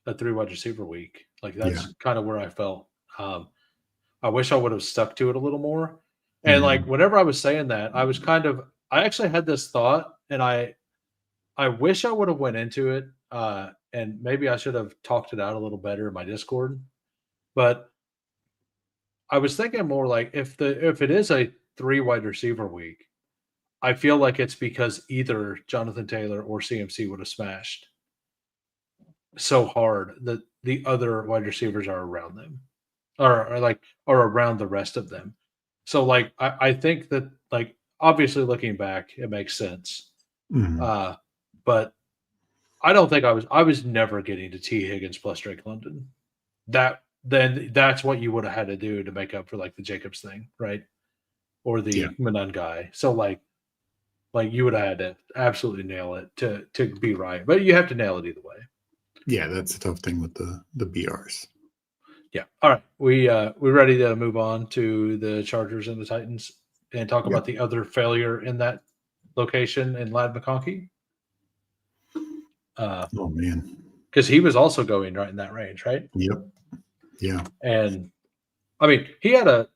3 wide receiver week. Like that's kind of where I felt. I wish I would have stuck to it a little more. And like whenever I was saying that, I actually had this thought, and I wish I would have went into it, and maybe I should have talked it out a little better in my Discord. But I was thinking more like if it is a 3 wide receiver week, I feel like it's because either Jonathan Taylor or CMC would have smashed so hard that the other wide receivers are around them, or around the rest of them. So like I think that, like, obviously looking back, it makes sense. But I don't think I was never getting to T. Higgins plus Drake London. That's what you would have had to do to make up for like the Jacobs thing, right? Or the Manon guy. So like you would have had to absolutely nail it to be right. But you have to nail it either way. Yeah, that's a tough thing with the BRs. Yeah. All right. We ready to move on to the Chargers and the Titans and talk about the other failure in that location in Ladd McConkey? Oh man. Because he was also going right in that range, right? Yep. Yeah. And I mean, he had a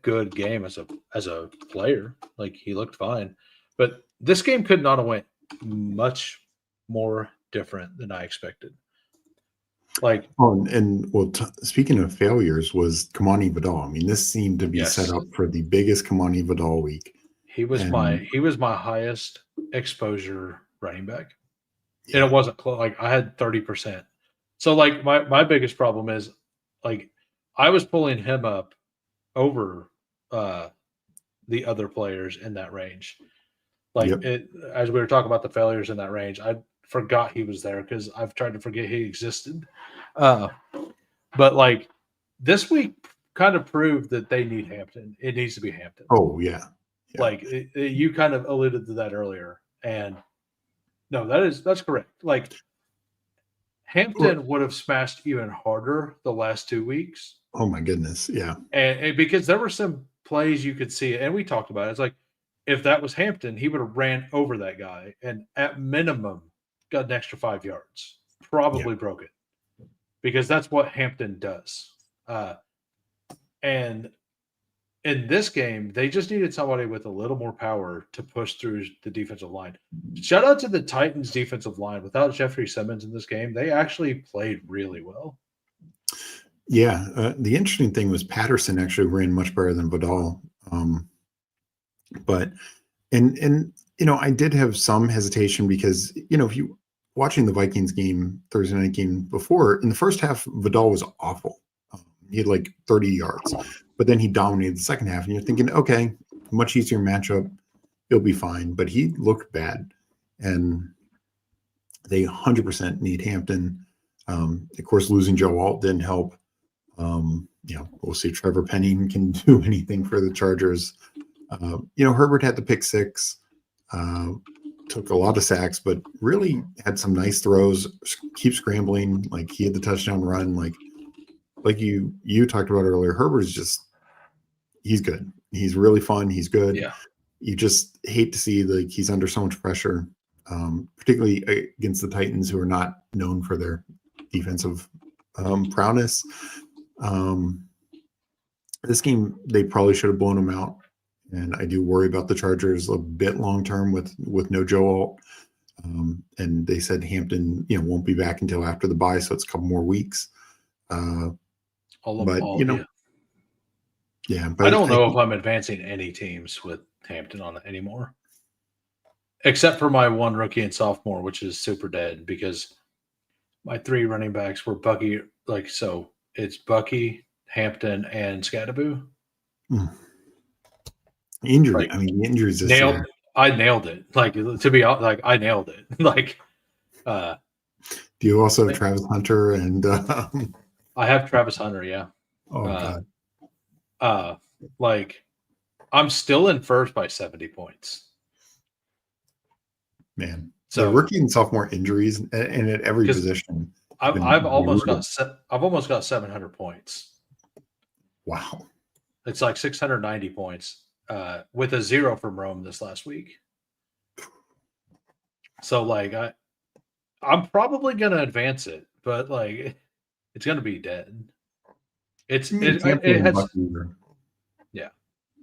good game as a player. Like, he looked fine. But this game could not have went much more different than I expected. Like, speaking of failures, was Kamani Vidal. I mean, this seemed to be set up for the biggest Kamani Vidal week. He was my highest exposure running back, and it wasn't close. Like, I had 30%. So like my biggest problem is, like, I was pulling him up over the other players in that range. Like, as we were talking about the failures in that range, I forgot he was there because I've tried to forget he existed. But like this week kind of proved that they need Hampton. It needs to be Hampton. Oh yeah. Like you kind of alluded to that earlier, and no, that's correct. Like, Hampton would have smashed even harder the last 2 weeks. Oh my goodness, yeah. And because there were some plays you could see, and we talked about it. It's like, if that was Hampton, he would have ran over that guy and at minimum got an extra 5 yards. Probably broke it. Because that's what Hampton does. And in this game, they just needed somebody with a little more power to push through the defensive line. Shout out to the Titans defensive line. Without Jeffrey Simmons in this game, they actually played really well. Yeah. The interesting thing was Patterson actually ran much better than Vidal. But I did have some hesitation because, if you watching the Vikings game, Thursday night game before, in the first half, Vidal was awful. He had like 30 yards, but then he dominated the second half, and you're thinking, okay, much easier matchup, he'll be fine. But he looked bad, and they 100% need Hampton. Of course, losing Joe Alt didn't help. We'll see if Trevor Penning can do anything for the Chargers. Herbert had the pick 6. Took a lot of sacks, but really had some nice throws, keep scrambling. Like, he had the touchdown run. Like you talked about earlier, Herbert is he's good. He's really fun. He's good. Yeah. You just hate to see he's under so much pressure, particularly against the Titans, who are not known for their defensive prowess. This game, they probably should have blown him out. And I do worry about the Chargers a bit long term with no Joe Alt. And they said Hampton, won't be back until after the bye, so it's a couple more weeks. But I don't know if I'm advancing any teams with Hampton on it anymore, except for my one rookie and sophomore, which is super dead because my 3 running backs were Bucky. So it's Bucky, Hampton, and Scadaboo. Injury. Like, I mean, the injuries this nailed. year. I nailed it. Like, to be honest, like I nailed it. Like, Do you also have Travis Hunter and? I have Travis Hunter. Yeah. Oh God, Like, I'm still in first by 70 points. man, the So rookie and sophomore injuries and at every position. I've almost got 700 points. Wow. It's like 690 points with a 0 from Rome this last week. So like I'm probably gonna advance it, but like it's gonna be dead. It has yeah.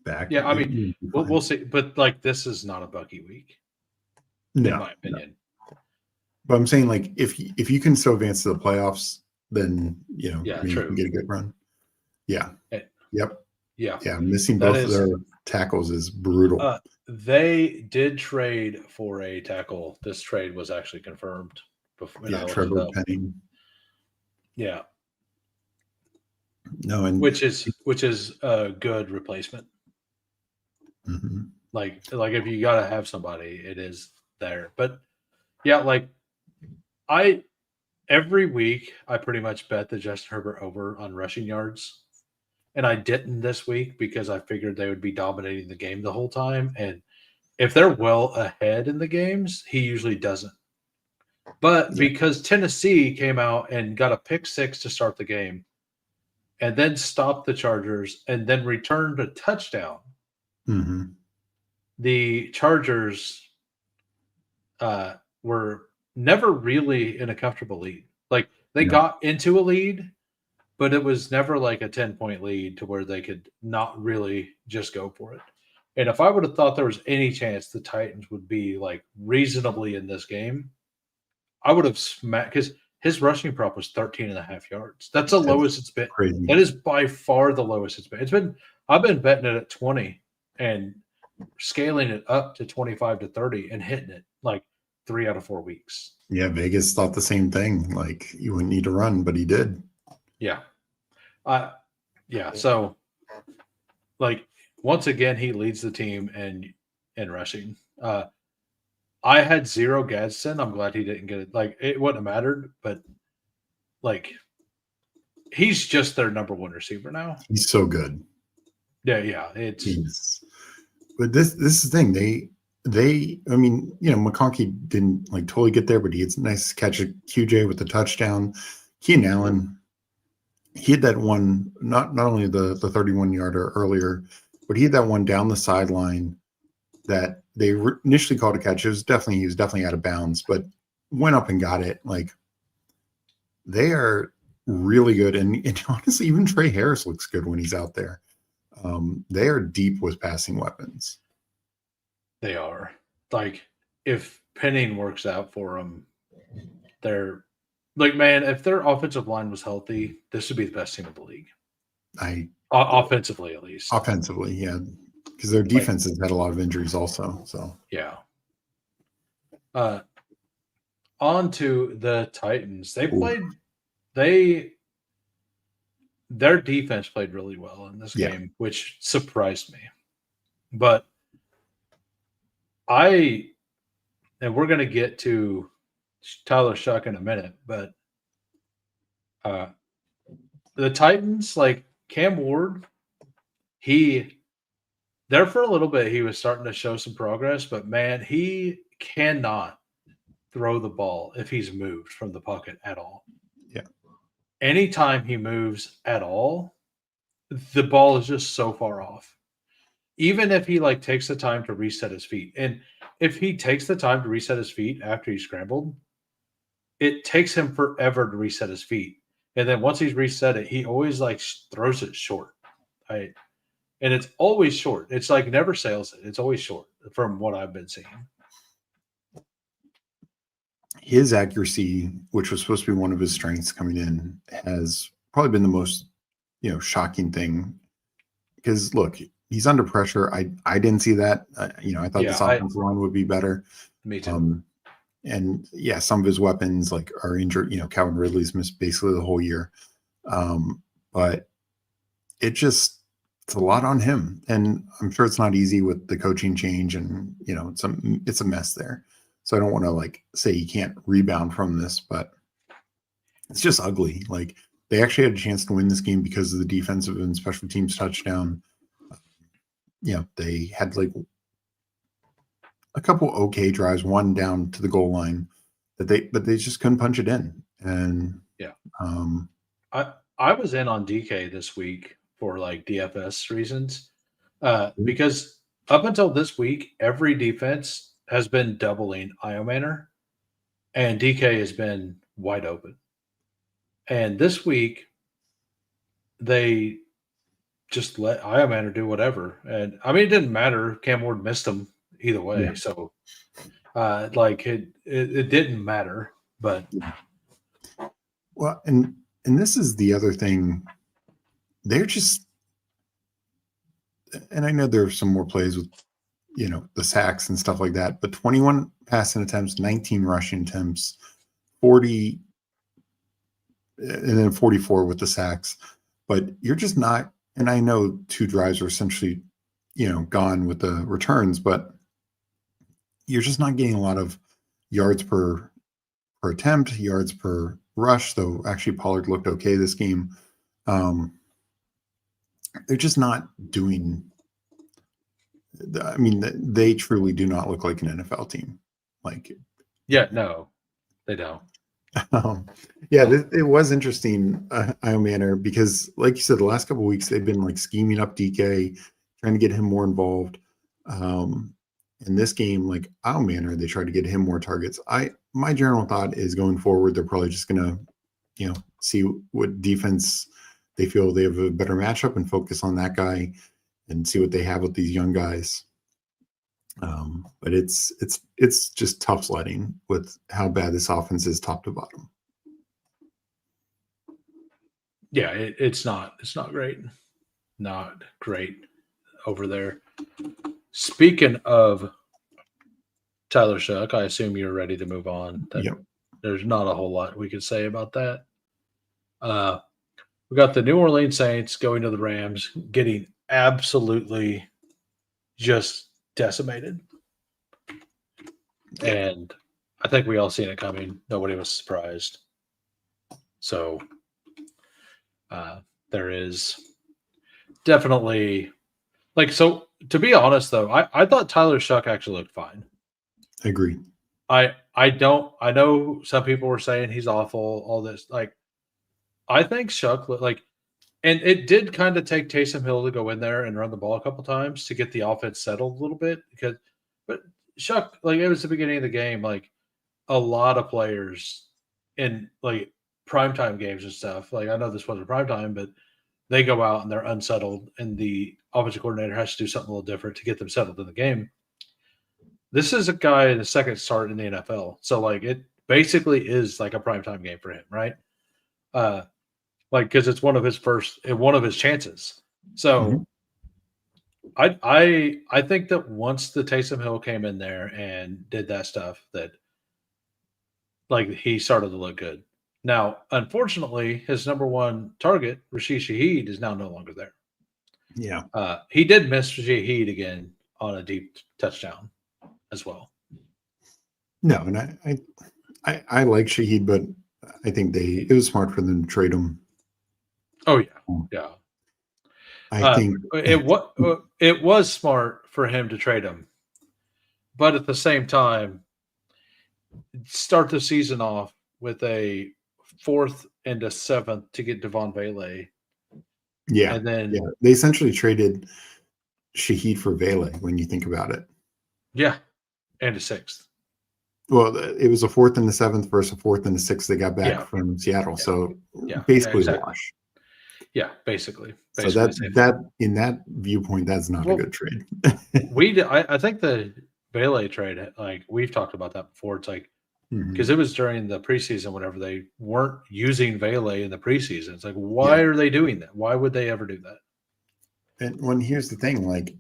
Back. Yeah, I mean we'll see, but like this is not a Bucky week, in my opinion. But I'm saying, like, if you can still advance to the playoffs, then you can get a good run. Yeah. Yep. Yeah. Yeah. Missing both of their tackles is brutal. They did trade for a tackle. This trade was actually confirmed before. Trevor Penning. Yeah. No, and which is a good replacement. Mm-hmm. Like if you got to have somebody, it is there. But yeah, like every week I pretty much bet the Justin Herbert over on rushing yards, and I didn't this week because I figured they would be dominating the game the whole time. And if they're well ahead in the games, he usually doesn't. But because Tennessee came out and got a pick 6 to start the game, and then stopped the Chargers, and then returned a touchdown. Mm-hmm. The Chargers were never really in a comfortable lead. Like they got into a lead, but it was never like a 10-point lead to where they could not really just go for it. And if I would have thought there was any chance the Titans would be like reasonably in this game, I would have smacked, because his rushing prop was 13.5 yards. That's the lowest it's been. Crazy. That is by far the lowest it's been. I've been betting it at 20 and scaling it up to 25 to 30 and hitting it like 3 out of 4 weeks. Yeah, Vegas thought the same thing. Like you wouldn't need to run, but he did. Yeah. So like once again, he leads the team in rushing. I had 0 Gadsden. I'm glad he didn't get it. Like it wouldn't have mattered, but like he's just their number 1 receiver now. He's so good. Yeah. But this is the thing. I mean, McConkey didn't like totally get there, but he had a nice catch at QJ with the touchdown. Keenan Allen, he had that one, not only the 31-yarder earlier, but he had that one down the sideline that they initially called a catch. He was definitely out of bounds, but went up and got it. Like they are really good. And honestly, even Trey Harris looks good when he's out there. They are deep with passing weapons. They are. Like if Penning works out for them, they're like, man, if their offensive line was healthy, this would be the best team in the league. Offensively, at least. Offensively, yeah. Because their defense has had a lot of injuries also. So yeah. On to the Titans. Their defense played really well in this game, which surprised me. But we're going to get to Tyler Shuck in a minute, but the Titans, like Cam Ward, there for a little bit, he was starting to show some progress, but man, he cannot throw the ball if he's moved from the pocket at all. Yeah. Anytime he moves at all, the ball is just so far off. Even if he like takes the time to reset his feet. And if he takes the time to reset his feet after he scrambled, it takes him forever to reset his feet. And then once he's reset it, he always like throws it short. Right. And it's always short. It's like never sails it. It's always short from what I've been seeing. His accuracy, which was supposed to be one of his strengths coming in, has probably been the most, shocking thing. Because look, he's under pressure. I didn't see that. I thought this offensive line would be better. Me too. And some of his weapons like are injured. Calvin Ridley's missed basically the whole year. But it just, it's a lot on him, and I'm sure it's not easy with the coaching change, and it's a mess there. So I don't want to like say he can't rebound from this, but it's just ugly. Like they actually had a chance to win this game because of the defensive and special teams touchdown. They had like a couple okay drives, one down to the goal line, but they just couldn't punch it in. And Yeah. um, I was in on DK this week for like DFS reasons, because up until this week, every defense has been doubling Iomanner, and DK has been wide open. And this week, they just let Iomanner do whatever. And I mean, it didn't matter. Cam Ward missed him either way. Yeah. So, like it didn't matter. But well, and this is the other thing. They're just, and I know there's some more plays with the sacks and stuff like that, but 21 passing attempts, 19 rushing attempts, 40, and then 44 with the sacks. But you're just not, and I know 2 drives are essentially, gone with the returns, but you're just not getting a lot of yards per attempt, yards per rush, though actually Pollard looked okay this game. They're just not doing, I mean, they truly do not look like an NFL team. Like, yeah, no, they don't. It was interesting, Iomanner, because like you said, the last couple of weeks they've been like scheming up DK, trying to get him more involved. In this game, like Iomanner, they tried to get him more targets. My general thought is going forward, they're probably just gonna, see what defense they feel they have a better matchup and focus on that guy and see what they have with these young guys. But it's just tough sledding with how bad this offense is top to bottom. Yeah, it's not great. Not great over there. Speaking of Tyler Shuck, I assume you're ready to move on. Yep. There's not a whole lot we could say about that. We got the New Orleans Saints going to the Rams, getting absolutely just decimated. Yeah. And I think we all seen it coming. Nobody was surprised. So there is definitely so to be honest though, I thought Tyler Shuck actually looked fine. I agree. I know some people were saying he's awful, all this. Like I think Shuck and it did kind of take Taysom Hill to go in there and run the ball a couple times to get the offense settled a little bit but Shuck, like it was the beginning of the game, like a lot of players in like primetime games and stuff. Like I know this wasn't primetime, but they go out and they're unsettled and the offensive coordinator has to do something a little different to get them settled in the game. This is a guy in the second start in the NFL. So like it basically is like a primetime game for him, right? Because it's one of his chances. So I think that once the Taysom Hill came in there and did that stuff, that like he started to look good. Now, unfortunately, his number one target, Rashid Shaheed, is now no longer there. Yeah. He did miss Shaheed again on a deep touchdown as well. No, and I like Shaheed, but I think it was smart for them to trade him. Oh yeah, yeah. I think it was smart for him to trade him, but at the same time, start the season off with a 4th and a 7th to get Devon Vele. Yeah, and then they essentially traded Shaheed for Vele when you think about it. Yeah, and a 6th. Well, it was a 4th and a 7th versus a 4th and a 6th they got back from Seattle. Yeah. So basically exactly. wash. Yeah, basically. So that in that viewpoint, that's not a good trade. I think the Vele trade, like we've talked about that before. It's like because it was during the preseason, whenever they weren't using Vele in the preseason. It's like, why are they doing that? Why would they ever do that? And when here's the thing, like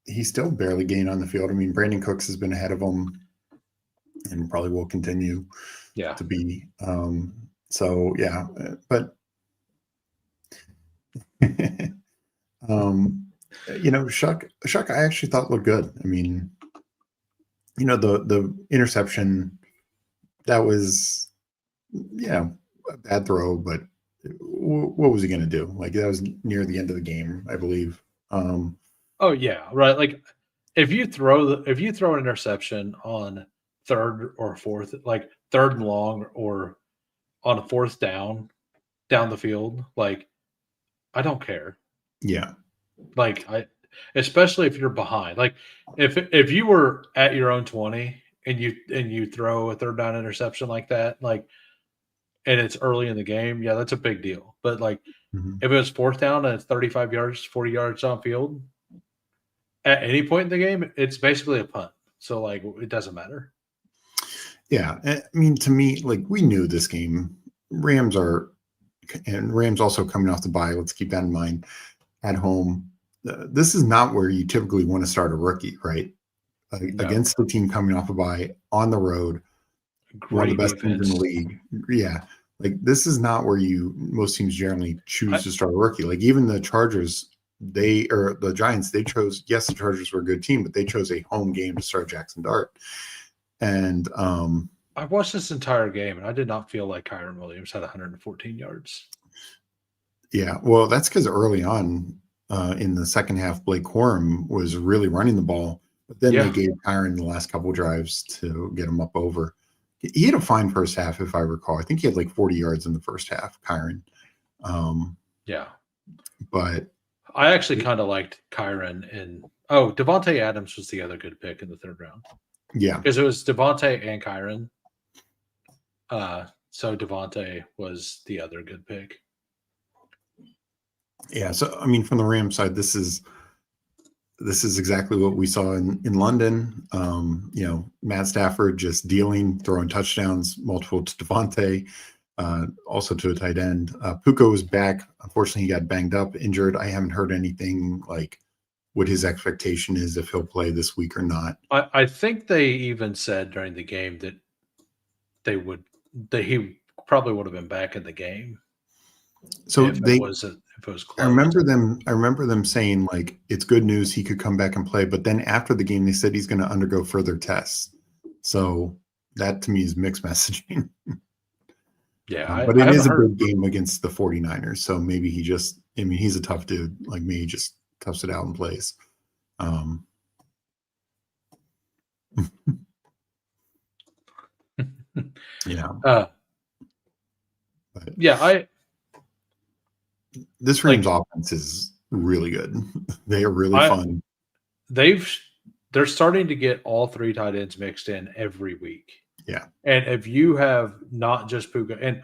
he's still barely gained on the field. I mean, Brandon Cooks has been ahead of him and probably will continue to be. So yeah, but Shuck, I actually thought looked good. I mean, the interception, that was, a bad throw, but what was he going to do? Like, that was near the end of the game, I believe. Oh yeah, right. Like if you throw an interception on third or fourth, like third and long, or on a fourth down the field, like I don't care. Yeah. Like especially if you're behind. Like if you were at your own 20 and you throw a third down interception like that, like, and it's early in the game, yeah, that's a big deal. But like Mm-hmm. if it was fourth down and it's 35 yards, 40 yards on field, at any point in the game, it's basically a punt. So like it doesn't matter. Yeah. I mean, to me, like, we knew this game. Rams also coming off the bye. Let's keep that in mind. At home, this is not where you typically want to start a rookie, right? No. Against the team coming off a bye on the road, one of the Great best teams in the defense. league. Yeah. Like, this is not where most teams generally choose to start a rookie. Like, even the Chargers, the Giants, they chose, yes, the Chargers were a good team, but they chose a home game to start Jackson Dart. And I watched this entire game and I did not feel like Kyron Williams had 114 yards. yeah, well, that's because early on in the second half, Blake Corum was really running the ball, but then they gave Kyron the last couple drives to get him up over. He had a fine first half, if I recall. I think he had like 40 yards in the first half, Kyron. Yeah. But I actually kind of liked Kyron, and Devontae Adams was the other good pick in the third round. Yeah. Because it was Devontae and Kyron. So Devontae was the other good pick. Yeah. So, I mean, from the Rams side, this is exactly what we saw in London. Matt Stafford just dealing, throwing touchdowns, multiple to Devontae, also to a tight end. Puka was back. Unfortunately, he got banged up, injured. I haven't heard anything like what his expectation is, if he'll play this week or not. I think they even said during the game that he probably would have been back in the game. So if it was close. I remember them saying, like, it's good news he could come back and play, but then after the game they said he's going to undergo further tests. So that to me is mixed messaging. Yeah, but it is a big game against the 49ers, so maybe he's a tough dude. Like, maybe he just toughs it out and plays. This Rams offense is really good. They are really fun. They're starting to get all three tight ends mixed in every week. Yeah. And if you have not just Puka, and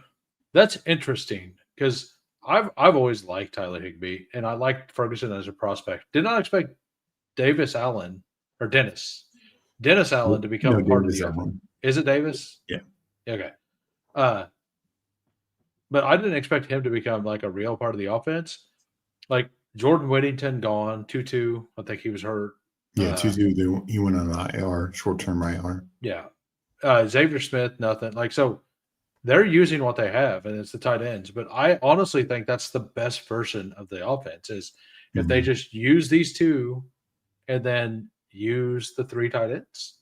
that's interesting because I've always liked Tyler Higbee and I liked Ferguson as a prospect. Did not expect Dennis Allen to become a part of the offense. Is it Davis? Yeah. Okay. But I didn't expect him to become like a real part of the offense. Like Jordan Whittington gone, Tutu, I think he was hurt. Yeah, Tutu, he went on IR, short-term IR. Yeah. Xavier Smith, nothing. Like, so they're using what they have, and it's the tight ends. But I honestly think that's the best version of the offense is if they just use these two and then use the three tight ends.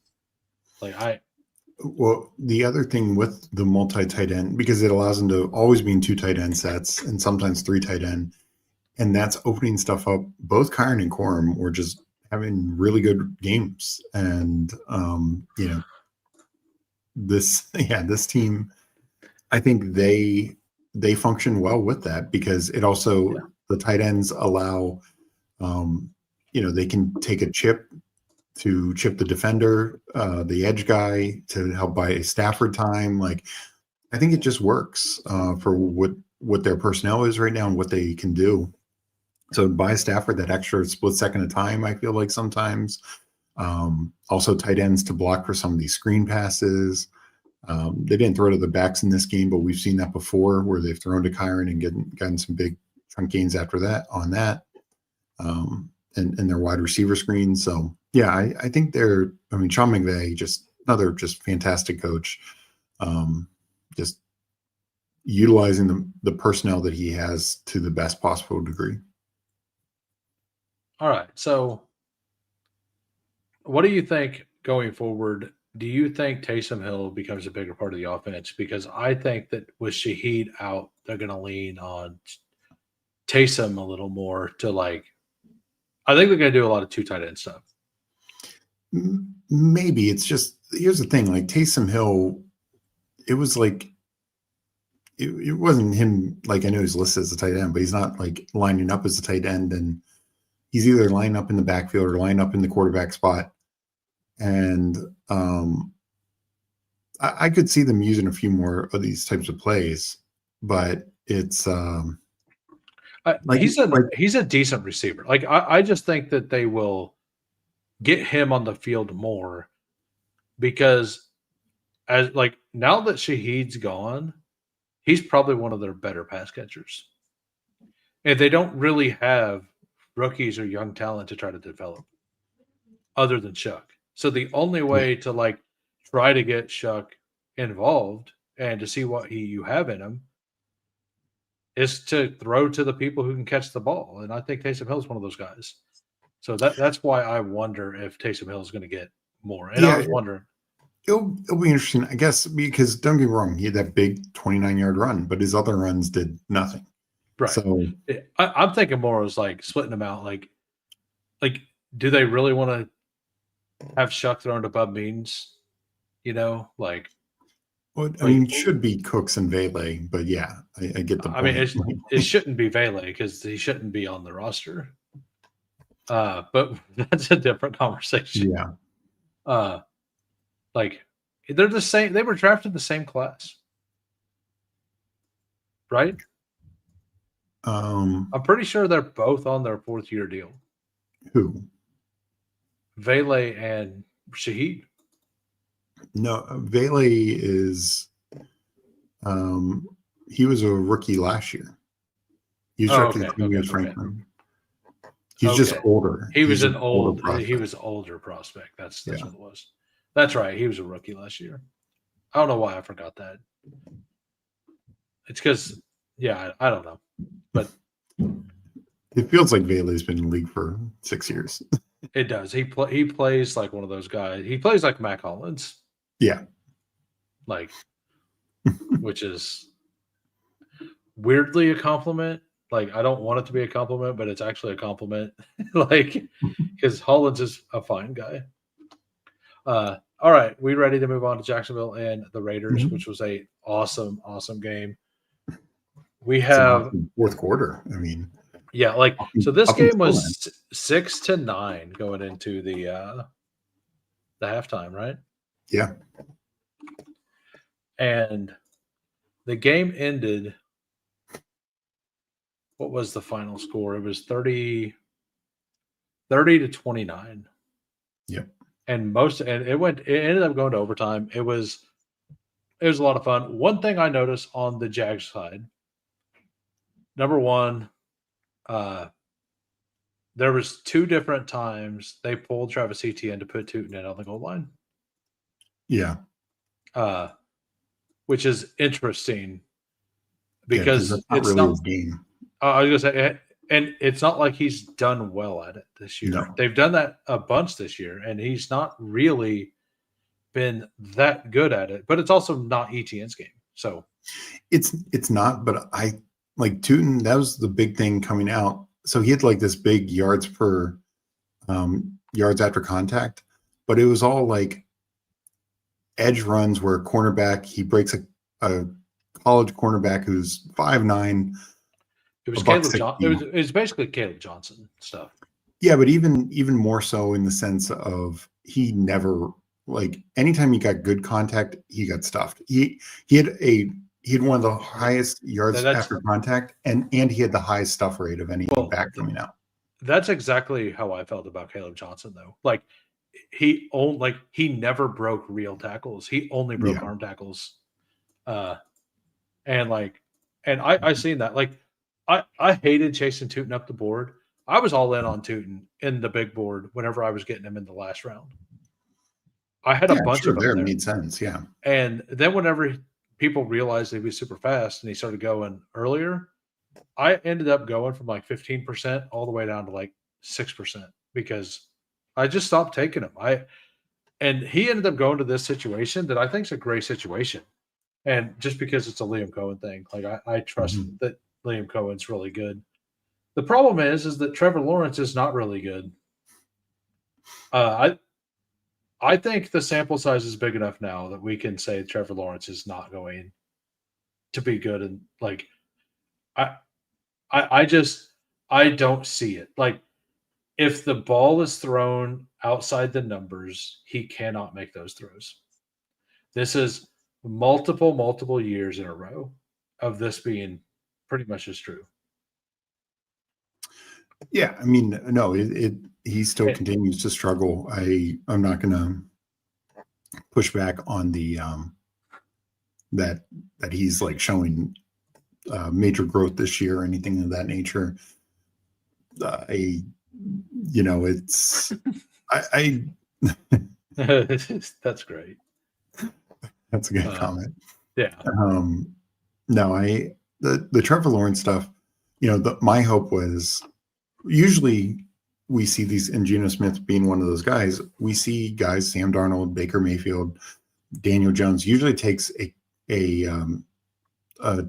Well, the other thing with the multi-tight end, because it allows them to always be in two tight end sets and sometimes three tight end, and that's opening stuff up. Both Kyron and Corum were just having really good games. And, this team, I think they function well with that because it also, the tight ends allow, they can take a chip to chip the defender, the edge guy to help buy Stafford time. Like, I think it just works for what their personnel is right now and what they can do. So buy Stafford that extra split second of time, I feel like sometimes. Also tight ends to block for some of these screen passes. They didn't throw to the backs in this game, but we've seen that before where they've thrown to Kyron and gotten some big chunk gains after that on that. And their wide receiver screens. So yeah, I think Sean McVay, just fantastic coach. Just utilizing the personnel that he has to the best possible degree. All right. So, what do you think going forward? Do you think Taysom Hill becomes a bigger part of the offense? Because I think that with Shaheed out, they're going to lean on Taysom a little more to like. I think they're going to do a lot of two tight end stuff. Maybe it's just here's the thing. Like Taysom Hill, it was like it wasn't him. Like I know he's listed as a tight end, but he's not like lining up as a tight end, and he's either lining up in the backfield or lining up in the quarterback spot. And I could see them using a few more of these types of plays, but it's like he's a decent receiver. Like I just think that they will get him on the field more because as like now that Shaheed's gone, he's probably one of their better pass catchers. And they don't really have rookies or young talent to try to develop other than Shuck. So the only way to like try to get Shuck involved and to see what you have in him is to throw to the people who can catch the ball. And I think Taysom Hill is one of those guys. So that's why I wonder if Taysom Hill is going to get more. And I was wondering. It'll be interesting, I guess, because don't get me wrong, he had that big 29-yard run, but his other runs did nothing. Right. So I'm thinking more as like splitting them out. Like, do they really want to have Shuck thrown to Bub Means? You know, like. Well, I mean, it should be Cooks and Vele, but yeah, I get the point. I mean, it shouldn't be Vele because he shouldn't be on the roster. But that's a different conversation. Yeah. Like they're the same. They were drafted in the same class, right? I'm pretty sure they're both on their 4th-year deal. Who? Vele and Shaheed. No, Vele is. He was a rookie last year. He was drafted with Franklin. He's just older. He was an older prospect. That's what it was. That's right. He was a rookie last year. I don't know why I forgot that. It's because, I don't know. But it feels like Vele's been in the league for 6 years. It does. He plays like one of those guys. He plays like Mac Hollins. Yeah. Like, which is weirdly a compliment. Like, I don't want it to be a compliment, but it's actually a compliment. Like, because Hollins is a fine guy. All right, we ready to move on to Jacksonville and the Raiders, which was a awesome game. We have fourth quarter. I mean, so this game was 6-9 going into the halftime, right? Yeah. And the game ended. What was the final score? It was 30-29. Yep. And it ended up going to overtime. It was a lot of fun. One thing I noticed on the Jags side, number one, there was 2 different times they pulled Travis Etienne to put Tootin in on the goal line. Yeah. Which is interesting because it's not really a game. I was going to say, and it's not like he's done well at it this year. No. They've done that a bunch this year, and he's not really been that good at it. But it's also not Etienne's game. So it's not, but I like Tootin. That was the big thing coming out. So he had like this big yards after contact, but it was all like edge runs where cornerback, he breaks a college cornerback who's 5'9". It was it was basically Caleb Johnson stuff. Yeah, but even more so in the sense of he never, like, anytime he got good contact, he got stuffed. He had one of the highest yards after contact, and he had the highest stuff rate of any back coming out. That's exactly how I felt about Caleb Johnson, though. Like he never broke real tackles. He only broke arm tackles. And I seen that. Like I hated chasing Tootin up the board. I was all in on Tootin in the big board whenever I was getting him in the last round. I had a bunch of them there. Made sense, yeah. And then whenever people realized he was super fast and he started going earlier, I ended up going from like 15% all the way down to like 6% because I just stopped taking him. And he ended up going to this situation that I think is a great situation. And just because it's a Liam Cohen thing, like I trust Mhm. that Liam Cohen's really good. The problem is that Trevor Lawrence is not really good. I think the sample size is big enough now that we can say Trevor Lawrence is not going to be good. And like, I, I don't see it. Like, if the ball is thrown outside the numbers, he cannot make those throws. This is multiple years in a row of this being pretty much as true. Yeah, I mean, no, he still And continues to struggle. I'm not going to push back on the that he's like showing major growth this year or anything of that nature. I you know it's I that's great. that's a good comment. Yeah. No, the Trevor Lawrence stuff. My hope was usually we see these, and Geno Smith being one of those guys. We see guys, Sam Darnold, Baker Mayfield, Daniel Jones. Usually takes a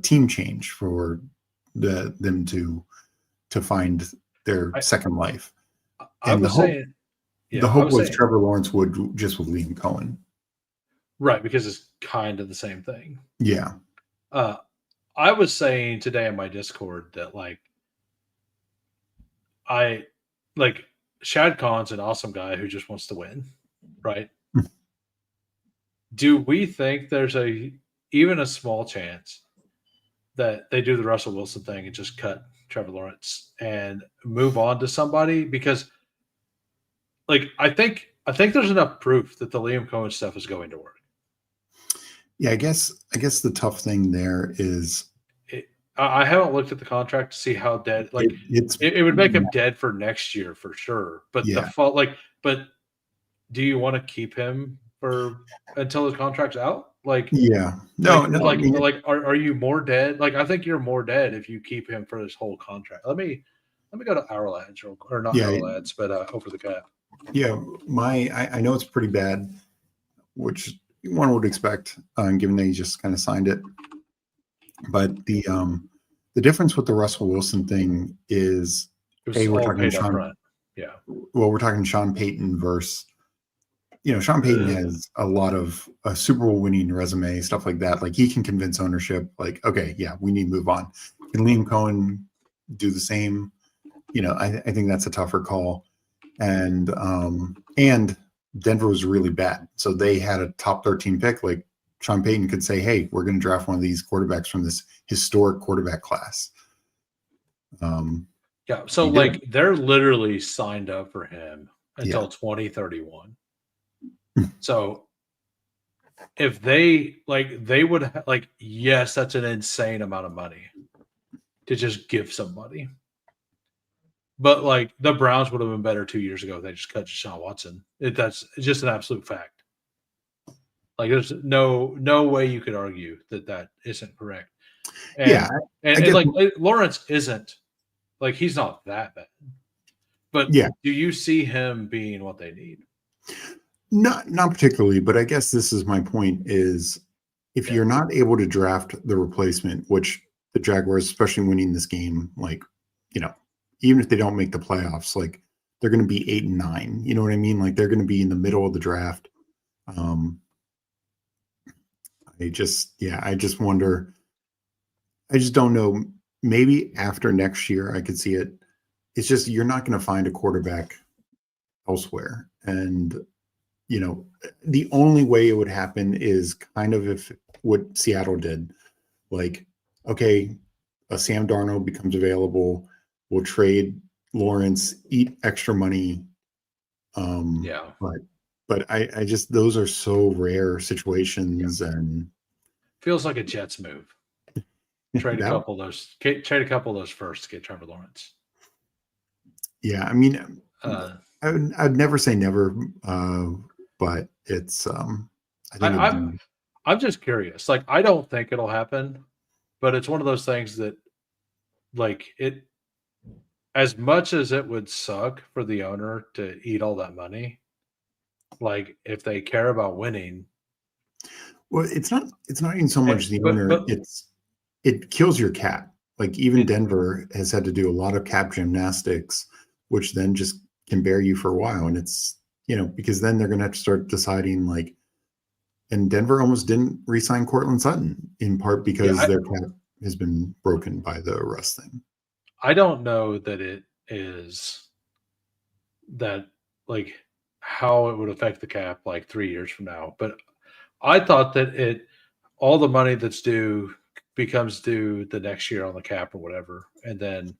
team change for them to find their second life. I And was saying, the yeah, I hope was was saying, Trevor Lawrence would just with Liam Cohen. right, because it's kind of the same thing. Yeah. I was saying today in my Discord that I like Shad Khan's an awesome guy who just wants to win, right? Do we think there's even a small chance that they do the Russell Wilson thing and just cut Trevor Lawrence and move on to somebody? Because I think there's enough proof that the Liam Cohen stuff is going to work. Yeah, I guess the tough thing there is I haven't looked at the contract to see how dead. It would make him dead for next year for sure. But yeah. but do you want to keep him for until his contract's out? Yeah. No, I mean, are you more dead? I think you're more dead if you keep him for this whole contract. Let me go to our lads or not yeah, our lads, but over the cap. yeah. I know it's pretty bad, which one would expect, given that he just kind of signed it. But the difference with the Russell Wilson thing is, It was we're all talking paid up Sean. front. Yeah. Well, we're talking Sean Payton versus, Sean Payton has a lot of Super Bowl winning resume, stuff like that. Like, he can convince ownership, like, okay, yeah, we need to move on. Can Liam Cohen do the same? I think that's a tougher call. And Denver was really bad. So they had a top 13 pick. Like, Sean Payton could say, hey, we're going to draft one of these quarterbacks from this historic quarterback class. Yeah. So they're literally signed up for him until 2031. So if they would yes, that's an insane amount of money to just give somebody. But the Browns would have been better 2 years ago if they just cut Deshaun Watson. That's just an absolute fact. There's no way you could argue that isn't correct. And, and Lawrence isn't he's not that bad. But do you see him being what they need? Not particularly, but I guess this is my point is if you're not able to draft the replacement, which the Jaguars, especially winning this game, even if they don't make the playoffs, they're going to be 8 and 9. You know what I mean? They're going to be in the middle of the draft. I just wonder. I just don't know. Maybe after next year, I could see it. It's just you're not going to find a quarterback elsewhere. And, the only way it would happen is kind of if what Seattle did. Okay, a Sam Darnold becomes available. We'll trade Lawrence, eat extra money. But I just, those are so rare situations, and feels like a Jets move. Trade a couple of those first to get Trevor Lawrence. Yeah, I mean, I'd never say never, but it's I'm just curious. I don't think it'll happen, but it's one of those things that as much as it would suck for the owner to eat all that money, like if they care about winning, Well, it's not even so much the owner, but it kills your cap. Like even it, Denver has had to do a lot of cap gymnastics, which then just can bear you for a while. And it's, because then they're going to have to start deciding like, and Denver almost didn't re-sign Cortland Sutton in part because their cap has been broken by the Russ thing. I don't know that it is that like how it would affect the cap like 3 years from now, but I thought that all the money that's due becomes due the next year on the cap or whatever, and then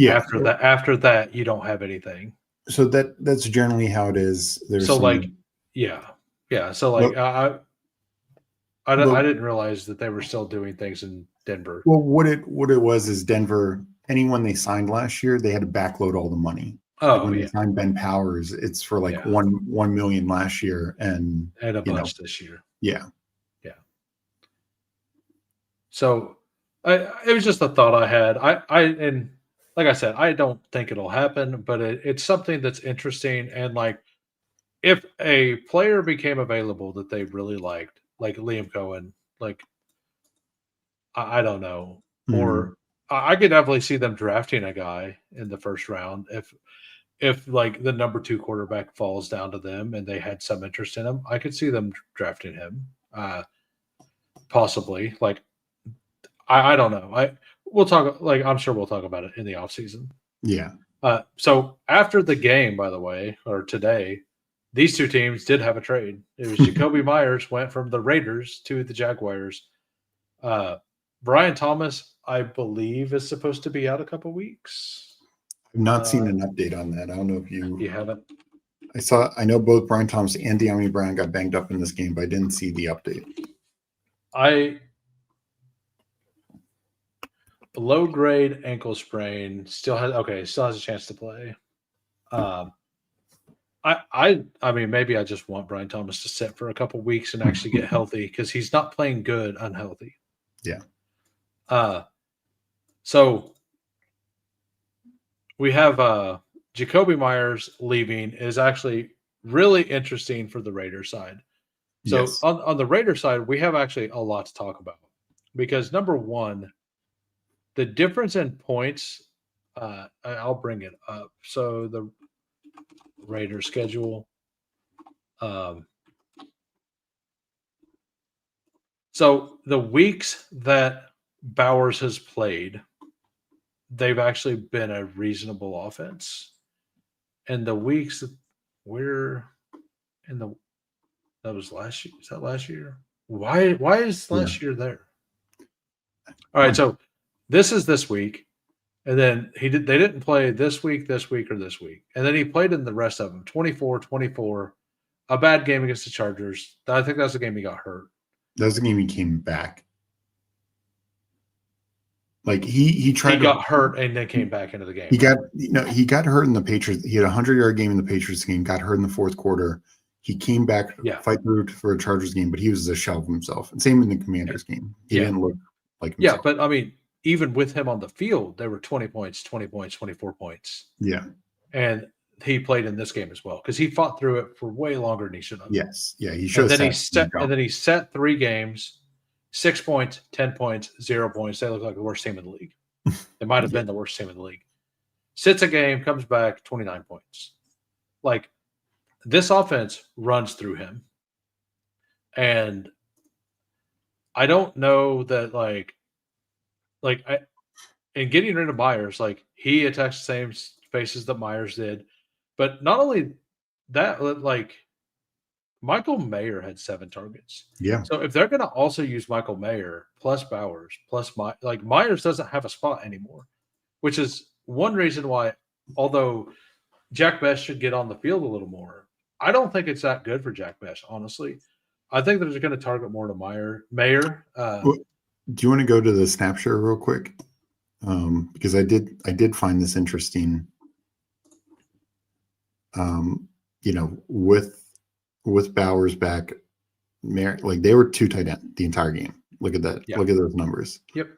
after that you don't have anything. So that's generally how it is. There's so like yeah. So like I didn't realize that they were still doing things in Denver. Well, what it was is Denver. Anyone they signed last year, they had to backload all the money. Oh, like when they signed Ben Powers, it's for like 1 million last year and a bunch this year. Yeah. So it was just a thought I had. And like I said, I don't think it'll happen, but it's something that's interesting. And like, if a player became available that they really liked, like Liam Cohen, like I don't know, or I could definitely see them drafting a guy in the first round if like the number 2 quarterback falls down to them and they had some interest in him. I could see them drafting him, possibly. Like I don't know. We'll talk. Like I'm sure we'll talk about it in the offseason. Yeah. So after the game, by the way, or today, these two teams did have a trade. It was Jacoby Myers went from the Raiders to the Jaguars. Brian Thomas, I believe, is supposed to be out a couple weeks. I've not seen an update on that. I don't know if you haven't. I know both Brian Thomas and De'Ami Brown got banged up in this game, but I didn't see the update. Low grade ankle sprain, still has a chance to play. I mean, maybe I just want Brian Thomas to sit for a couple weeks and actually get healthy because he's not playing good unhealthy. Yeah. So we have Jacoby Myers leaving is actually really interesting for the Raiders side. So on the Raiders side, we have actually a lot to talk about because number one, the difference in points, I'll bring it up. So the Raiders schedule. So the weeks that Bowers has played, they've actually been a reasonable offense. And the weeks that we're in that was last year. Is that last year? Why is last year there? All right, so this is this week. And then they didn't play this week, or this week. And then he played in the rest of them, 24, a bad game against the Chargers. I think that's the game he got hurt. That was the game he came back. Like he got hurt and then came back into the game. He got hurt in the Patriots. He had a 100-yard game in the Patriots game, got hurt in the fourth quarter. He came back, fight through for a Chargers game, but he was a shell of himself. And same in the Commanders game. He didn't look like himself. Yeah, but I mean, even with him on the field, there were 20 points, 24 points. Yeah. And he played in this game as well because he fought through it for way longer than he should have. Yes. Yeah. He showed. And then he set 3 games, 6 points, 10 points, 0 points. They look like the worst team in the league. It might have been the worst team in the league. Sits a game, comes back, 29 points. Like this offense runs through him. And I don't know that in getting rid of Myers, like he attacks the same spaces that Myers did. But not only that, like Michael Mayer had 7 targets. Yeah. So if they're going to also use Michael Mayer plus Bowers plus Myers doesn't have a spot anymore, which is one reason why, although Jack Best should get on the field a little more, I don't think it's that good for Jack Best, honestly. I think they're going to target more to Mayer. Do you want to go to the snap share real quick? Because I did find this interesting. With Bowers back, like they were 2 tight end the entire game. Look at that. Yeah. Look at those numbers. Yep.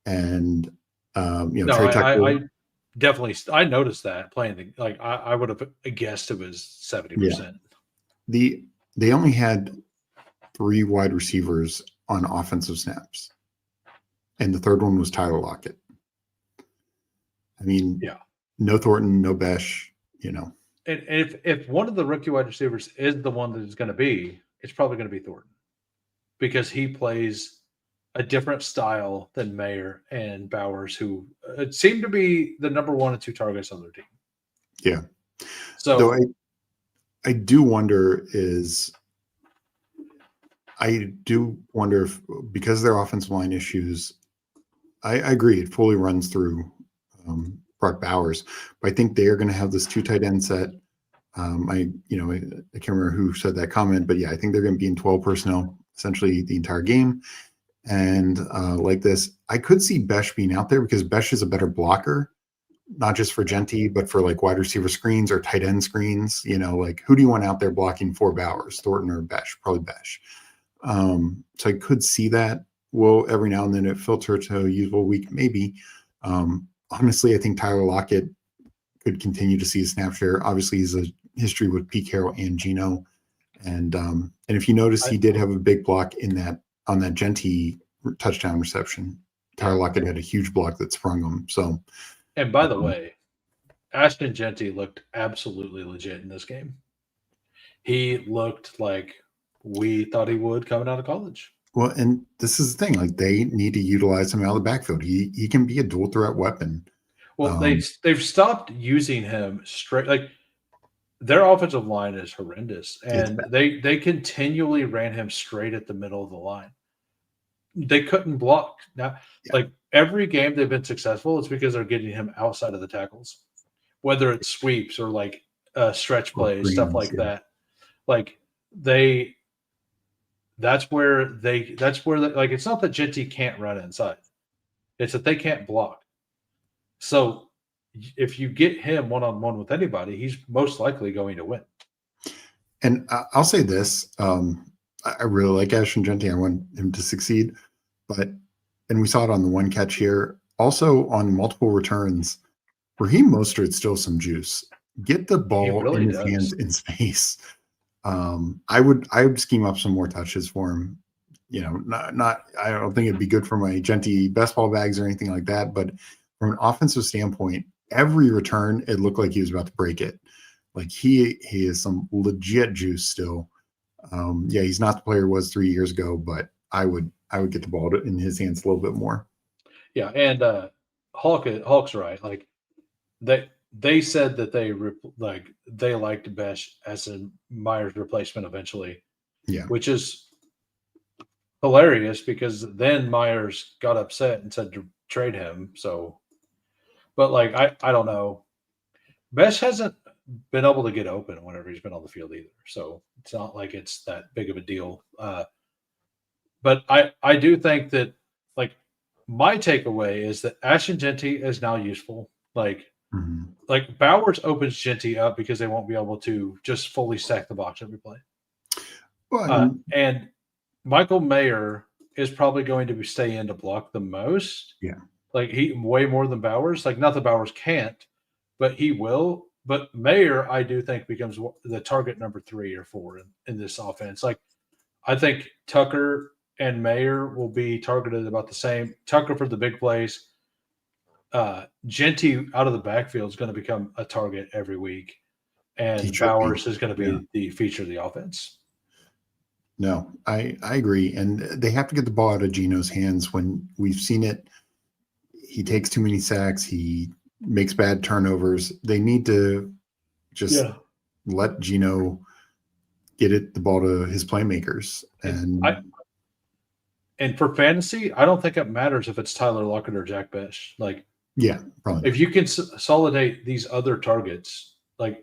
And Trey Tucker. definitely. I noticed that playing the like. I would have guessed it was 70%. They only had 3 wide receivers on offensive snaps, and the third one was Tyler Lockett. I mean, Yeah. no Thornton, no Besh, you know. And if one of the rookie wide receivers is the one that is going to be, it's probably going to be Thornton because he plays a different style than Mayer and Bowers, who seem to be the number 1 and 2 targets on their team. Yeah. So Though I do wonder if because of their offensive line issues, I agree it fully runs through Brock Bowers, but I think they are going to have this 2 tight end set. I can't remember who said that comment, but yeah, I think they're going to be in 12 personnel essentially the entire game. And like this, I could see Besh being out there because Besh is a better blocker, not just for Genty, but for like wide receiver screens or tight end screens. You know, like who do you want out there blocking for Bowers, Thornton or Besh? Probably Besh. So I could see that. Well, every now and then it filter to a usable week, maybe. Honestly, I think Tyler Lockett could continue to see a snap share. Obviously, he's a history with Pete Carroll and Geno. And if you notice, he did have a big block on that Genty touchdown reception. Tyler Lockett had a huge block that sprung him. So, and by the way, Ashton Genty looked absolutely legit in this game. He looked like we thought he would coming out of college. Well, and this is the thing, like they need to utilize him out of the backfield. He can be a dual threat weapon. Well, they've stopped using him straight. Like their offensive line is horrendous, and they continually ran him straight at the middle of the line. They couldn't block. Now, like every game they've been successful, it's because they're getting him outside of the tackles, whether it's sweeps or like stretch plays, stuff like that. Like that's where like it's not that Genty can't run inside, it's that they can't block. So if you get him one-on-one with anybody, he's most likely going to win. And I'll say this: I really like Ashton Genty. I want him to succeed, and we saw it on the one catch here. Also on multiple returns, Raheem Mostert's still some juice. Get the ball in his hands in space. I would scheme up some more touches for him. You know, not I don't think it'd be good for my Genty best ball bags or anything like that, but from an offensive standpoint, every return it looked like he was about to break it. Like he is some legit juice still. Yeah, he's not the player he was 3 years ago, but I would get the ball in his hands a little bit more. Yeah, and Hulk's right. Like they said that they liked Besh as a Myers replacement eventually. Yeah, which is hilarious because then Myers got upset and said to trade him. So, but like I don't know, Besh hasn't been able to get open whenever he's been on the field either. So it's not like it's that big of a deal. But I do think that like my takeaway is that Ashton Genty is now useful. Like Bowers opens Genty up because they won't be able to just fully stack the box every play. Well, and Michael Mayer is probably going to stay in to block the most. Yeah. Like he way more than Bowers. Like not that Bowers can't, but he will. But Mayer, I do think, becomes the target number 3 or 4 in this offense. Like I think Tucker and Mayer will be targeted about the same. Tucker for the big plays. Genty out of the backfield is going to become a target every week. And Bowers is going to be the feature of the offense. No, I agree. And they have to get the ball out of Geno's hands. When we've seen it, he takes too many sacks. He makes bad turnovers. They need to just let Geno get the ball to his playmakers. And for fantasy, I don't think it matters if it's Tyler Lockett or Jack Besh. Like, yeah, probably. If you can consolidate these other targets, like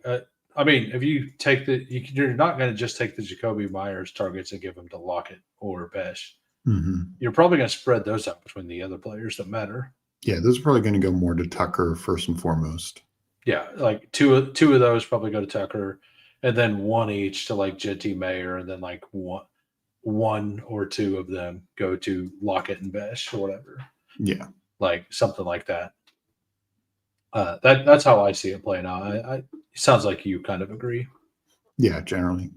I mean, if you take you're not going to just take the Jacoby Myers targets and give them to Lockett or Besh. You're probably going to spread those out between the other players that matter. Yeah, those are probably going to go more to Tucker first and foremost. Yeah, like two of those probably go to Tucker, and then one each to like Genty Mayer, and then like one or two of them go to Lockett and Besh or whatever. Yeah, like something like that. That's how I see it playing out. It sounds like you kind of agree. Yeah, generally.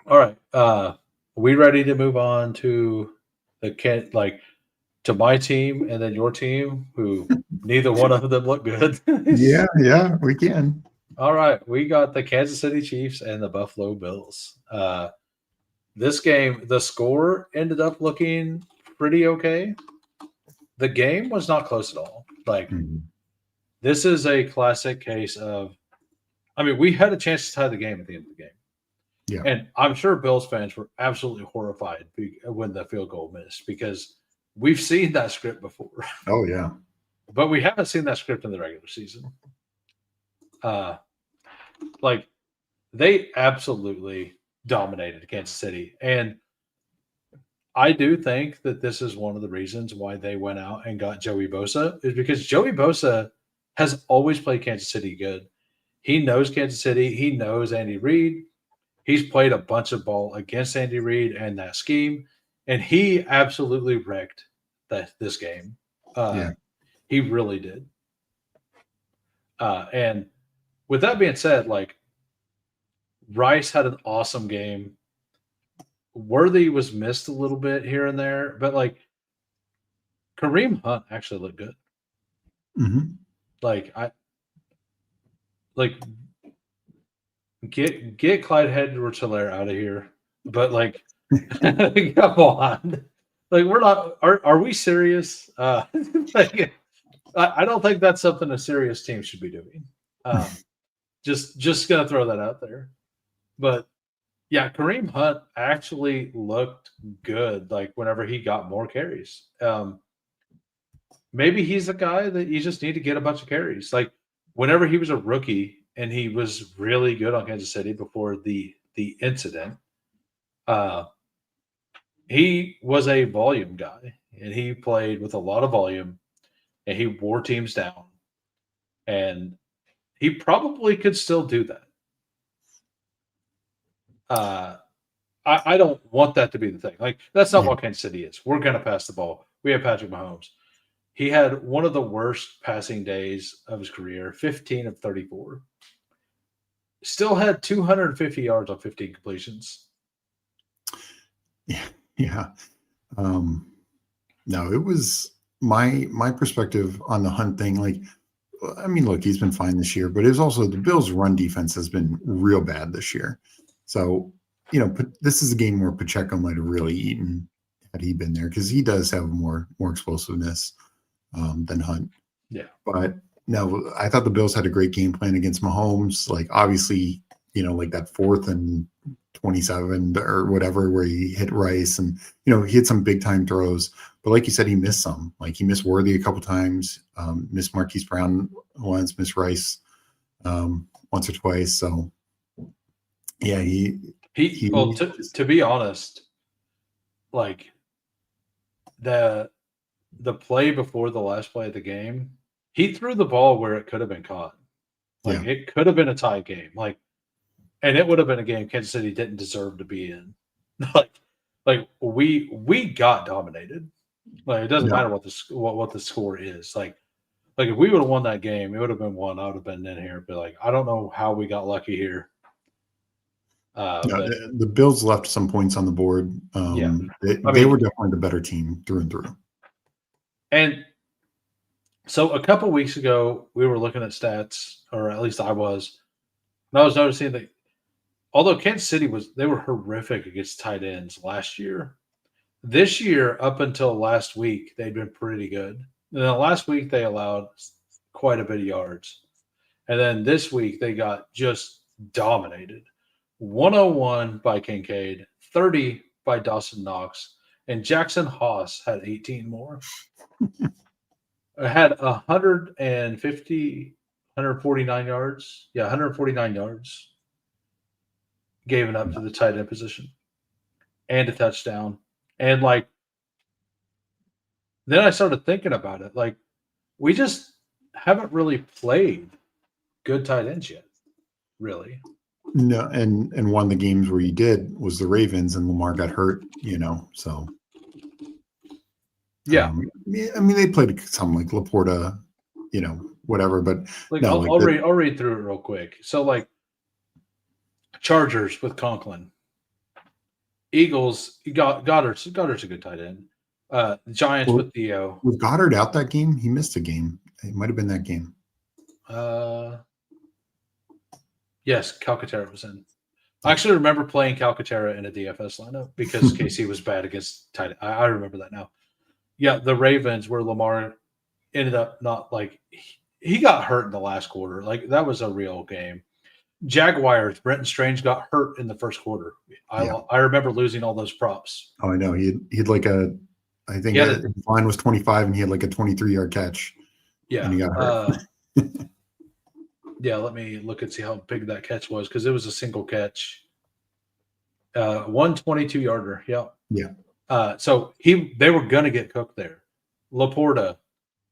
All right. We ready to move on to to my team and then your team, who neither one of them look good. Yeah, we can. All right. We got the Kansas City Chiefs and the Buffalo Bills. This game, the score ended up looking pretty okay. The game was not close at all. Mhm. This is a classic case of, I mean, we had a chance to tie the game at the end of the game. Yeah. And I'm sure Bills fans were absolutely horrified when the field goal missed, because we've seen that script before, Oh yeah. but we haven't seen that script in the regular season. Like, they absolutely dominated Kansas City. And I do think that this is one of the reasons why they went out and got Joey Bosa, is because Joey Bosa has always played Kansas City good. He knows Kansas City. He knows Andy Reid. He's played a bunch of ball against Andy Reid and that scheme, and he absolutely wrecked this game. Yeah. He really did. And with that being said, like, Rice had an awesome game. Worthy was missed a little bit here and there, but like, Kareem Hunt actually looked good. Hmm. Like, like get Clyde Edwards-Helaire out of here. But like, come on. Like, we're not, are we serious? Like, I don't think that's something a serious team should be doing. Just gonna throw that out there. But yeah, Kareem Hunt actually looked good, like, whenever he got more carries. Maybe he's a guy that you just need to get a bunch of carries. Like, whenever he was a rookie and he was really good on Kansas City before the incident, he was a volume guy, and he played with a lot of volume, and he wore teams down, and he probably could still do that. I don't want that to be the thing. Like, that's not Yeah. what Kansas City is. We're going to pass the ball. We have Patrick Mahomes. He had one of the worst passing days of his career, 15 of 34. Still had 250 yards on 15 completions. Yeah. No, it was my perspective on the Hunt thing. Like, I mean, look, he's been fine this year, but it was also the Bills' run defense has been real bad this year. So, this is a game where Pacheco might have really eaten had he been there, because he does have more explosiveness than Hunt. Yeah. But no, I thought the Bills had a great game plan against Mahomes. Like, obviously, like that 4th and 27 or whatever, where he hit Rice, and he hit some big time throws. But like you said, he missed some. Like, he missed Worthy a couple times, missed Marquise Brown once, missed Rice once or twice. So yeah, Well, to be honest, like, the play before the last play of the game, he threw the ball where it could have been caught. Like, it could have been a tie game. Like, and it would have been a game Kansas City didn't deserve to be in. like we got dominated. Like, it doesn't matter what the score is. Like if we would have won that game, it would have been one. I would have been in here, but like, I don't know how we got lucky here. But the Bills left some points on the board. They were definitely the better team through and through. And so a couple weeks ago, we were looking at stats, or at least I was, and I was noticing that although Kansas City they were horrific against tight ends last year, this year, up until last week, they'd been pretty good. And then last week, they allowed quite a bit of yards. And then this week, they got just dominated. 101 by Kincaid, 30 by Dawson Knox, and Jackson Haas had 18 more. It had 149 yards. Yeah, 149 yards given up to the tight end position, and a touchdown. And like, then I started thinking about it. Like, we just haven't really played good tight ends yet, really. No, and one of the games where you did was the Ravens, and Lamar got hurt, so. Yeah. I mean, they played something like Laporta whatever. But Like no, I'll read through it real quick. So like Chargers with Conklin, Eagles Goddard's a good tight end. Giants well, with Theo. with Goddard out that game, he missed a game. It might have been that game. Yes, Calcaterra was in. I actually remember playing Calcaterra in a DFS lineup because KC was bad against tight end. I remember that now. Yeah, the Ravens where Lamar ended up not like he got hurt in the last quarter. Like that was a real game. Jaguars, Brenton Strange got hurt in the first quarter. I remember losing all those props. Oh, I know. He'd like I think his line was 25 and he had like a 23-yard catch. Yeah. And he got hurt. Yeah, let me look and see how big that catch was because it was a single catch. 122-yarder. Yeah. Yeah. So they were gonna get cooked there. Laporta,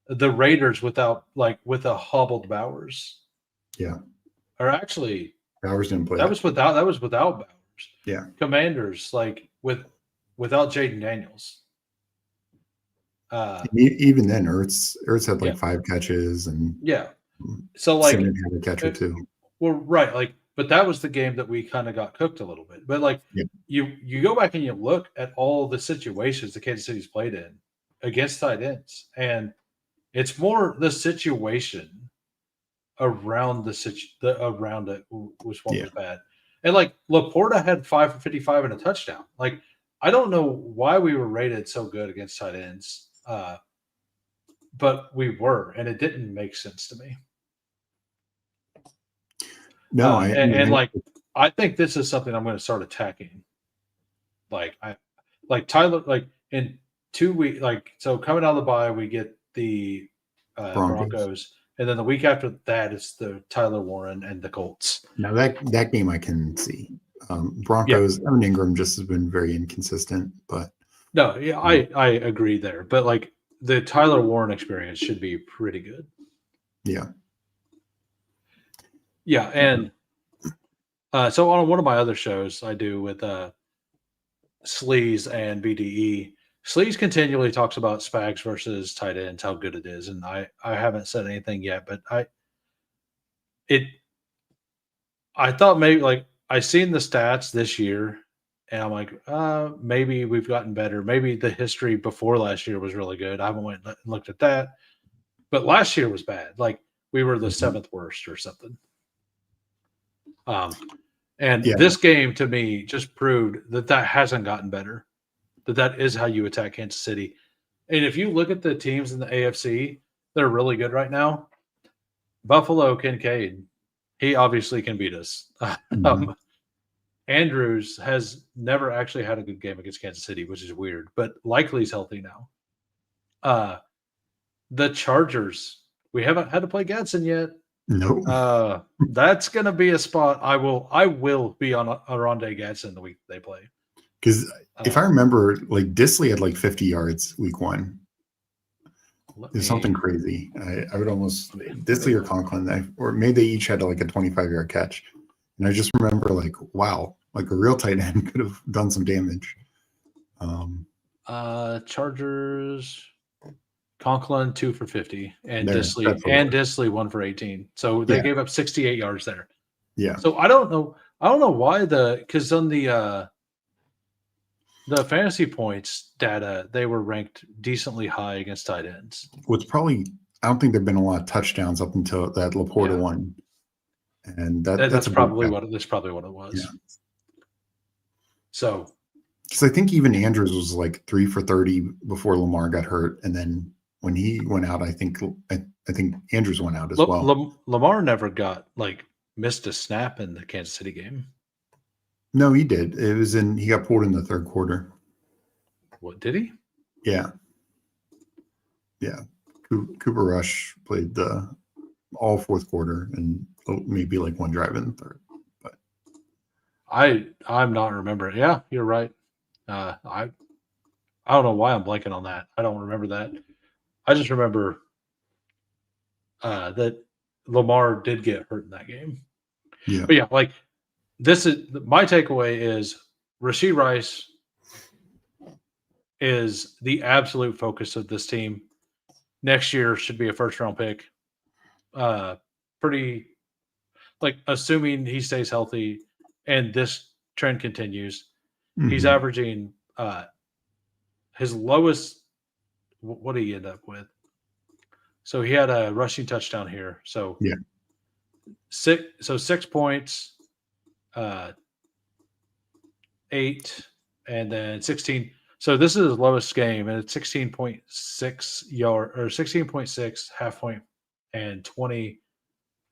the Raiders with a hobbled Bowers. Yeah. Or actually Bowers didn't play. That was without Bowers. Yeah. Commanders without Jaden Daniels. Even then, Ertz had like 5 catches and so like Simmons had a catch or 2. Well, right, but that was the game that we kind of got cooked a little bit. But you go back and you look at all the situations the Kansas City's played in against tight ends, and it's more the situation around around it was what was bad. And like Laporta had 5 for 55 and a touchdown. Like I don't know why we were rated so good against tight ends, but we were, and it didn't make sense to me. No, I think this is something I'm going to start attacking. Tyler, in 2 weeks, so coming out of the bye, we get the Broncos, and then the week after that is the Tyler Warren and the Colts. Now that game I can see. Broncos, Evan Ingram just has been very inconsistent, but no, I agree there. But the Tyler Warren experience should be pretty good. Yeah. Yeah, and so on one of my other shows I do with Sleaze and BDE, Sleaze continually talks about Spags versus tight ends, how good it is, and I haven't said anything yet, but I thought maybe I seen the stats this year, and I'm like, maybe we've gotten better. Maybe the history before last year was really good. I haven't went and looked at that, but last year was bad. Like we were the 7th worst or something. This game to me just proved that hasn't gotten better. That is how you attack Kansas City. And if you look at the teams in the AFC, they're really good right now. Buffalo, Kincaid, he obviously can beat us. Andrews has never actually had a good game against Kansas City, which is weird, but likely's healthy now. The Chargers, we haven't had to play Gadsden yet. No. That's going to be a spot I will be on Aronde Gadsden the week they play. Because if I remember, Disley had 50 yards week 1. There's something crazy. I would almost Disley or Conklin, or maybe they each had a 25-yard catch. And I just remember wow, a real tight end could have done some damage. Chargers, Conklin 2 for 50, and Disley 1 for 18. So they gave up 68 yards there. Yeah. So I don't know why because on the fantasy points data, they were ranked decently high against tight ends. Well, I don't think there've been a lot of touchdowns up until that Laporta one. And that's probably what it was. Yeah. So, because I think even Andrews was 3 for 30 before Lamar got hurt, and then when he went out, I think Andrews went out as well. Lamar never got missed a snap in the Kansas City game. No, he did. He got pulled in the 3rd quarter. What did he? Yeah. Yeah. Cooper Rush played all 4th quarter and maybe 1 drive in the 3rd. But I'm not remembering. Yeah, you're right. I don't know why I'm blanking on that. I don't remember that. I just remember that Lamar did get hurt in that game. Yeah. But yeah, this is my takeaway is Rashee Rice is the absolute focus of this team. Next year should be a 1st-round pick. pretty like assuming he stays healthy and this trend continues, he's Mhm. averaging his lowest. What did he end up with? So he had a rushing touchdown here. So Yeah. 6 points, uh, 8, and then 16. So this is his lowest game, and it's 16.6 yard or 16.6 half point and 20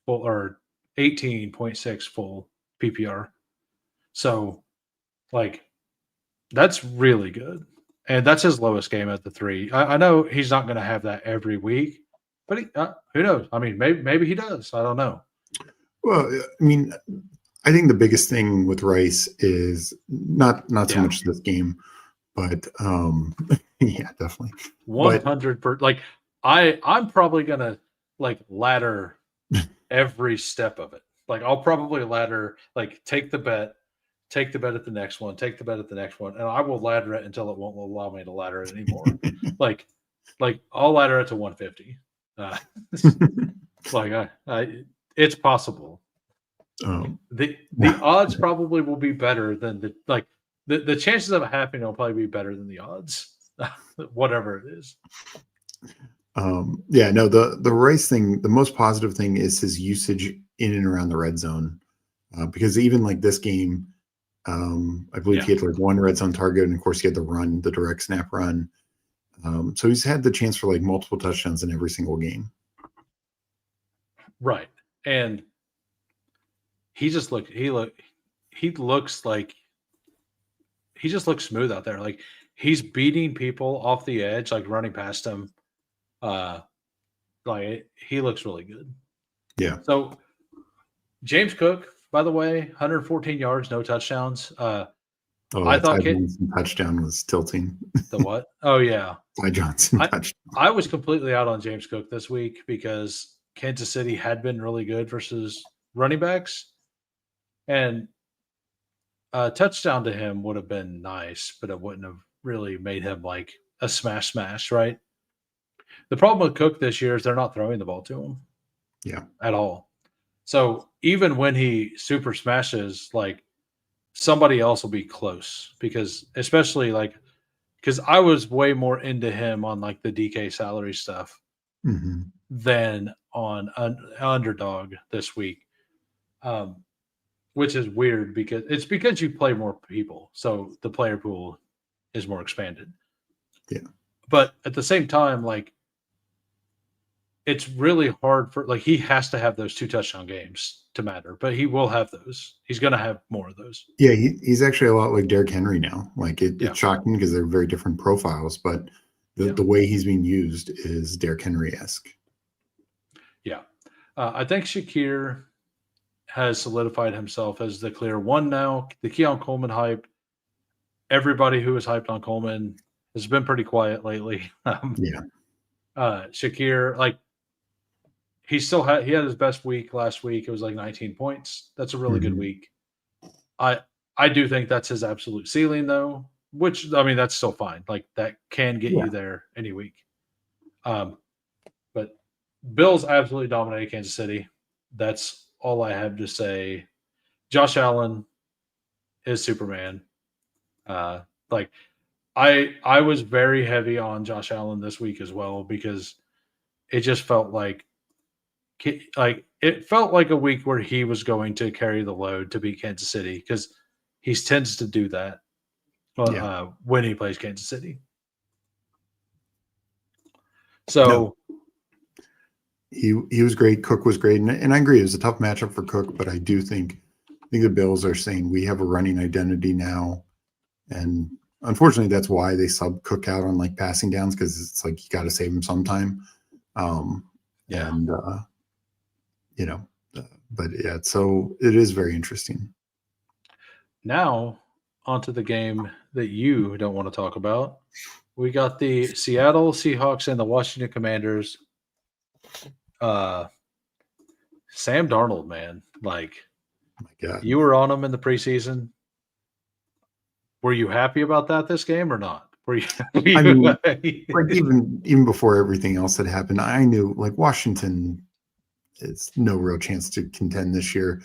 full or 18.6 full PPR. So like that's really good. And that's his lowest game at the 3. I know he's not going to have that every week, but who knows? I mean, maybe he does. I don't know. Well, I mean, I think the biggest thing with Rice is not so Yeah. much this game, but yeah, definitely. But 100 per like I'm probably going to like ladder every step of it. Like I'll probably ladder like take the bet at the next one, take the bet at the next one, and I will ladder it until it won't allow me to ladder it anymore. like I'll ladder it to 150. Like it's possible. The odds probably will be better than the chances of it happening will probably be better than the odds, whatever it is. Yeah, no, the Rice thing, the most positive thing is his usage in and around the red zone, because even like this game, I believe he had like one red zone target, and of course he had the run, the direct snap run. So he's had the chance for like multiple touchdowns in every single game. Right, and he just looks like he just looks smooth out there. Like he's beating people off the edge, like running past him. Like he looks really good. Yeah. So James Cook, by the way, 114 yards, no touchdowns. I thought Ty Johnson touchdown was tilting. The what? Oh yeah, Ty Johnson touchdown. I was completely out on James Cook this week because Kansas City had been really good versus running backs, and a touchdown to him would have been nice, but it wouldn't have really made him like a smash, right? The problem with Cook this year is they're not throwing the ball to him. Yeah. At all. So even when he super smashes, like somebody else will be close because especially because I was way more into him on like the DK salary stuff than on an underdog this week. Which is weird because you play more people. So the player pool is more expanded. Yeah. But at the same time, like it's really hard for like he has to have those 2 touchdown games to matter, but he will have those. He's going to have more of those. Yeah, he's actually a lot like Derrick Henry now. Like it's shocking because they're very different profiles, but the way he's being used is Derrick Henry-esque. Yeah. I think Shakir has solidified himself as the clear one now. The Keon Coleman hype, everybody who was hyped on Coleman has been pretty quiet lately. Shakir, like he had his best week last week. It was like 19 points. That's a really good week. I do think that's his absolute ceiling though, which I mean that's still fine. Like that can get you there any week. But Bills absolutely dominated Kansas City. That's all I have to say. Josh Allen is Superman. Like I was very heavy on Josh Allen this week as well because it just felt like it felt like a week where he was going to carry the load to beat Kansas City because he tends to do that when he plays Kansas City. So he was great. Cook was great, and I agree it was a tough matchup for Cook, but I think the Bills are saying we have a running identity now, and unfortunately that's why they sub Cook out on like passing downs because it's like you got to save him sometime. But yeah, so it is very interesting. Now, onto the game that you don't want to talk about. We got the Seattle Seahawks and the Washington Commanders. Sam Darnold, man, like, oh my God. You were on him in the preseason. Were you happy about that this game or not? Were you? I mean, like even before everything else that happened, I knew like Washington. it's no real chance to contend this year.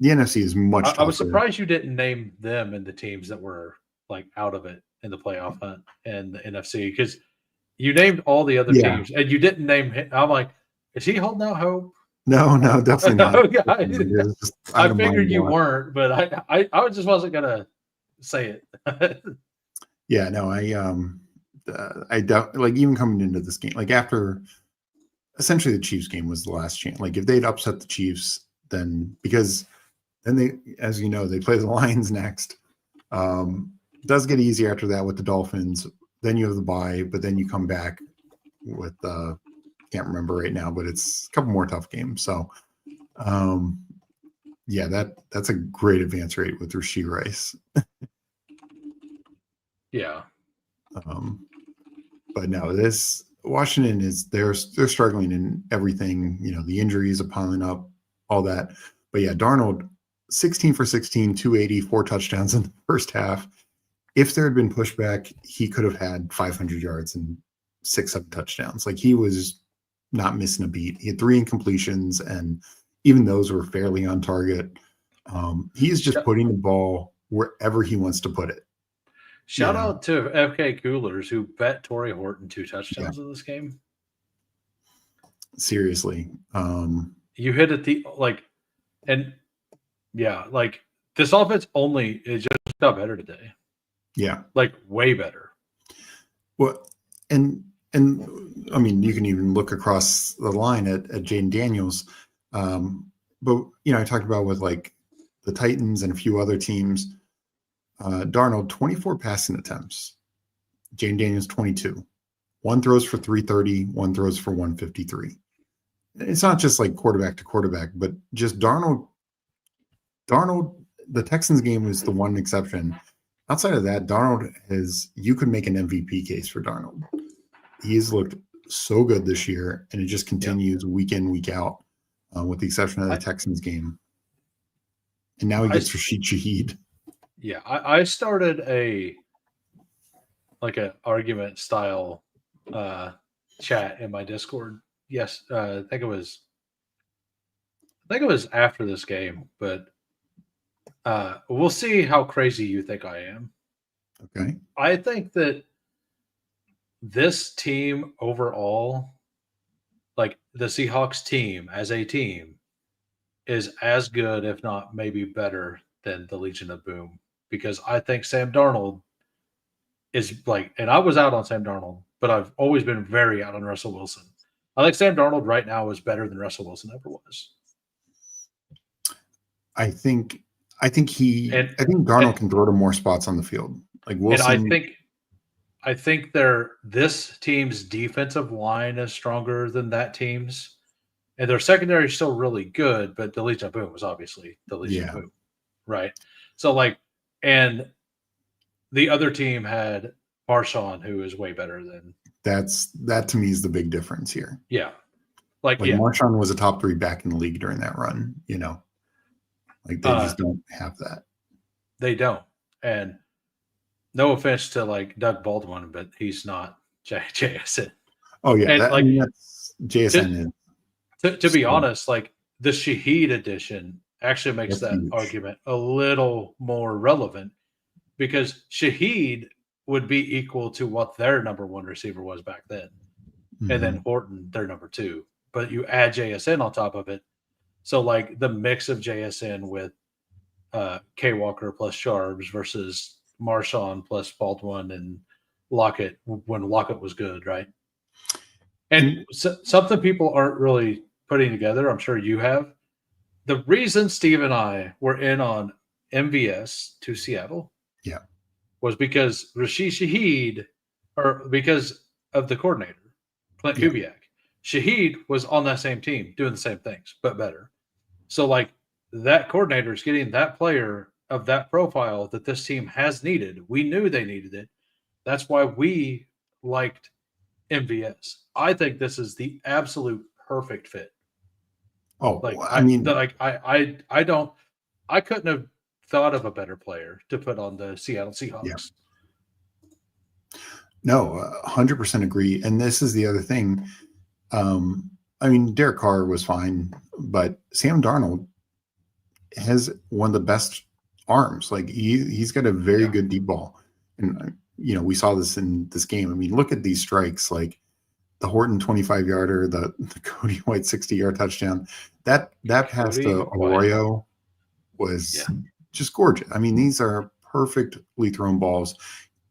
The NFC is much tougher. I was surprised you didn't name them in the teams that were like out of it in the playoff hunt and the NFC, because you named all the other teams and you didn't name him. I'm like, is he holding out hope? No, definitely not. I figured you weren't, but I just wasn't gonna say it. Yeah, no, I doubt, like, even coming into this game, like after essentially the Chiefs game was the last chance. Like if they'd upset the Chiefs, then because then they, as you know, they play the Lions next. It does get easier after that with the Dolphins. Then you have the bye, but then you come back with can't remember right now, but it's a couple more tough games. So yeah, that's a great advance rate with Rashee Rice. Yeah. But no, this Washington is they're struggling in everything. You know, the injuries are piling up, all that. But yeah, Darnold, 16 for 16, 280, 4 touchdowns in the first half. If there had been pushback, he could have had 500 yards and 6-7 touchdowns. Like he was not missing a beat. He had 3 incompletions, and even those were fairly on target. He's just putting the ball wherever he wants to put it. Shout out to FK Coolers who bet Torrey Horton 2 touchdowns in this game. Seriously. You hit it like this offense it just got better today. Yeah. Like way better. Well, and I mean, you can even look across the line at Jaden Daniels. But you know, I talked about with like the Titans and a few other teams. Darnold, 24 passing attempts. Jaden Daniels, 22. One throws for 330, one throws for 153. It's not just like quarterback to quarterback, but just Darnold, the Texans game was the one exception. Outside of that, you could make an MVP case for Darnold. He's looked so good this year, and it just continues week in, week out, with the exception of the Texans game. And now he gets Rashid Shaheed. Yeah, I started an argument style chat in my Discord. Yes, I think it was after this game, but we'll see how crazy you think I am. Okay. I think that this team overall, like the Seahawks team as a team, is as good, if not maybe better, than the Legion of Boom. Because I think Sam Darnold is like, and I was out on Sam Darnold, but I've always been very out on Russell Wilson. I think Sam Darnold right now is better than Russell Wilson ever was. I think Darnold can throw to more spots on the field. Like Wilson, and I think this team's defensive line is stronger than that team's, and their secondary is still really good. But the Legion of Boom was obviously the Legion of Boom, right? So like, and the other team had Marshawn, who is way better than. That to me is the big difference here. Yeah, Marshawn was a top 3 back in the league during that run. You know, like they just don't have that. They don't. And no offense to like Doug Baldwin, but he's not JSN. Oh yeah, that's JSN. To be honest, like the Shaheed edition actually makes that argument a little more relevant, because Shaheed would be equal to what their number 1 receiver was back then. Mm-hmm. And then Horton, their number 2. But you add JSN on top of it. So like the mix of JSN with K Walker plus Sharps versus Marshawn plus Baldwin and Lockett when Lockett was good, right? And something people aren't really putting together, I'm sure you have. The reason Steve and I were in on MVS to Seattle was because Rashid Shaheed, or because of the coordinator, Clint Kubiak. Shaheed was on that same team doing the same things, but better. So like that coordinator is getting that player of that profile that this team has needed. We knew they needed it. That's why we liked MVS. I think this is the absolute perfect fit. Oh, like I mean, I couldn't have thought of a better player to put on the Seattle Seahawks. Yeah. No, 100% agree. And this is the other thing. I mean, Derek Carr was fine, but Sam Darnold has one of the best arms. Like he's got a very good deep ball, and we saw this in this game. I mean, look at these strikes, like the Horton 25-yarder, the Cody White 60-yard touchdown. That pass Cody to White. Arroyo was just gorgeous. I mean, these are perfectly thrown balls,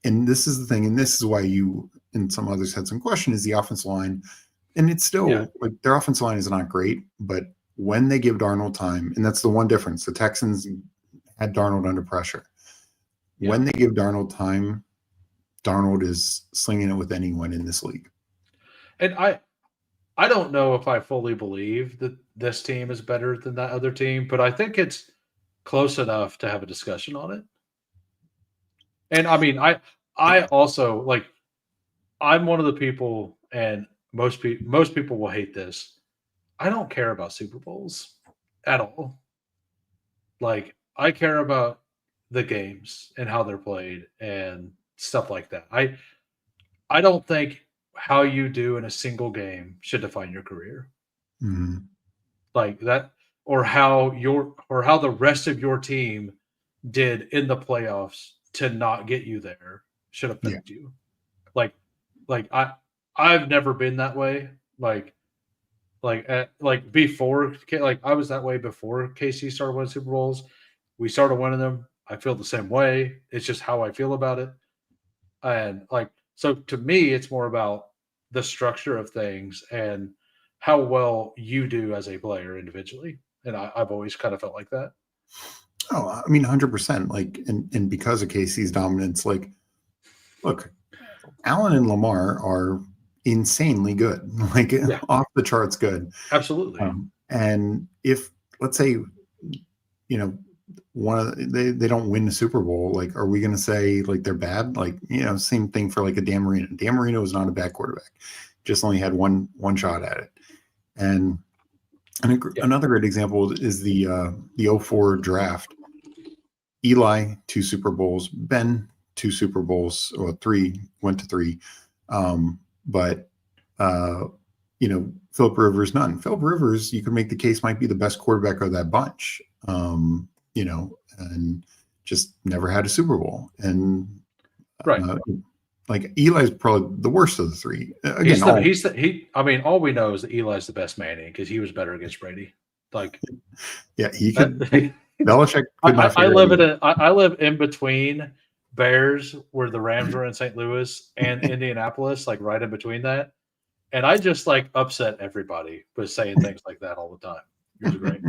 and this is the thing, and this is why you and some others had some question, is the offensive line. And it's still like their offensive line is not great, but when they give Darnold time, and that's the one difference, the Texans had Darnold under pressure. When they give Darnold time, Darnold is slinging it with anyone in this league. And I don't know if I fully believe that this team is better than that other team, but I think it's close enough to have a discussion on it. And I mean, I also like, I'm one of the people, and most people will hate this. I don't care about Super Bowls at all. Like, I care about the games and how they're played and stuff like that. I don't think how you do in a single game should define your career. Mm-hmm. Like that, or how the rest of your team did in the playoffs to not get you there should affect you. Like I've never been that way. Like before, like I was that way before KC started winning Super Bowls. We started winning them. I feel the same way. It's just how I feel about it. And like, so to me, it's more about the structure of things and how well you do as a player individually. And I've always kind of felt like that. Oh, I mean, 100%. Like, and because of KC's dominance, like, look, Allen and Lamar are insanely good, like off the charts good. Absolutely. And if, let's say, they don't win the Super Bowl, like, are we going to say like they're bad? Like, same thing for like a Dan Marino. Dan Marino was not a bad quarterback, just only had one shot at it. And another great example is the 04 draft. Eli, 2 Super Bowls. Ben, 2 Super Bowls, or 3, went to 3. But Philip Rivers, none. Philip Rivers, you could make the case, might be the best quarterback of that bunch. And just never had a Super Bowl. And like Eli's probably the worst of the 3. Again, I mean, all we know is that Eli's the best Manning because he was better against Brady. Like, he could. Belichick could not. I live in between Bears, where the Rams were in St. Louis, and Indianapolis, like right in between that. And I just like upset everybody with saying things like that all the time. It was great.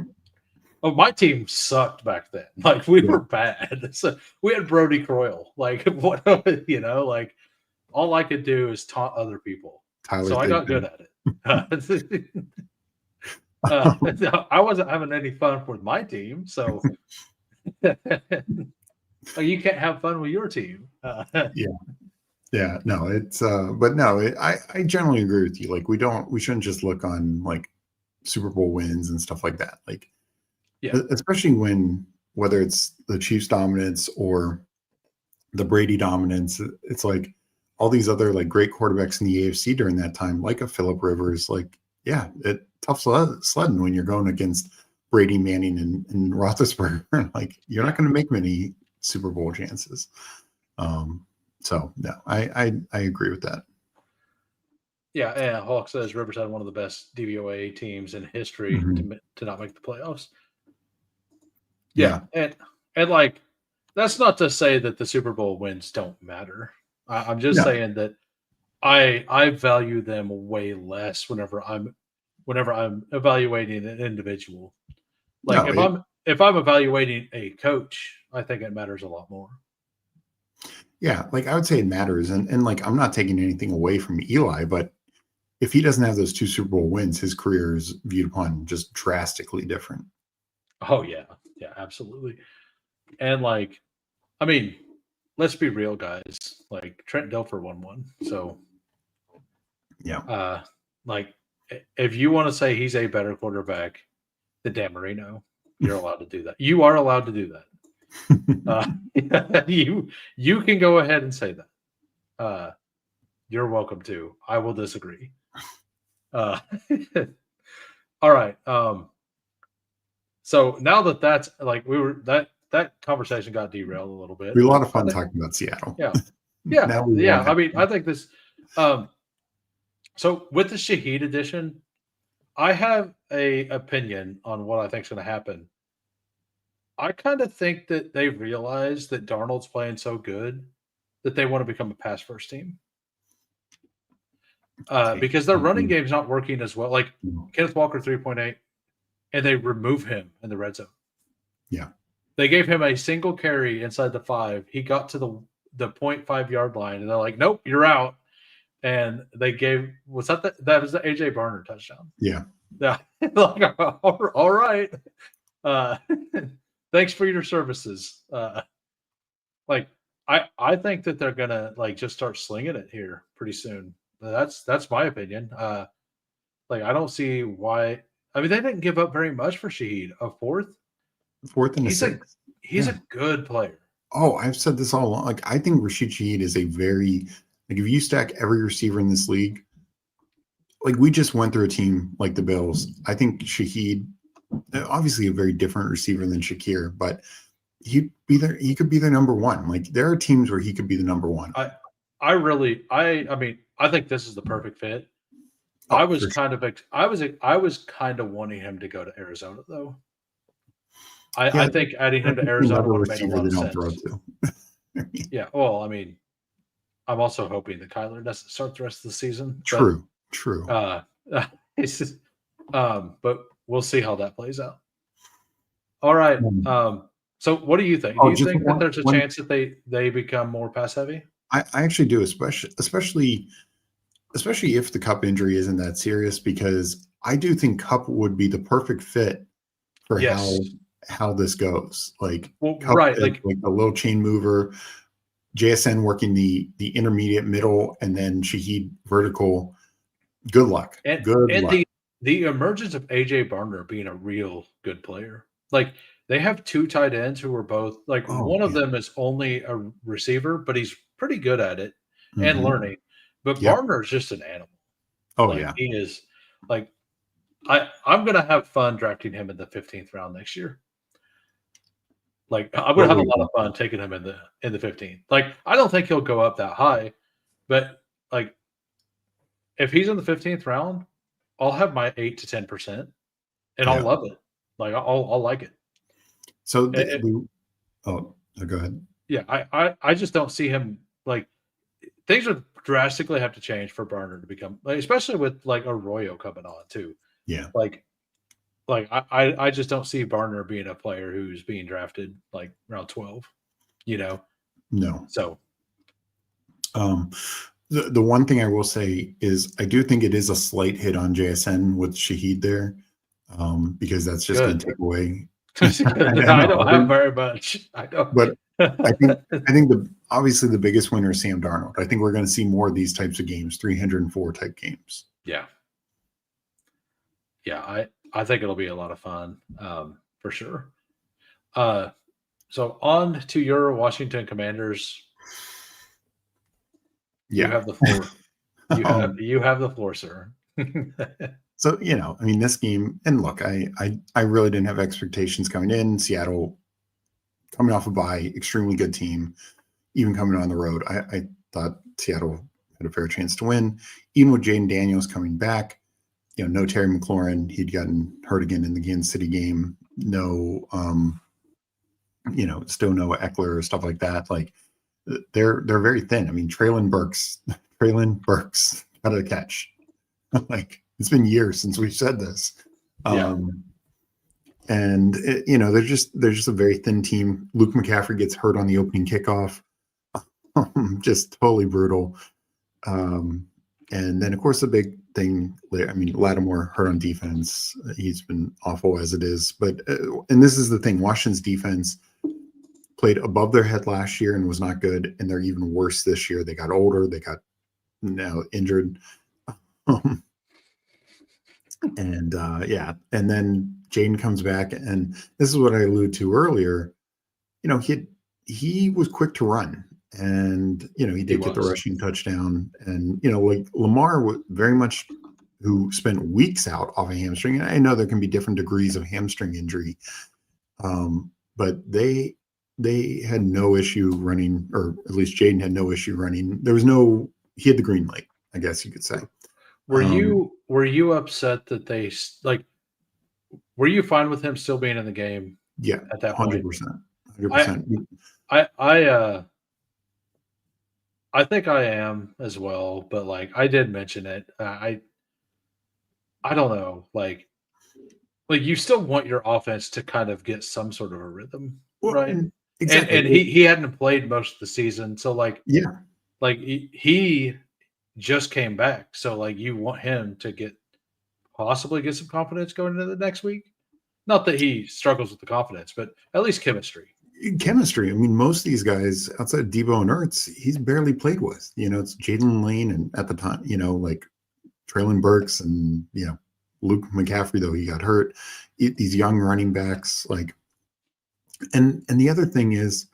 Oh, my team sucked back then. Like, we were bad. So we had Brody Croyle. Like, what, like, all I could do is taunt other people. So I got good at it. I wasn't having any fun with my team. So you can't have fun with your team. Yeah, no, it's but no, I generally agree with you. Like, we shouldn't just look on like Super Bowl wins and stuff like that. Like, especially whether it's the Chiefs dominance or the Brady dominance, it's like all these other like great quarterbacks in the AFC during that time, like a Philip Rivers, like, tough sledding when you're going against Brady, Manning, and Roethlisberger. Like, you're not going to make many Super Bowl chances. So no, I agree with that. Yeah, and Hawk says Rivers had one of the best DVOA teams in history to not make the playoffs. Yeah, and like, that's not to say that the Super Bowl wins don't matter. I'm just saying that I value them way less whenever I'm evaluating an individual. Like, if I'm evaluating a coach, I think it matters a lot more. Yeah, like I would say it matters, and like I'm not taking anything away from Eli, but if he doesn't have those 2 Super Bowl wins, his career is viewed upon just drastically different. Oh yeah, absolutely. And like, I mean, let's be real, guys. Like, Trent Dilfer won one, so like, if you want to say he's a better quarterback than Dan Marino, you're allowed to do that. You are allowed to do that. You can go ahead and say that. You're welcome to. I will disagree. All right. So now that's like that conversation got derailed a little bit. We had a lot of I fun think, talking about Seattle. yeah, yeah, Now we yeah. won't I have mean, I think this. Um, so with the Shaheed edition, I have a opinion on what I think is going to happen. I kind of think that they realize that Darnold's playing so good that they want to become a pass first team. okay. Because their running game's not working as well. Like Kenneth Walker 3.8, and they remove him in the red zone. Yeah. They gave him a single carry inside the 5. He got to the 0.5 yard line, and they're like, "Nope, you're out." And they gave that was the AJ Barner touchdown. Yeah. Yeah, like, all right. Uh, thanks for your services. Like I think that they're gonna like just start slinging it here pretty soon. That's my opinion. Like I don't see why. I mean, they didn't give up very much for Shaheed. A fourth. Fourth and a He's a sixth. he's a good player. Oh, I've said this all along. Like, I think Rashid Shaheed is a very like if you stack every receiver in this league, like we just went through a team like the Bills. I think Shaheed, obviously a very different receiver than Shakir, but he could be their number one. Like there are teams where he could be the number one. I mean, I think this is the perfect fit. Oh, I was kind of wanting him to go to Arizona though. I think adding him to Arizona would have made a lot of sense. Yeah, well, I mean, I'm also hoping that Kyler doesn't start the rest of the season. True. It's just, but we'll see how that plays out. All right. So what do you think? Do you think that there's a chance that they become more pass heavy? I actually do, especially if the Cup injury isn't that serious, because I do think Cup would be the perfect fit for how this goes. Like Cup, right, like a little chain mover, JSN working the intermediate middle, and then Shaheed vertical. Good luck. Good luck. The emergence of AJ Barner being a real good player. Like they have 2 tight ends who are both like one of them is only a receiver, but he's pretty good at it and learning. But Barner is just an animal. Oh like, he is like I'm gonna have fun drafting him in the 15th round next year. Like I'm gonna have a lot of fun taking him in the 15th. Like I don't think he'll go up that high, but like if he's in the 15th round, I'll have my 8 to 10%, and I'll love it. Like I'll like it. So go ahead. Yeah, I just don't see him like things would drastically have to change for Barner to become, like, especially with like Arroyo coming on too. Yeah, like I just don't see Barner being a player who's being drafted like round 12. No. So, the one thing I will say is I do think it is a slight hit on JSN with Shaheed there, because that's just going to take away. I don't have very much. I don't. But I think obviously the biggest winner is Sam Darnold. I think we're going to see more of these types of games, 304 type games. Yeah. I think it'll be a lot of fun, for sure. So on to your Washington Commanders. Yeah. You have the floor. You have the floor, sir. So, I mean, this game, and look, I really didn't have expectations coming in. Seattle coming off a bye, extremely good team, even coming on the road. I thought Seattle had a fair chance to win. Even with Jaden Daniels coming back, no Terry McLaurin. He'd gotten hurt again in the Kansas City game. No, still no Eckler or stuff like that. Like they're very thin. I mean, Traylon Burks got a catch. Like it's been years since we've said this. And they're just a very thin team. Luke McCaffrey gets hurt on the opening kickoff. Just totally brutal. And then, of course, the big thing, I mean, Lattimore hurt on defense. He's been awful as it is. But, and this is the thing, Washington's defense played above their head last year and was not good. And they're even worse this year. They got older. They got now injured. And then Jaden comes back. And this is what I alluded to earlier. He was quick to run. And, he did get the rushing touchdown. And, like Lamar very much who spent weeks out off a hamstring. And I know there can be different degrees of hamstring injury, but they had no issue running, or at least Jaden had no issue running. He had the green light, I guess you could say. Were you upset that they like? Were you fine with him still being in the game? Yeah, at that 100%, point, 100%. I think I am as well, but like I did mention it. I don't know, like you still want your offense to kind of get some sort of a rhythm, Well, right? exactly. And he hadn't played most of the season, so Yeah, like he just came back, so like you want him to possibly get some confidence going into the next week. Not that he struggles with the confidence, but at least chemistry. chemistry. I mean, most of these guys outside of Debo and Ertz, he's barely played with. It's Jaden Lane, and at the time, like Traylon Burks and Luke McCaffrey, though he got hurt. These young running backs, and the other thing is,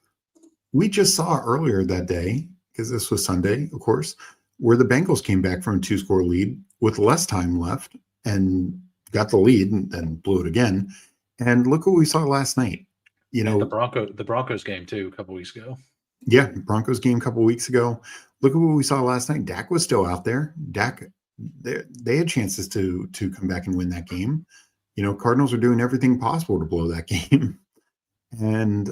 we just saw earlier that day, because this was Sunday, of course, where the Bengals came back from a 2-score lead with less time left and got the lead and then blew it again. And look what we saw last night. The Broncos game too, a couple weeks ago. Yeah, Broncos game a couple weeks ago. Look at what we saw last night. Dak was still out there. Dak, they had chances to come back and win that game. Cardinals are doing everything possible to blow that game. And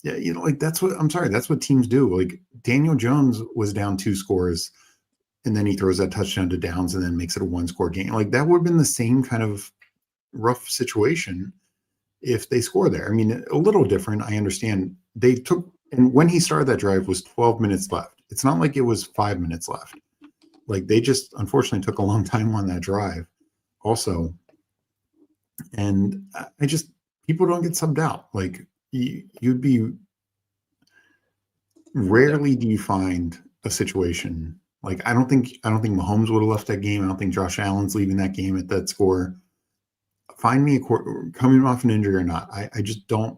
yeah, that's what teams do. Like Daniel Jones was down 2 scores, and then he throws that touchdown to Downs and then makes it a 1-score game. Like that would have been the same kind of rough situation if they score there. I mean, a little different. I understand and when he started that drive was 12 minutes left. It's not like it was 5 minutes left. Like they just unfortunately took a long time on that drive also. And people don't get subbed out. Like you'd be rarely do you find a situation like I don't think Mahomes would have left that game. I don't think Josh Allen's leaving that game at that score. Find me coming off an injury or not. I just don't.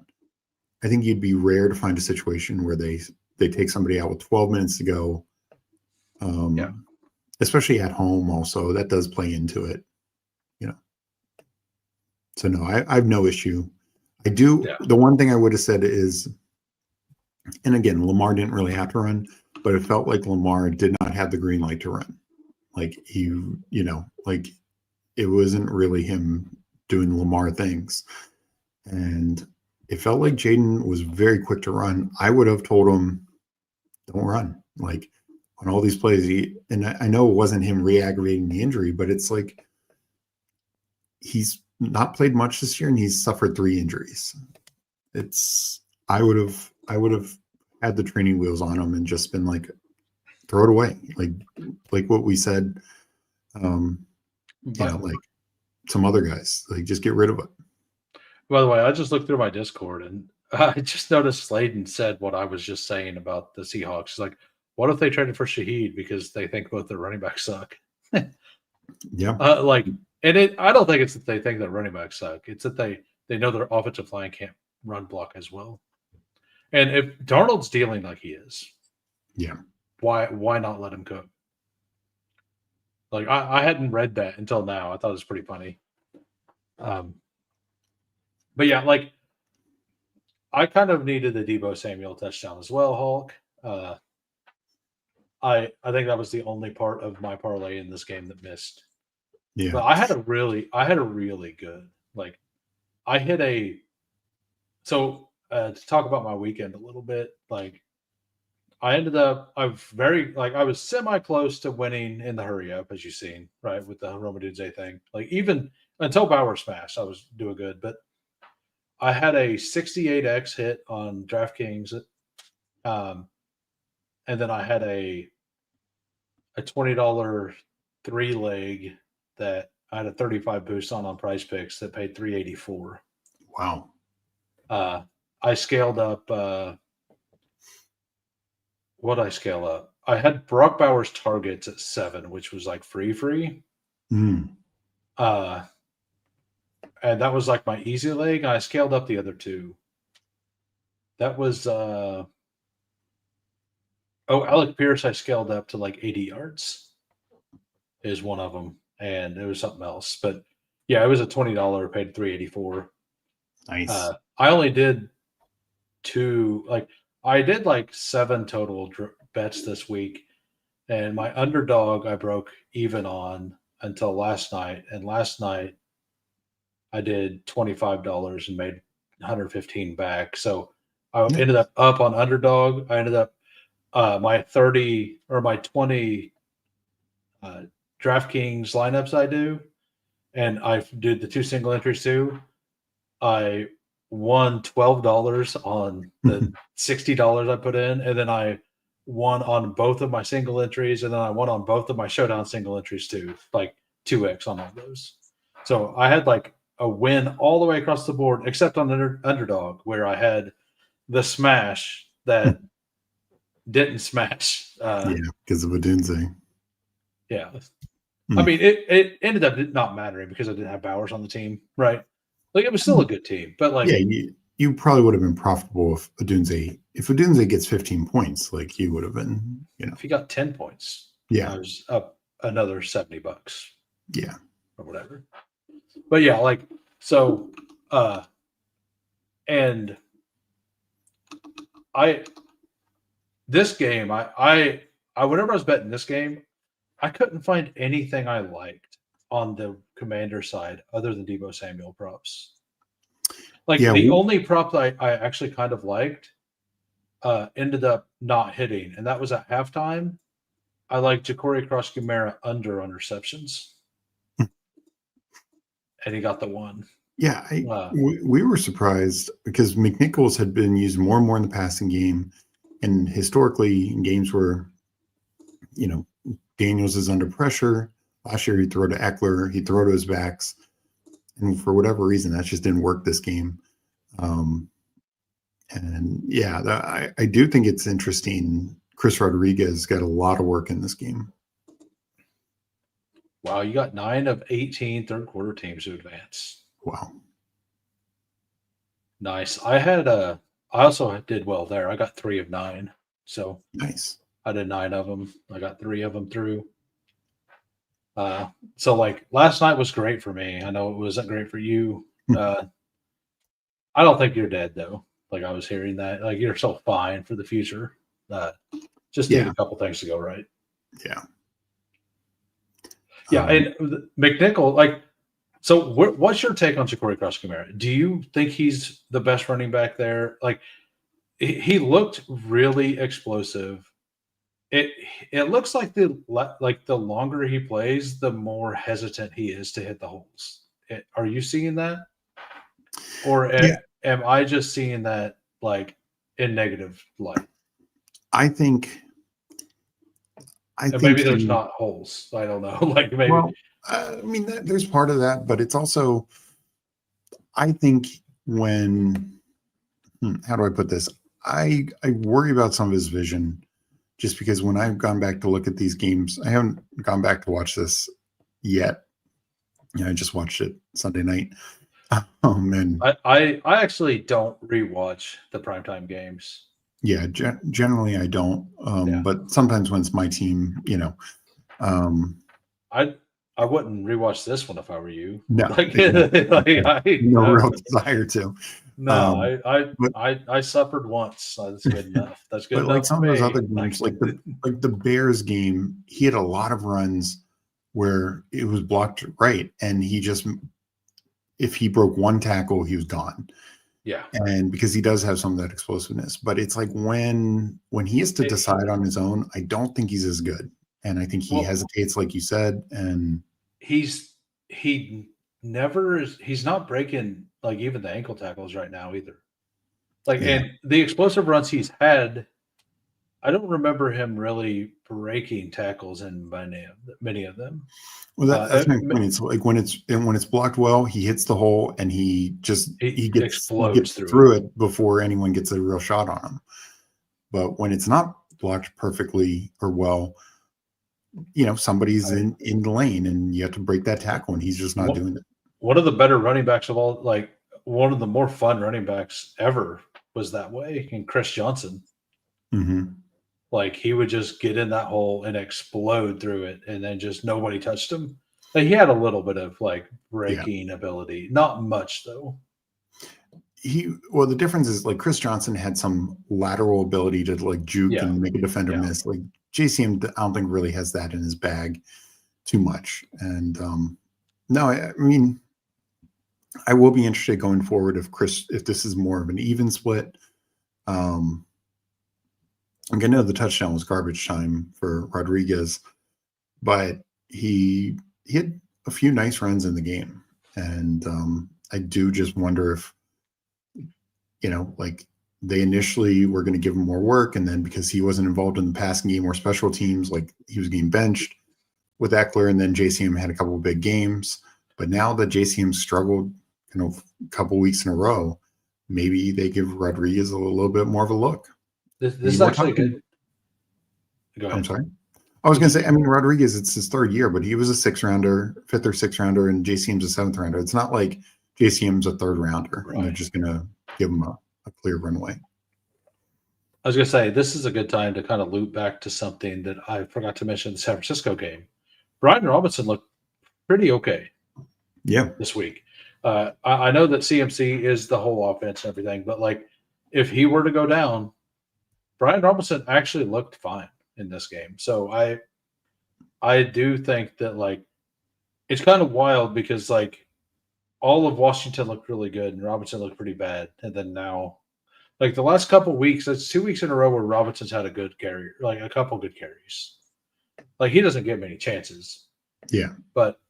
I think you'd be rare to find a situation where they take somebody out with 12 minutes to go. Yeah. Especially at home. Also, that does play into it. So no, I have no issue. I do. Yeah. The one thing I would have said is, and again, Lamar didn't really have to run, but it felt like Lamar did not have the green light to run. Like like it wasn't really him doing Lamar things. And it felt like Jaden was very quick to run. I would have told him, don't run. Like on all these plays, and I know it wasn't him re-aggravating the injury, but it's like he's not played much this year and he's suffered 3 injuries. I would have had the training wheels on him and just been like, throw it away. Like what we said, like some other guys, like just get rid of it. By the way, I just looked through my Discord and I just noticed Sladen said what I was just saying about the Seahawks. Like, what if they traded for Shaheed because they think both their running backs suck? Yeah. I don't think it's that they think their running backs suck. It's that they know their offensive line can't run block as well. And if Darnold's dealing like he is, yeah, why not let him cook? Like I hadn't read that until now. I thought it was pretty funny. But yeah, like I kind of needed the Deebo Samuel touchdown as well, Hulk. I think that was the only part of my parlay in this game that missed. Yeah. But I had a really good, like I hit to talk about my weekend a little bit, like I was semi close to winning in the hurry up, as you've seen, right, with the Roma Dudze thing. Like even until Bauer smashed, I was doing good. But I had a 68x hit on DraftKings, and then I had a $20 3-leg that I had a 35 boost on Price Picks that paid 384. Wow. I scaled up. What I scale up? I had Brock Bowers targets at 7, which was like free. Mm. And that was like my easy leg. I scaled up the other 2. That was Alec Pierce. I scaled up to like 80 yards. Is one of them, and it was something else. But yeah, it was a $20, paid $3.84. Nice. I only did I did like 7 total bets this week, and my underdog I broke even on until last night. And last night I did $25 and made 115 back. So I Yeah. ended up on underdog. I ended up my 30 or my 20 DraftKings lineups I do, and I did the 2 single entries too. I won $12 on the $60 I put in, and then I won on both of my single entries, and then I won on both of my showdown single entries too, like 2x on all those. So I had like a win all the way across the board, except on underdog, where I had the smash that didn't smash. Yeah, because of Odunze. Yeah. I mean, it ended up not mattering because I didn't have Bowers on the team, right? Like it was still a good team, but like you probably would have been profitable if Odunze gets 15 points, like he would have been, if he got 10 points, Yeah. I was up another $70 Yeah. or whatever. But yeah, like so and this game, I whenever I was betting this game, I couldn't find anything I liked on the Commander side other than Deebo Samuel props. Like the only prop that I actually kind of liked ended up not hitting, and that was at halftime. I liked Ja'Cory Cross-Kamara under on receptions, and he got the one. Yeah, we were surprised because McNichols had been used more and more in the passing game, and historically in games where, Daniels is under pressure. Last year he'd throw to Eckler, he'd throw to his backs, and for whatever reason that just didn't work this game. And yeah, I do think it's interesting. Chris Rodriguez got a lot of work in this game. Wow, you got 9 of 18 third quarter teams to advance. Wow. Nice. I also did well there. I got 3 of 9. So nice. I did 9 of them. I got 3 of them through. So like last night was great for me. I know it wasn't great for you. I don't think you're dead though. Like I was hearing that. Like you're so fine for the future. Just need a couple things to go right. Yeah. Yeah, and McNichol, like, so what's your take on Ja'Cory Cross-Kamara? Do you think he's the best running back there? Like, he looked really explosive. It looks like the longer he plays, the more hesitant he is to hit the holes. Are you seeing that, or am I just seeing that like in negative light? I think maybe there's not holes. I don't know. Like maybe. Well, I mean, there's part of that, but it's also, I think how do I put this? I worry about some of his vision just because when I've gone back to look at these games, I haven't gone back to watch this yet. I just watched it Sunday night. And I actually don't rewatch the primetime games. Yeah, generally I don't. But sometimes when it's my team, I wouldn't rewatch this one if I were you. No, no real desire to. No, I suffered once. That's good enough. That's good but enough. Like some of those other games, like the Bears game, he had a lot of runs where it was blocked right, and if he broke one tackle, he was gone. Yeah, and because he does have some of that explosiveness, but it's like when he has to decide on his own, I don't think he's as good, and I think he hesitates, like you said, and he's not breaking like even the ankle tackles right now either. Like and the explosive runs he's had, I don't remember him really breaking tackles in many of them. Well, that's my point. It's like when it's blocked well, he hits the hole and he gets through it before anyone gets a real shot on him. But when it's not blocked perfectly or well, somebody's in the lane and you have to break that tackle, and he's just not doing it. One of the better running backs of all, like one of the more fun running backs ever, was that way, and Chris Johnson. Mm-hmm. Like he would just get in that hole and explode through it, and then just nobody touched him. Like, he had a little bit of like breaking ability, not much though. The difference is like Chris Johnson had some lateral ability to like juke and make a defender miss. Like JCM, I don't think really has that in his bag too much. And no, I mean, I will be interested going forward if this is more of an even split. I know the touchdown was garbage time for Rodriguez, but he had a few nice runs in the game. And I do just wonder if, like they initially were going to give him more work. And then because he wasn't involved in the passing game or special teams, like he was getting benched with Eckler. And then JCM had a couple of big games. But now that JCM struggled, a couple of weeks in a row, maybe they give Rodriguez a little bit more of a look. This is actually good. Go ahead. I'm sorry. I was going to say, I mean, Rodriguez, it's his third year, but he was a fifth or sixth rounder, and JCM's a seventh rounder. It's not like JCM's a third rounder, and they're just going to give him a clear runway. I was going to say, this is a good time to kind of loop back to something that I forgot to mention in the San Francisco game. Brian Robinson looked pretty okay. Yeah. This week. I know that CMC is the whole offense and everything, but like if he were to go down, Brian Robinson actually looked fine in this game. So I do think that like it's kind of wild because like all of Washington looked really good and Robinson looked pretty bad. And then now like the last couple of weeks, it's 2 weeks in a row where Robinson's had a good carry, like a couple good carries. Like he doesn't get many chances. Yeah. But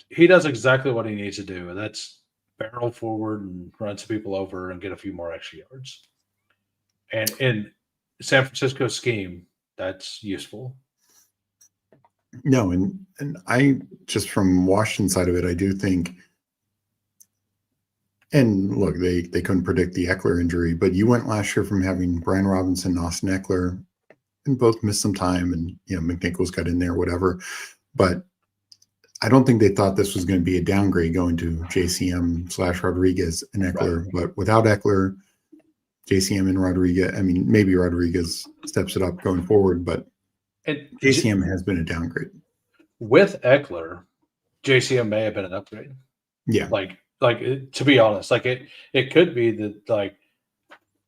he does exactly what he needs to do, and that's barrel forward and run some people over and get a few more extra yards. And in San Francisco's scheme, that's useful. No, and I just from Washington side of it, I do think. And look, they couldn't predict the Eckler injury, but you went last year from having Brian Robinson, and Austin Eckler, and both missed some time, and McNichols got in there, whatever, but. I don't think they thought this was going to be a downgrade going to JCM/Rodriguez and Eckler, but without Eckler, JCM and Rodriguez, I mean, maybe Rodriguez steps it up going forward, but JCM has been a downgrade. With Eckler, JCM may have been an upgrade. Yeah. Like to be honest, like it could be that like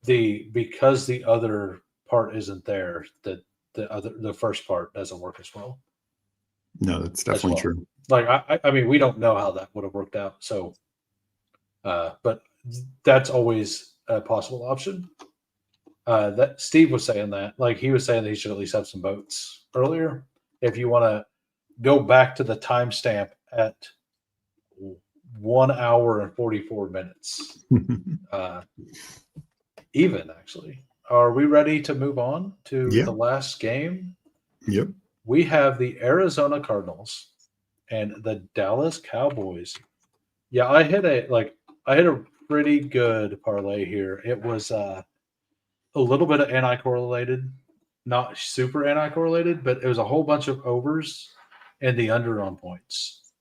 because the other part isn't there, that the first part doesn't work as well. No, that's definitely true. Like, I mean, we don't know how that would have worked out. So, but that's always a possible option. That Steve was saying that, like, he was saying that he should at least have some votes earlier. If you want to go back to the timestamp at 1 hour and 44 minutes, even actually, are we ready to move on to the last game? Yep. We have the Arizona Cardinals and the Dallas Cowboys. Yeah, I hit a pretty good parlay here. It was a little bit of anti-correlated, not super anti-correlated, but it was a whole bunch of overs and the under on points.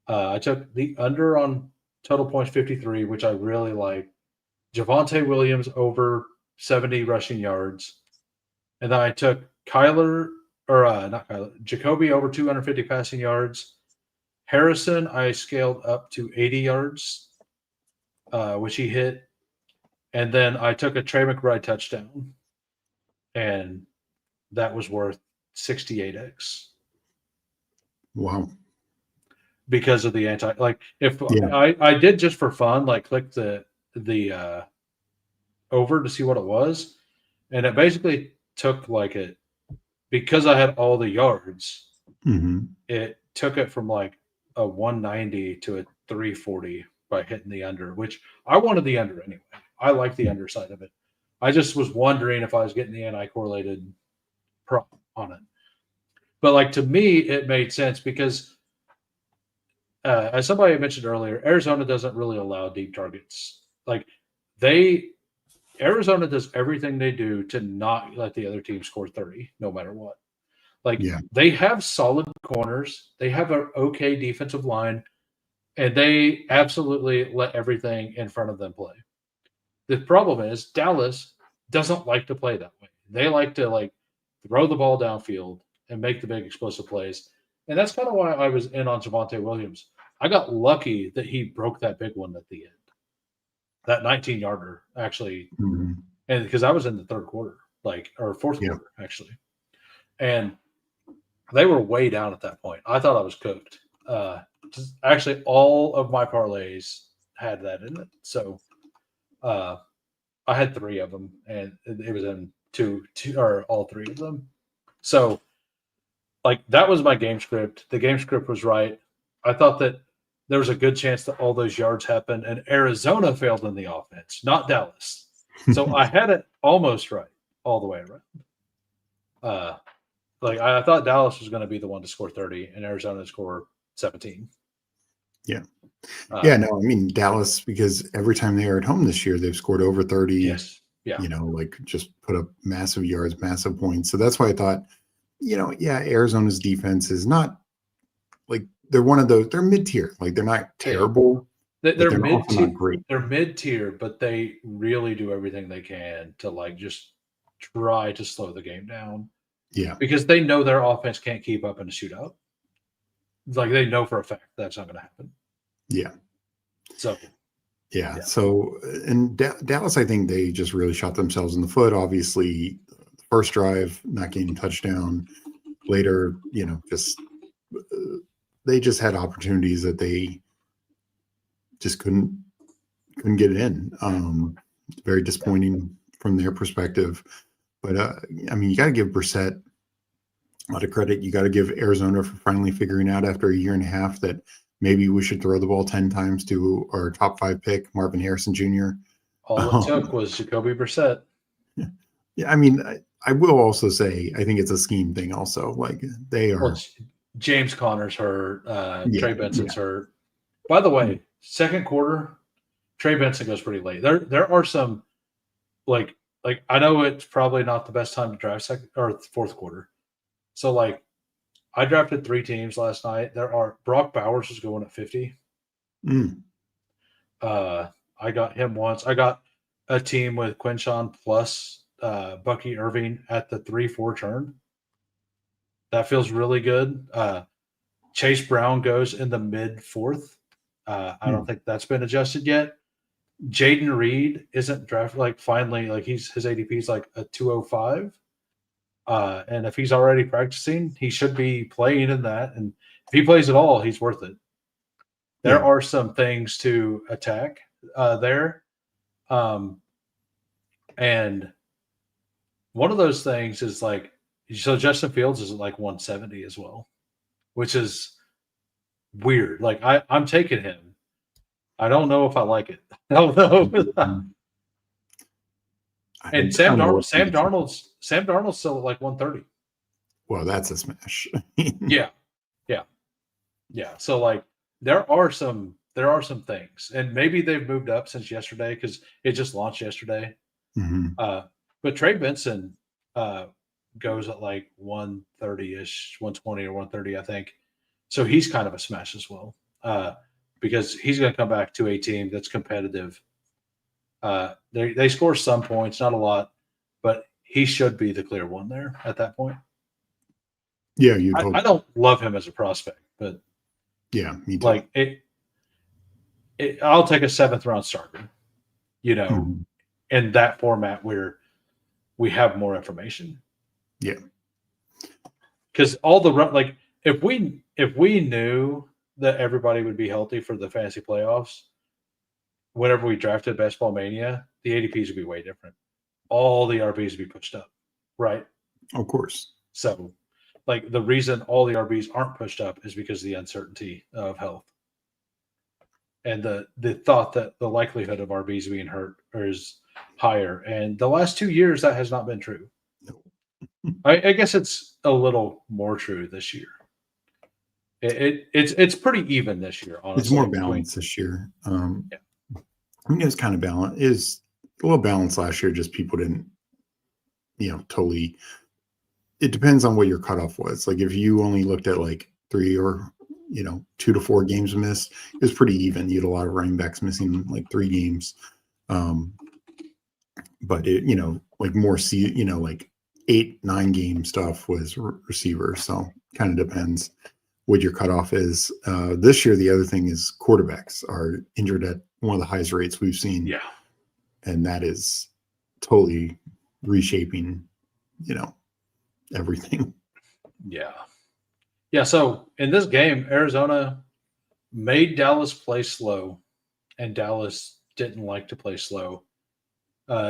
I took the under on total points 53, which I really like. Javonte Williams over 70 rushing yards. And then I took Jacoby over 250 passing yards. Harrison, I scaled up to 80 yards, which he hit. And then I took a Trey McBride touchdown, and that was worth 68x. Wow. Because of the I did just for fun, like click the over to see what it was. And it basically took like it, because I had all the yards, it took it from like a 190 to a 340 by hitting the under, which I wanted the under anyway. I like the underside of it. I just was wondering if I was getting the anti-correlated prop on it. But like to me, it made sense because as somebody mentioned earlier, Arizona doesn't really allow deep targets. Like Arizona does everything they do to not let the other team score 30, no matter what. Like they have solid corners, they have an okay defensive line, and they absolutely let everything in front of them play. The problem is Dallas doesn't like to play that way. They like to like throw the ball downfield and make the big explosive plays. And that's kind of why I was in on Javonte Williams. I got lucky that he broke that big one at the end, that 19-yarder actually, Mhm. and because I was in the third quarter, or fourth Yeah. quarter actually, and they were way down at that point. I thought I was cooked. Actually, all of my parlays had that in it, so uh, I had 3 of them, and it was in two, or all 3 of them. So, that was my game script. The game script was right. I thought that there was a good chance that all those yards happened, and Arizona failed in the offense, not Dallas. So I had it almost right all the way around. I thought Dallas was going to be the one to score 30, and Arizona to score 17. Yeah. Uh, Yeah, no, I mean Dallas, because every time they are at home this year, they've scored over 30. yes. Yeah. Just put up massive yards, massive points. So that's why I thought, yeah, Arizona's defense is not they're one of those. They're mid tier. They're not terrible, but They're they're also mid-tier. not great. They're mid-tier, but they really do everything they can to just try to slow the game down. Yeah, Because they know their offense can't keep up in a shootout. They know for a fact that's not going to happen. yeah. So, yeah. So, and Dallas, I think they just really shot themselves in the foot. Obviously, the first drive not getting a touchdown. Later, they just had opportunities that they just couldn't get it in. Very disappointing from their perspective. But I mean, you got to give Brissett a lot of credit. You got to give Arizona for finally figuring out after a year and a half that maybe we should throw the ball 10 times to our top 5 pick, Marvin Harrison Jr. all it took was Jacoby Brissett. Yeah, I mean, I will also say I think it's a scheme thing. Also, they are. Well, James Conner's hurt. Trey Benson's hurt. By the way, second quarter, Trey Benson goes pretty late. There are some I know it's probably not the best time to draft second or fourth quarter. So I drafted 3 teams last night. Brock Bowers was going at 50. Mm. I got him once. I got a team with Quinshawn plus Bucky Irving at the 3-4 turn. That feels really good. Chase Brown goes in the mid 4th. I don't think that's been adjusted yet. Jaden Reed isn't drafted. Finally, his ADP is a 205. And if he's already practicing, he should be playing in that. And if he plays at all, he's worth it. There are some things to attack there. And one of those things is so Justin Fields is at 170 as well, which is weird. I'm taking him. I don't know if I like it. I don't know. And Sam Darnold's still at 130. Well, that's a smash. Yeah. So there are some things, and maybe they've moved up since yesterday because it just launched yesterday. Mm-hmm. But Trey Benson goes at 130-ish, 120 or 130, I think. So he's kind of a smash as well because he's going to come back to a team that's competitive. They score some points, not a lot, but he should be the clear one there at that point. Yeah, I don't love him as a prospect, but yeah, me too. I'll take a 7th round starter, in that format where we have more information. Yeah, because all the if we knew that everybody would be healthy for the fantasy playoffs, whenever we drafted Baseball Mania, the ADPs would be way different. All the RBs would be pushed up, right? Of course. So, the reason all the RBs aren't pushed up is because of the uncertainty of health. And the thought that the likelihood of RBs being hurt is higher. And the last 2 years, that has not been true. No. I guess it's a little more true this year. It's pretty even this year, honestly. It's more balanced this year. I mean, it was kind of balanced. It was a little balanced last year. Just people didn't, totally. It depends on what your cutoff was. If you only looked at 3 or 2 to 4 games missed, it was pretty even. You had a lot of running backs missing 3 games. But it, more 8, 9 game stuff was receivers. So kind of depends. what your cutoff is. This year, the other thing is quarterbacks are injured at one of the highest rates we've seen. Yeah. And that is totally reshaping, everything. Yeah. Yeah. So in this game, Arizona made Dallas play slow, and Dallas didn't like to play slow.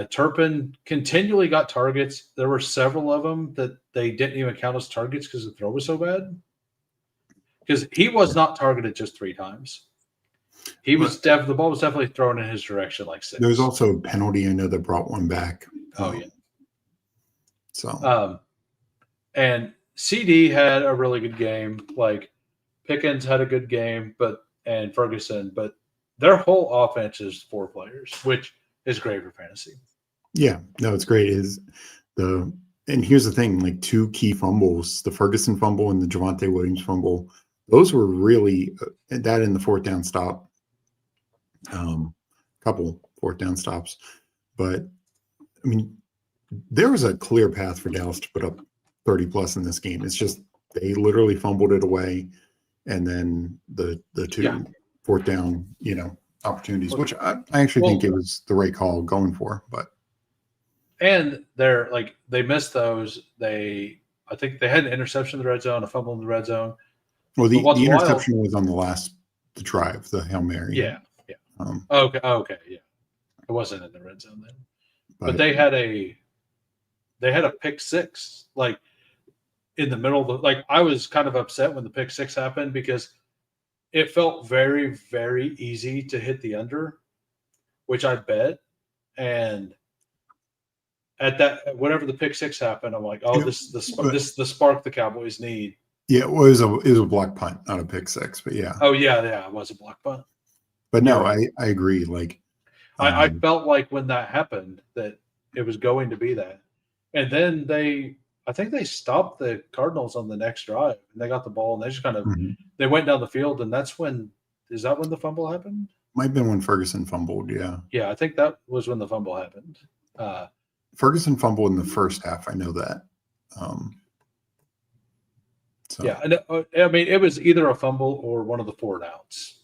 Turpin continually got targets. There were several of them that they didn't even count as targets because the throw was so bad. Because he was not targeted just 3 times. He was the ball was definitely thrown in his direction like 6. There was also a penalty. I know that brought one back. Oh yeah. So and CD had a really good game. Like Pickens had a good game, and Ferguson, but their whole offense is 4 players, which is great for fantasy. Yeah, no, it's great. And here's the thing, like 2 key fumbles, the Ferguson fumble and the Javonte Williams fumble, those were really that in the 4th down stop. Couple 4th down stops. But I mean, there was a clear path for Dallas to put up 30 plus in this game. It's just they literally fumbled it away, and then the 2 4th down, opportunities, which I actually think it was the right call going for. But and they missed those. I think they had an interception in the red zone, a fumble in the red zone. Well, the interception was on the drive, the Hail Mary. Yeah. Okay, yeah. It wasn't in the red zone then. But they had a pick 6, like in the middle of I was kind of upset when the pick 6 happened because it felt very, very easy to hit the under, which I bet. And at that, whenever the pick 6 happened, I'm like, oh, this is the spark the Cowboys need. Yeah, it was a block punt, not a pick 6, but yeah. Oh yeah, it was a block punt. But no, I agree. Like, I felt like when that happened that it was going to be that, and then I think they stopped the Cardinals on the next drive, and they got the ball, and they just kind of they went down the field, and is that when the fumble happened? Might have been when Ferguson fumbled. Yeah. Yeah, I think that was when the fumble happened. Ferguson fumbled in the first half. I know that. Yeah, and I mean it was either a fumble or one of the 4 downs.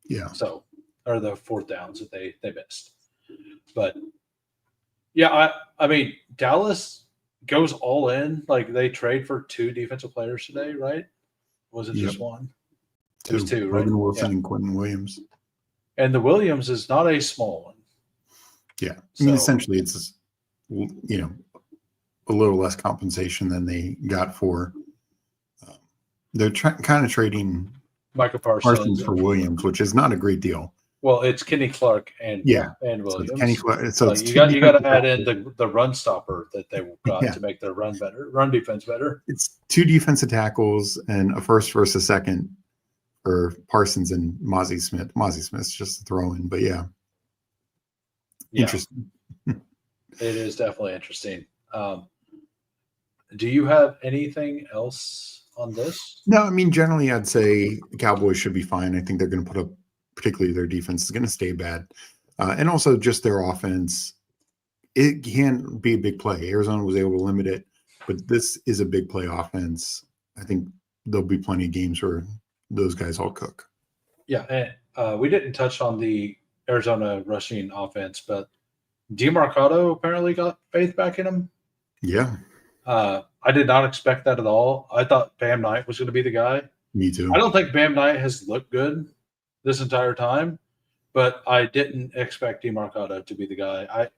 Yeah. So, or the 4th downs that they missed. But yeah, I mean Dallas goes all in. Like they trade for 2 defensive players today, right? Was it just one? 2. It was 2, right? Logan Wilson and Quentin Williams. And the Williams is not a small one. Yeah, I mean essentially it's a little less compensation than they got for. They're kind of trading Micah Parsons for Williams, which is not a great deal. Well, it's Kenny Clark and Williams. So Kenny Clark. So you got to add in the run stopper that they got to make their run defense better. It's 2 defensive tackles and a first versus a second for Parsons and Mozzie Smith. Mozzie Smith's just a throw in, but yeah. Interesting. It is definitely interesting. Do you have anything else on this? No, I mean, generally, I'd say the Cowboys should be fine. I think they're going to put up, particularly their defense is going to stay bad. And also just their offense, it can be a big play. Arizona was able to limit it, but this is a big play offense. I think there'll be plenty of games where those guys all cook. Yeah, and we didn't touch on the Arizona rushing offense, but DeMarcado apparently got faith back in him. Yeah. I did not expect that at all. I thought Bam Knight was going to be the guy. Me too. I don't think Bam Knight has looked good this entire time, but I didn't expect DeMarcado to be the guy.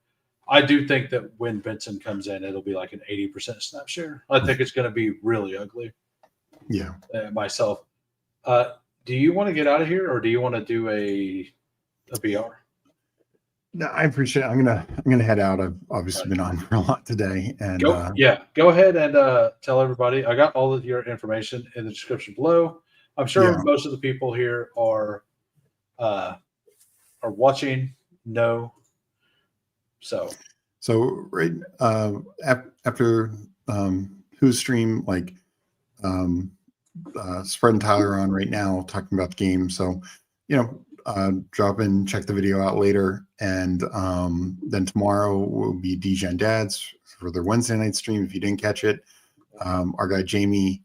I do think that when Benson comes in, it'll be like an 80% snap share. I think it's going to be really ugly. Yeah. Myself. Do you want to get out of here, or do you want to do a BR? No, I appreciate it. I'm gonna head out. I've obviously been on for a lot today, and go ahead and tell everybody. I got all of your information in the description below. I'm sure most of the people here are watching. So right after whose stream, Spread and Tyler on right now talking about the game. So drop in, check the video out later, and then tomorrow will be DJ and Dad's for their Wednesday night stream. If you didn't catch it, our guy Jamie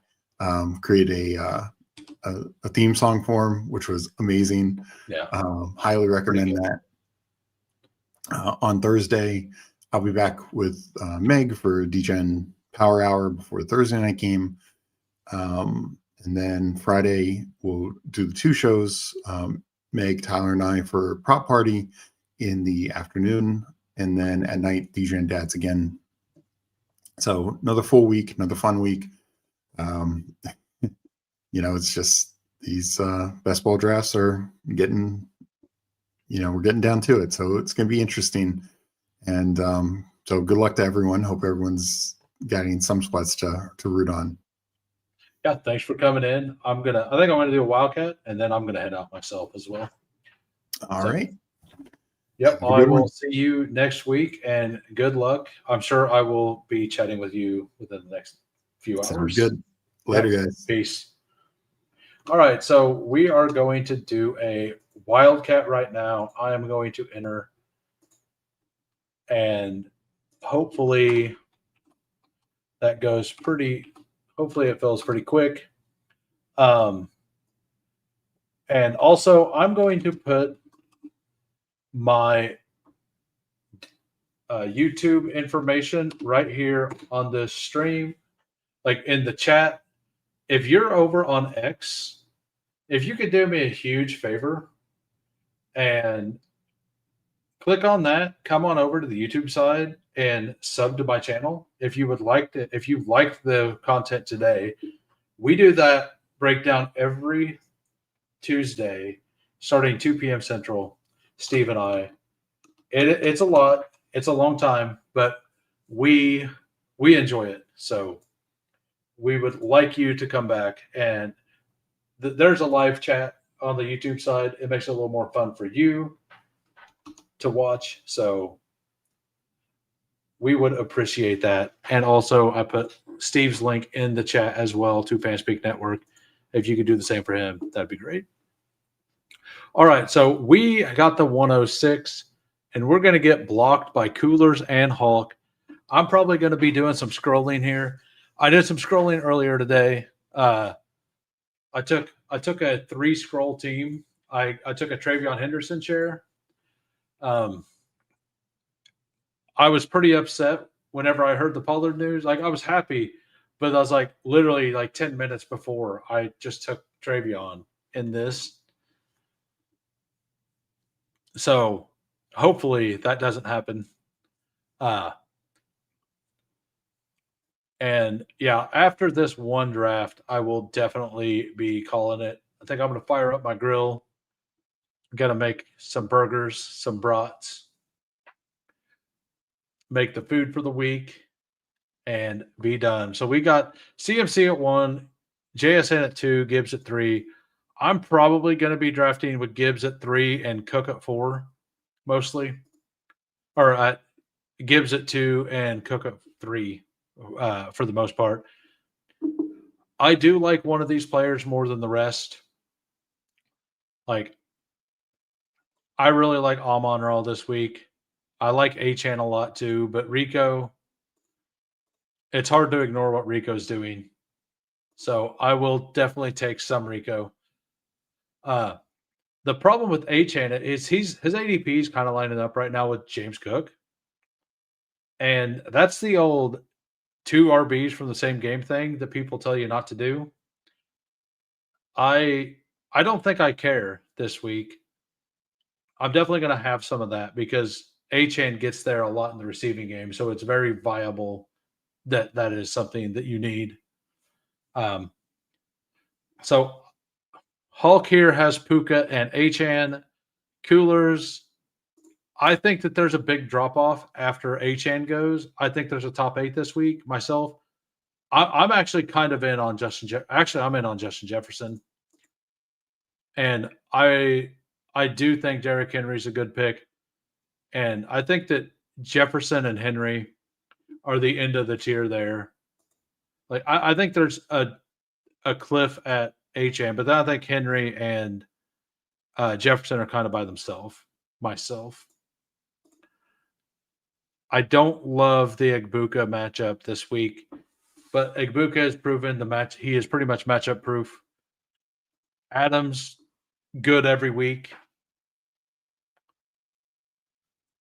created a theme song for him, which was amazing. Yeah. Highly recommend that. On Thursday, I'll be back with Meg for DGen Power Hour before the Thursday night game. And then Friday, we'll do the 2 shows, Meg, Tyler, and I for Prop Party in the afternoon. And then at night, DGen Dads again. So another full week, another fun week. It's just these best ball drafts are getting, we're getting down to it. So it's going to be interesting. And so good luck to everyone. Hope everyone's getting some spots to root on. Yeah, thanks for coming in. I think I'm gonna do a Wildcat, and then I'm gonna head out myself as well. All right. Yep, I will see you next week, and good luck. I'm sure I will be chatting with you within the next few hours. Sounds good. Later, guys. Peace. All right, so we are going to do a Wildcat right now. I am going to enter, and hopefully that goes pretty. Hopefully it fills pretty quick. And also, I'm going to put my YouTube information right here on this stream, like in the chat. If you're over on X, if you could do me a huge favor and click on that, come on over to the YouTube side and sub to my channel. If you would like to, if you liked the content today, we do that breakdown every Tuesday, starting 2 p.m. Central. Steve and I. It's a lot. It's a long time, but we enjoy it. So we would like you to come back. And there's a live chat on the YouTube side. It makes it a little more fun for you to watch. So we would appreciate that. And also, I put Steve's link in the chat as well to Fanspeak Network. If you could do the same for him, that'd be great. All right, so we got the 106, and we're going to get blocked by Coolers and Hulk. I'm probably going to be doing some scrolling here. I did some scrolling earlier today. I took a 3-scroll team. I took a Travion Henderson share. I was pretty upset whenever I heard the Pollard news. Like, I was happy, but I was like literally like 10 minutes before I just took Travion in this. So hopefully that doesn't happen. And yeah, after this one draft, I will definitely be calling it. I think I'm going to fire up my grill. I'm going to make some burgers, some brats, make the food for the week, and be done. So we got CMC at 1, JSN at 2, Gibbs at 3. I'm probably going to be drafting with Gibbs at 3 and Cook at 4, mostly. Or at Gibbs at 2 and Cook at 3 for the most part. I do like one of these players more than the rest. Like, I really like Amon-Ra this week. I like Achane a lot too, but Rico, it's hard to ignore what Rico's doing. So I will definitely take some Rico. The problem with Achane is his ADP is kind of lining up right now with James Cook. And that's the old 2 RBs from the same game thing that people tell you not to do. I don't think I care this week. I'm definitely going to have some of that because Achane gets there a lot in the receiving game. So it's very viable that is something that you need. So Hulk here has Puka and Achane. Coolers, I think that there's a big drop-off after Achane goes. I think there's a top 8 this week myself. I'm actually kind of in on Justin. I'm in on Justin Jefferson. And I do think Derrick Henry's a good pick. And I think that Jefferson and Henry are the end of the tier there. Like, I think there's a cliff at Achane, but then I think Henry and Jefferson are kind of by themselves. Myself. I don't love the Egbuka matchup this week, but Egbuka has proven he is pretty much matchup proof. Adams, good every week.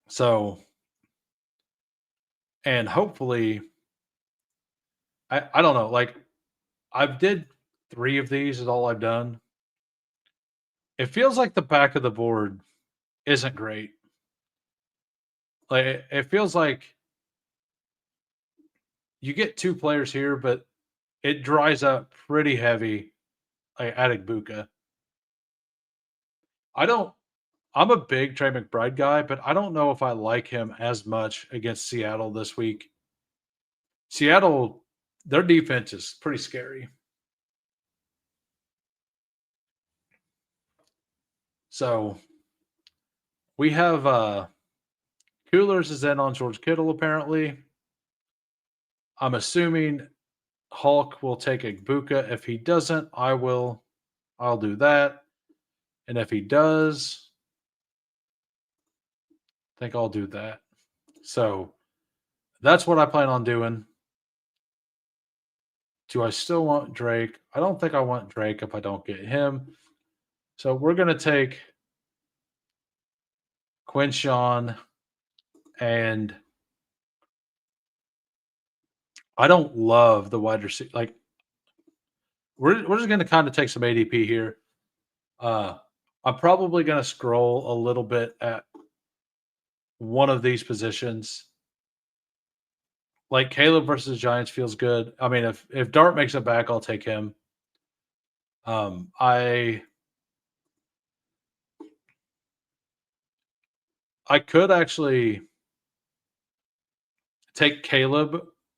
So, and hopefully, I don't know. Like, I've did 3 of these is all I've done. It feels like the back of the board isn't great. Like, it feels like you get 2 players here, but it dries up pretty heavy, like at Igbokwe. I'm a big Trey McBride guy, but I don't know if I like him as much against Seattle this week. Seattle, their defense is pretty scary. So we have Coolers is in on George Kittle, apparently. I'm assuming Hulk will take Igbokwe. If he doesn't, I'll do that. And if he does, I think I'll do that. So that's what I plan on doing. Do I still want Drake? I don't think I want Drake if I don't get him. So we're going to take Quinshawn, and I don't love the wide receiver. Like, we're just going to kind of take some ADP here. I'm probably going to scroll a little bit at one of these positions. Like Caleb versus Giants feels good. I mean, if Dart makes it back, I'll take him. I could actually take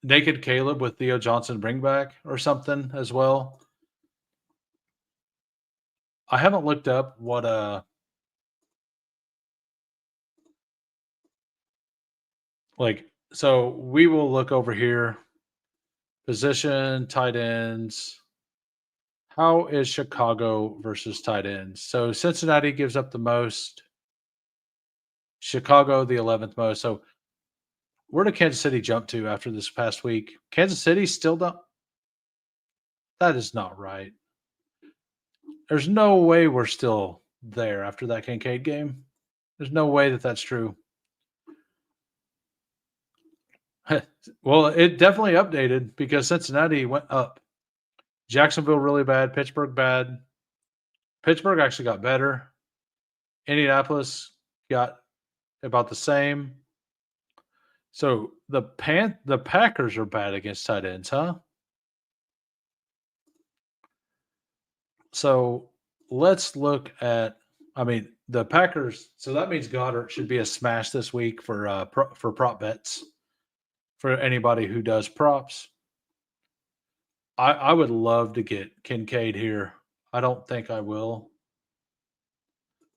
naked Caleb with Theo Johnson bring back or something as well. I haven't looked up what so we will look over here. Position, tight ends. How is Chicago versus tight ends? So Cincinnati gives up the most. Chicago the 11th most. So where did Kansas City jump to after this past week? Kansas City still don't. That is not right. There's no way we're still there after that Kincaid game. There's no way that that's true. Well, it definitely updated because Cincinnati went up. Jacksonville really bad. Pittsburgh bad. Pittsburgh actually got better. Indianapolis got about the same. So the Packers are bad against tight ends, huh? So let's look at. I mean, the Packers. So that means Goddard should be a smash this week for prop bets for anybody who does props. I would love to get Kincaid here. I don't think I will,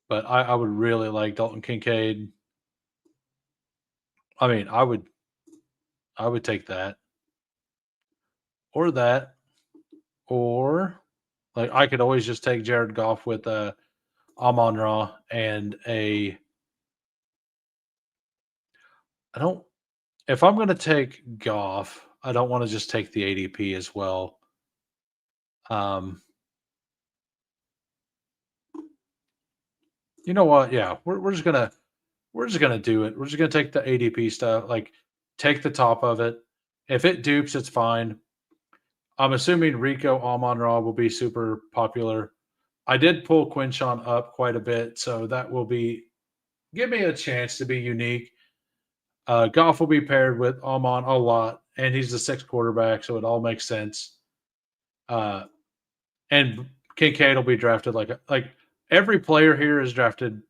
but I would really like Dalton Kincaid. I mean, I would take that or that, or like I could always just take Jared Goff with Amon Ra and a. I don't. If I'm going to take Goff, I don't want to just take the ADP as well. You know what? Yeah, we're just gonna do it. We're just gonna take the ADP stuff, like take the top of it. If it dupes, it's fine. I'm assuming Rico Amon Ra will be super popular. I did pull Quinshawn up quite a bit, so that will give me a chance to be unique. Goff will be paired with Amon a lot, and he's the 6th quarterback, so it all makes sense. And Kincaid will be drafted like every player here is drafted.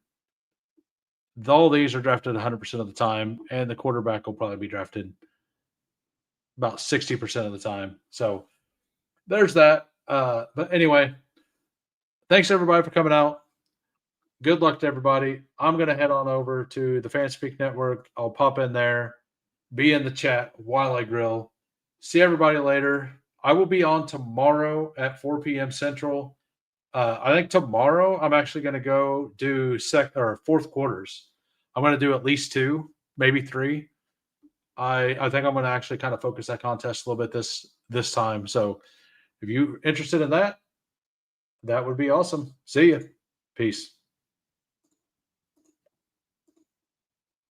All these are drafted 100% of the time, and the quarterback will probably be drafted about 60% of the time. So there's that. But anyway, thanks everybody for coming out. Good luck to everybody. I'm going to head on over to the Fanspeak Network. I'll pop in there, be in the chat while I grill. See everybody later. I will be on tomorrow at 4 p.m. Central. I think tomorrow I'm actually going to go do fourth quarters. I'm going to do at least 2, maybe 3. I think I'm going to actually kind of focus that contest a little bit this time. So if you're interested in that, That would be awesome. See ya. Peace.